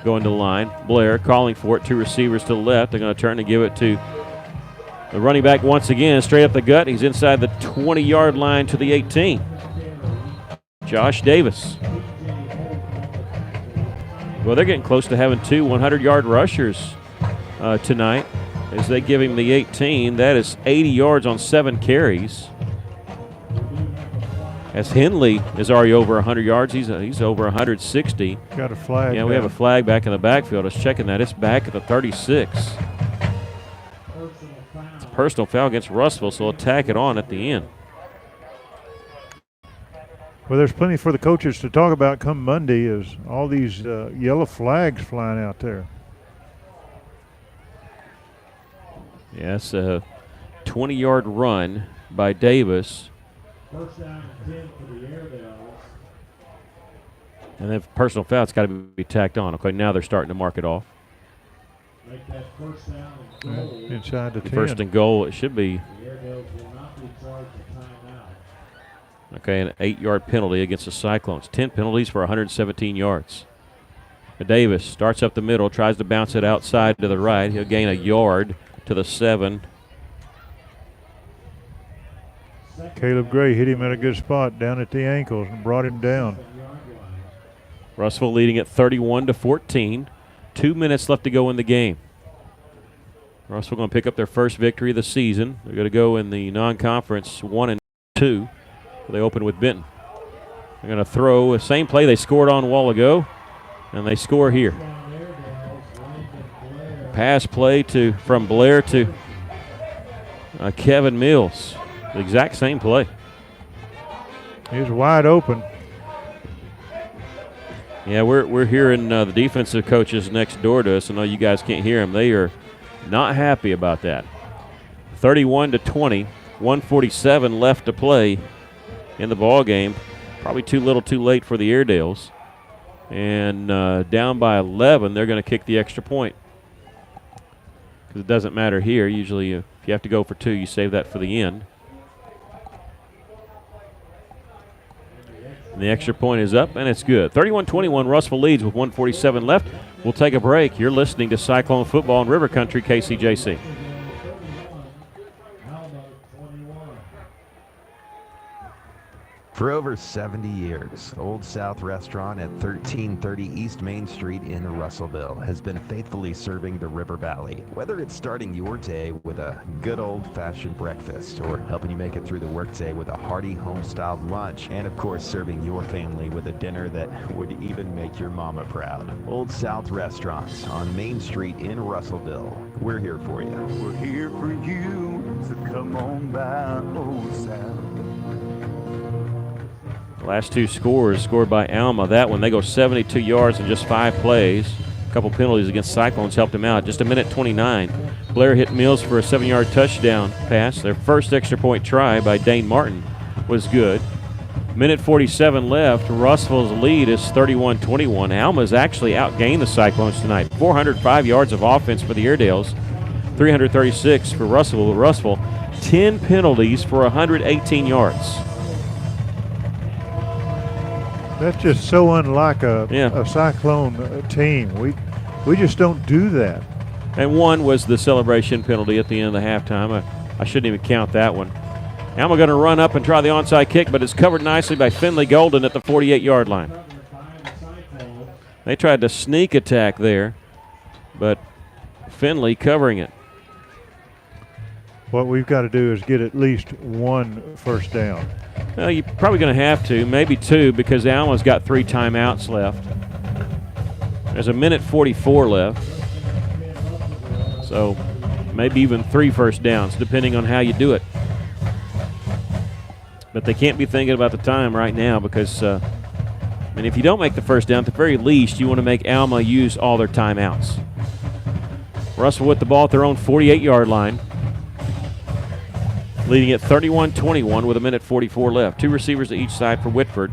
going to the line. Blair calling for it. 2 receivers to the left. They're going to turn and give it to the running back once again. Straight up the gut. He's inside the 20-yard line to the 18. Josh Davis. Well, they're getting close to having 2 100-yard rushers tonight as they give him the 18. That is 80 yards on 7 carries. As Henley is already over 100 yards, he's over 160. Got a flag. Yeah, we have a flag back in the backfield. I was checking that. It's back at the 36. It's a personal foul against Russellville, so they'll tack it on at the end. Well, there's plenty for the coaches to talk about come Monday is all these yellow flags flying out there. Yes, a 20-yard run by Davis. First down and 10 for the Airedales. And then personal foul, it's got to be tacked on. Okay, now they're starting to mark it off. Make that first down and goal. Inside the 10. First and goal, it should be. The Airedales will not be charged a timeout. Okay, an 8-yard penalty against the Cyclones. 10 penalties for 117 yards. Davis starts up the middle, tries to bounce it outside to the right. He'll gain a yard to the 7. Caleb Gray hit him at a good spot down at the ankles and brought him down. Russellville leading at 31-14. 2 minutes left to go in the game. Russellville going to pick up their first victory of the season. They're going to go in the non-conference 1-2. They open with Benton. They're going to throw the same play they scored on a while ago, and they score here. Pass play from Blair to Kevin Mills. The exact same play. He was wide open. Yeah, we're hearing the defensive coaches next door to us. I know you guys can't hear them. They are not happy about that. 31-20, 1:47 left to play in the ball game. Probably too little, too late for the Airedales. And down by 11, they're going to kick the extra point. Because it doesn't matter here. Usually, if you have to go for 2, you save that for the end. And the extra point is up, and it's good. 31-21, Russellville leads with 1:47 left. We'll take a break. You're listening to Cyclone Football in River Country, KCJC. For over 70 years, Old South Restaurant at 1330 East Main Street in Russellville has been faithfully serving the River Valley. Whether it's starting your day with a good old-fashioned breakfast or helping you make it through the workday with a hearty home-styled lunch, and of course serving your family with a dinner that would even make your mama proud. Old South Restaurant on Main Street in Russellville. We're here for you. We're here for you, so come on by Old South. Last 2 scores scored by Alma. That one, they go 72 yards in just 5 plays. A couple penalties against Cyclones helped them out. Just a minute 29. Blair hit Mills for a 7-yard touchdown pass. Their first extra point try by Dane Martin was good. Minute 47 left. Russellville's lead is 31-21. Alma's actually outgained the Cyclones tonight. 405 yards of offense for the Airedales. 336 for Russellville. Russellville, 10 penalties for 118 yards. That's just so unlike a Cyclone team. We just don't do that. And one was the celebration penalty at the end of the halftime. I shouldn't even count that one. Alma going to run up and try the onside kick, but it's covered nicely by Finley Golden at the 48-yard line. They tried to sneak attack there, but Finley covering it. What we've got to do is get at least 1 first down. Well, you're probably going to have to, maybe 2, because Alma's got 3 timeouts left. There's a minute 44 left. So maybe even 3 first downs, depending on how you do it. But they can't be thinking about the time right now because, if you don't make the first down, at the very least, you want to make Alma use all their timeouts. Russell with the ball at their own 48-yard line. Leading at 31-21 with a minute 44 left. 2 receivers to each side for Whitford.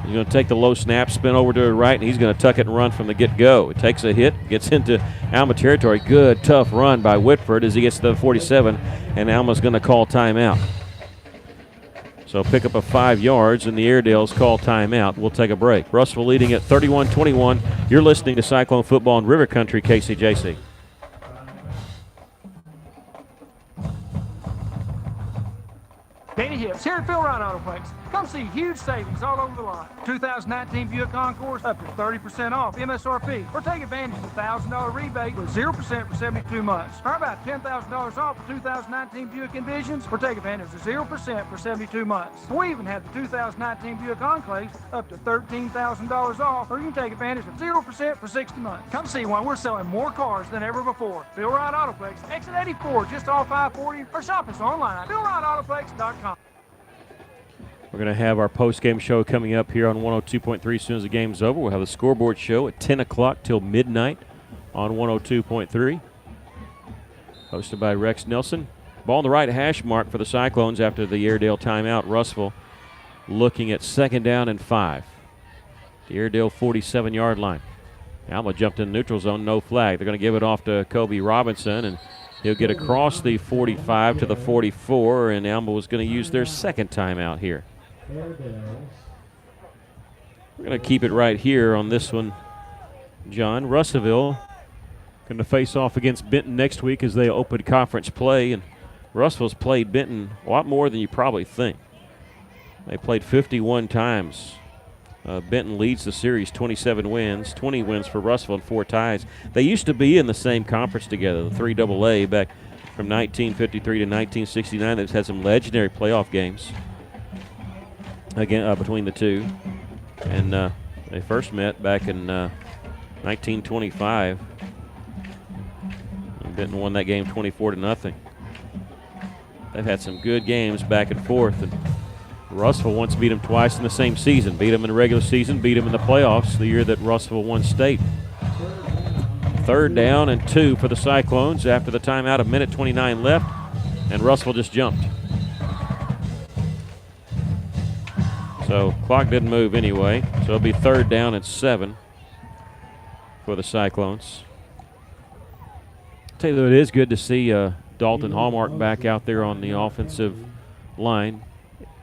He's going to take the low snap, spin over to the right, and he's going to tuck it and run from the get-go. It takes a hit, gets into Alma territory. Good, tough run by Whitford as he gets to the 47, and Alma's going to call timeout. So pick up a 5 yards, and the Airedales call timeout. We'll take a break. Russellville leading at 31-21. You're listening to Cyclone Football in River Country, KCJC. Danny Hips here at Phil Ryan Autoplex. Come see huge savings all over the lot. 2019 Buick Concours up to 30% off MSRP. Or take advantage of a $1,000 rebate with 0% for 72 months. Or about $10,000 off for 2019 Buick Envisions. Or take advantage of 0% for 72 months. We even have the 2019 Buick Enclaves up to $13,000 off. Or you can take advantage of 0% for 60 months. Come see why we're selling more cars than ever before. Phil Ryan Autoplex, exit 84, just off I-40. Or shop us online at PhilRyanAutoplex.com. We're going to have our post-game show coming up here on 102.3 as soon as the game's over. We'll have the scoreboard show at 10 o'clock till midnight on 102.3. Hosted by Rex Nelson. Ball on the right hash mark for the Cyclones after the Airedale timeout. Russellville looking at 2nd down and 5. The Airedale 47-yard line. Alma jumped in the neutral zone, no flag. They're going to give it off to Kobe Robinson, and he'll get across the 45 to the 44, and Alma was going to use their 2nd timeout here. We're going to keep it right here on this one, John. Russellville going to face off against Benton next week as they open conference play, and Russellville's played Benton a lot more than you probably think. They played 51 times. Benton leads the series, 27 wins, 20 wins for Russellville and 4 ties. They used to be in the same conference together, the 3AA, back from 1953 to 1969. They've had some legendary playoff games again between the two. And they first met back in 1925. And Benton won that game 24-0. They've had some good games back and forth, and Russellville once beat them twice in the same season. Beat them in the regular season, beat them in the playoffs the year that Russellville won state. 3rd down and 2 for the Cyclones after the timeout, 1:29 left, and Russellville just jumped. So clock didn't move anyway, so it'll be 3rd down and 7 for the Cyclones. Tell you, it is good to see Dalton Hallmark back out there on the offensive line.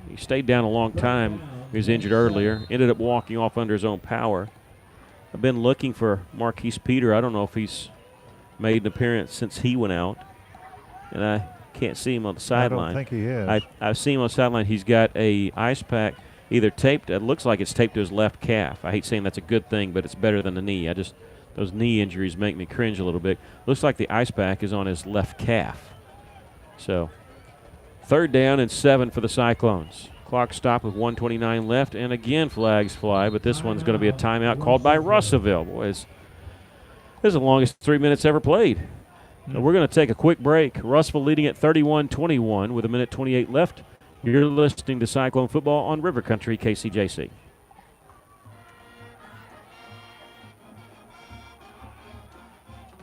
He stayed down a long time. He was injured earlier. Ended up walking off under his own power. I've been looking for Marquise Peter. I don't know if he's made an appearance since he went out. And I can't see him on the sideline. I don't think he has. I've seen him on the sideline. He's got a ice pack either taped. It looks like it's taped to his left calf. I hate saying that's a good thing, but it's better than the knee. Those knee injuries make me cringe a little bit. Looks like the ice pack is on his left calf. So 3rd down and 7 for the Cyclones. Clock stopped with 1:29 left, and again flags fly, but this one's going to be a timeout called by Russellville. Boy, this is the longest 3 minutes ever played. So we're going to take a quick break. Russellville leading at 31-21 with 1:28 left. You're listening to Cyclone Football on River Country KCJC.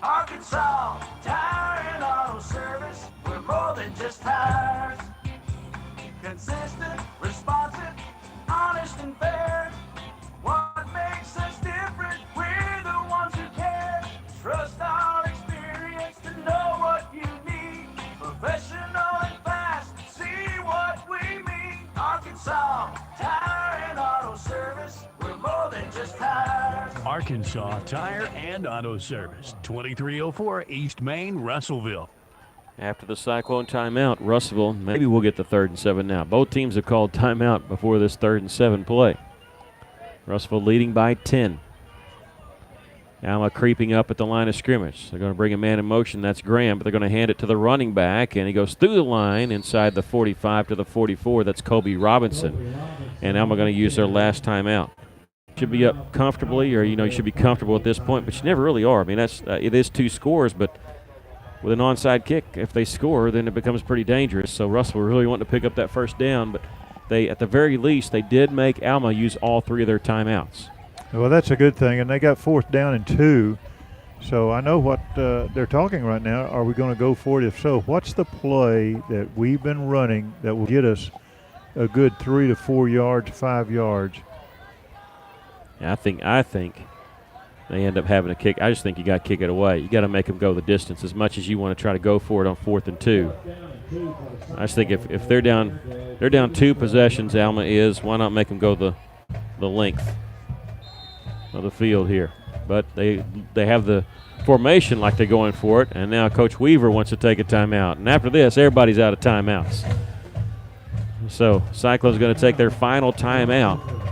Arkansas Tire and Auto Service. We're more than just tires. Consistent, responsive, honest and fair. What makes us different? We're the ones who care. Trust our experience to know what you need. Professional and fast. See what we mean. Arkansas Tire and Auto Service. We're more than just tires. Arkansas Tire and Auto Service, 2304 East Main, Russellville. After the Cyclone timeout, Russellville, maybe we'll get the 3rd and 7 now. Both teams have called timeout before this 3rd and 7 play. Russellville leading by 10. Alma creeping up at the line of scrimmage. They're going to bring a man in motion. That's Graham, but they're going to hand it to the running back, and he goes through the line inside the 45 to the 44. That's Kobe Robinson. And Alma going to use their last timeout. Should be up comfortably, or, you should be comfortable at this point, but you never really are. I mean, it is 2 scores, but with an onside kick, if they score, then it becomes pretty dangerous. So Russell really wanting to pick up that 1st down, but they, at the very least, they did make Alma use all 3 of their timeouts. Well, that's a good thing, and they got 4th down and 2. So I know what they're talking right now. Are we going to go for it? If so, what's the play that we've been running that will get us a good 3 to 4 yards, 5 yards? Yeah, I think they end up having a kick. I just think you got to kick it away. You got to make them go the distance as much as you want to try to go for it on 4th and 2. I just think if they're down 2 possessions, Alma is, why not make them go the length of the field here? But they have the formation like they're going for it, and now Coach Weaver wants to take a timeout. And after this, everybody's out of timeouts. So Cyclone's going to take their final timeout.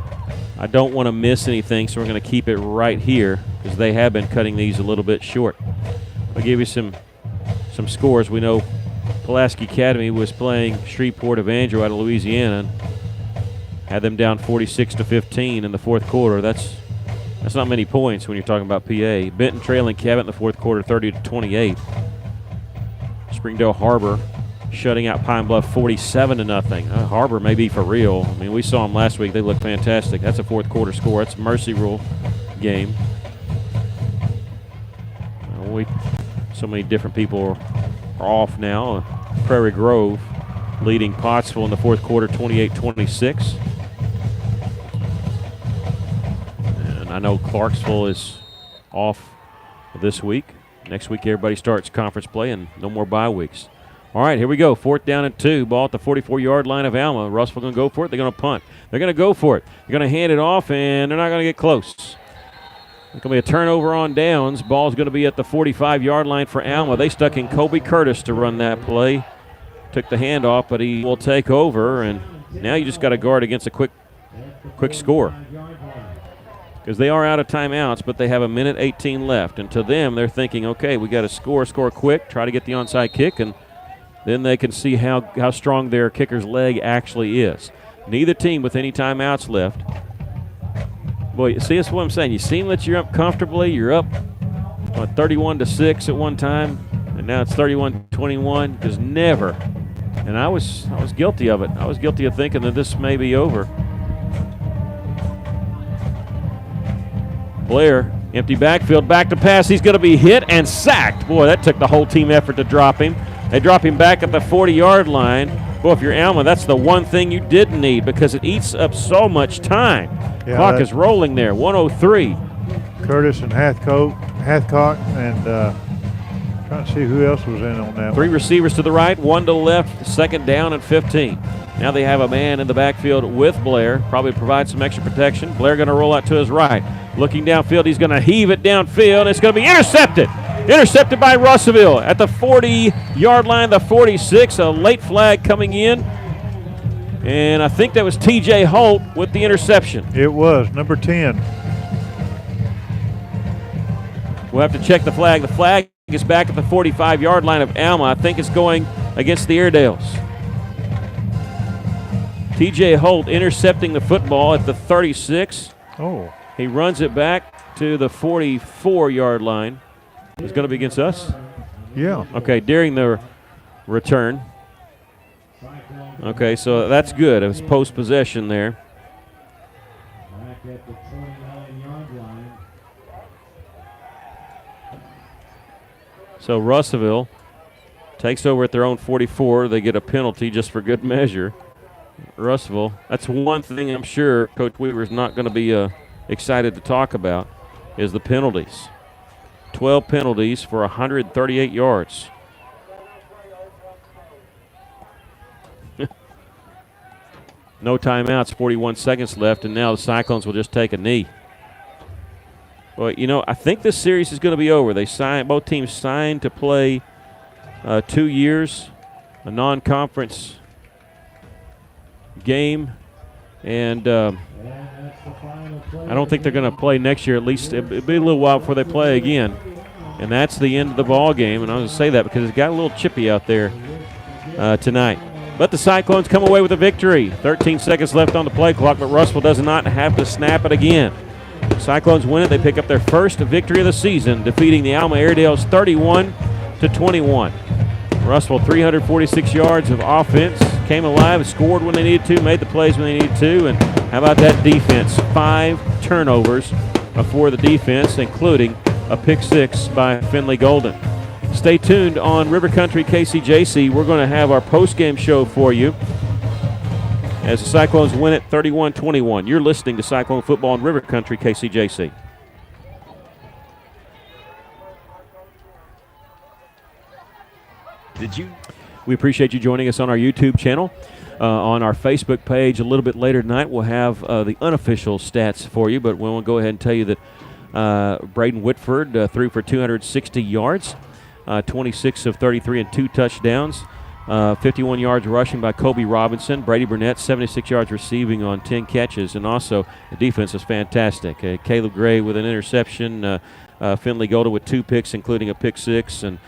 I don't want to miss anything, so we're going to keep it right here because they have been cutting these a little bit short. I'll give you some scores. We know Pulaski Academy was playing Shreveport Evangel out of Louisiana and had them down 46-15 in the 4th quarter. That's not many points when you're talking about PA. Benton trailing Cabot in the 4th quarter 30-28. Springdale Harbor shutting out Pine Bluff 47-0. Harbor may be for real. I mean, we saw them last week. They looked fantastic. That's a fourth quarter score. That's a mercy rule game. So many different people are off now. Prairie Grove leading Pottsville in the fourth quarter 28-26. And I know Clarksville is off this week. Next week everybody starts conference play and no more bye weeks. All right, here we go. 4th down and 2. Ball at the 44-yard line of Alma. Russell going to go for it. They're going to punt. They're going to go for it. They're going to hand it off, and they're not going to get close. It's going to be a turnover on downs. Ball's going to be at the 45-yard line for Alma. They stuck in Kobe Curtis to run that play. Took the handoff, but he will take over, and now you just got to guard against a quick score. Because they are out of timeouts, but they have 1:18 left. And to them, they're thinking, okay, we got to score quick, try to get the onside kick, and then they can see how strong their kicker's leg actually is. Neither team with any timeouts left. Boy, see, that's what I'm saying. You seem that you're up comfortably. You're up 31-6 at one time, and now it's 31-21. Because never, and I was guilty of it. I was guilty of thinking that this may be over. Blair, empty backfield, back to pass. He's going to be hit and sacked. Boy, that took the whole team effort to drop him. They drop him back at the 40-yard line. Boy, if you're Alma, that's the one thing you didn't need because it eats up so much time. Yeah, clock is rolling there, 1:03. Curtis and Hathcock, and trying to see who else was in on that. 3 receivers to the right, 1 to the left, 2nd down and 15. Now they have a man in the backfield with Blair, probably provide some extra protection. Blair going to roll out to his right. Looking downfield, he's going to heave it downfield. It's going to be intercepted. Intercepted by Russellville at the 40-yard line, the 46. A late flag coming in. And I think that was T.J. Holt with the interception. It was, number 10. We'll have to check the flag. The flag is back at the 45-yard line of Alma. I think it's going against the Airedales. T.J. Holt intercepting the football at the 36. Oh. He runs it back to the 44-yard line. It's going to be against us? Yeah. Okay, during the return. Okay, so that's good. It was post-possession there. Back at the 29-yard line. So Russellville takes over at their own 44. They get a penalty just for good measure. Russellville, that's one thing I'm sure Coach Weaver's not going to be excited to talk about is the penalties. 12 penalties for 138 yards. No timeouts, 41 seconds left, and now the Cyclones will just take a knee. Well, you know, I think this series is going to be over. Both teams signed to play 2 years, a non-conference game, and I don't think they're going to play next year. At least it'll be a little while before they play again, and that's the end of the ball game. And I was going to say that because it got a little chippy out there tonight. But the Cyclones come away with a victory. 13 seconds left on the play clock, but Russellville does not have to snap it again. Cyclones win it. They pick up their first victory of the season, defeating the Alma Airedales 31-21. Russellville 346 yards of offense, came alive, scored when they needed to, made the plays when they needed to, and how about that defense? 5 turnovers for the defense, including a pick 6 by Finley Golden. Stay tuned on River Country KCJC. We're going to have our post-game show for you as the Cyclones win it 31-21. You're listening to Cyclone Football on River Country KCJC. We appreciate you joining us on our YouTube channel. On our Facebook page a little bit later tonight, we'll have the unofficial stats for you, but we want to go ahead and tell you that Braden Whitford threw for 260 yards, 26 of 33 and 2 touchdowns, 51 yards rushing by Kobe Robinson. Brady Burnett, 76 yards receiving on 10 catches, and also the defense is fantastic. Caleb Gray with an interception, Finley Golden with 2 picks, including a pick 6, and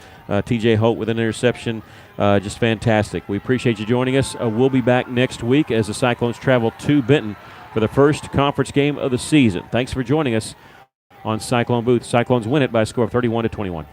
T.J. Holt with an interception. Just fantastic. We appreciate you joining us. We'll be back next week as the Cyclones travel to Benton for the first conference game of the season. Thanks for joining us on Cyclone Booth. Cyclones win it by a score of 31-21.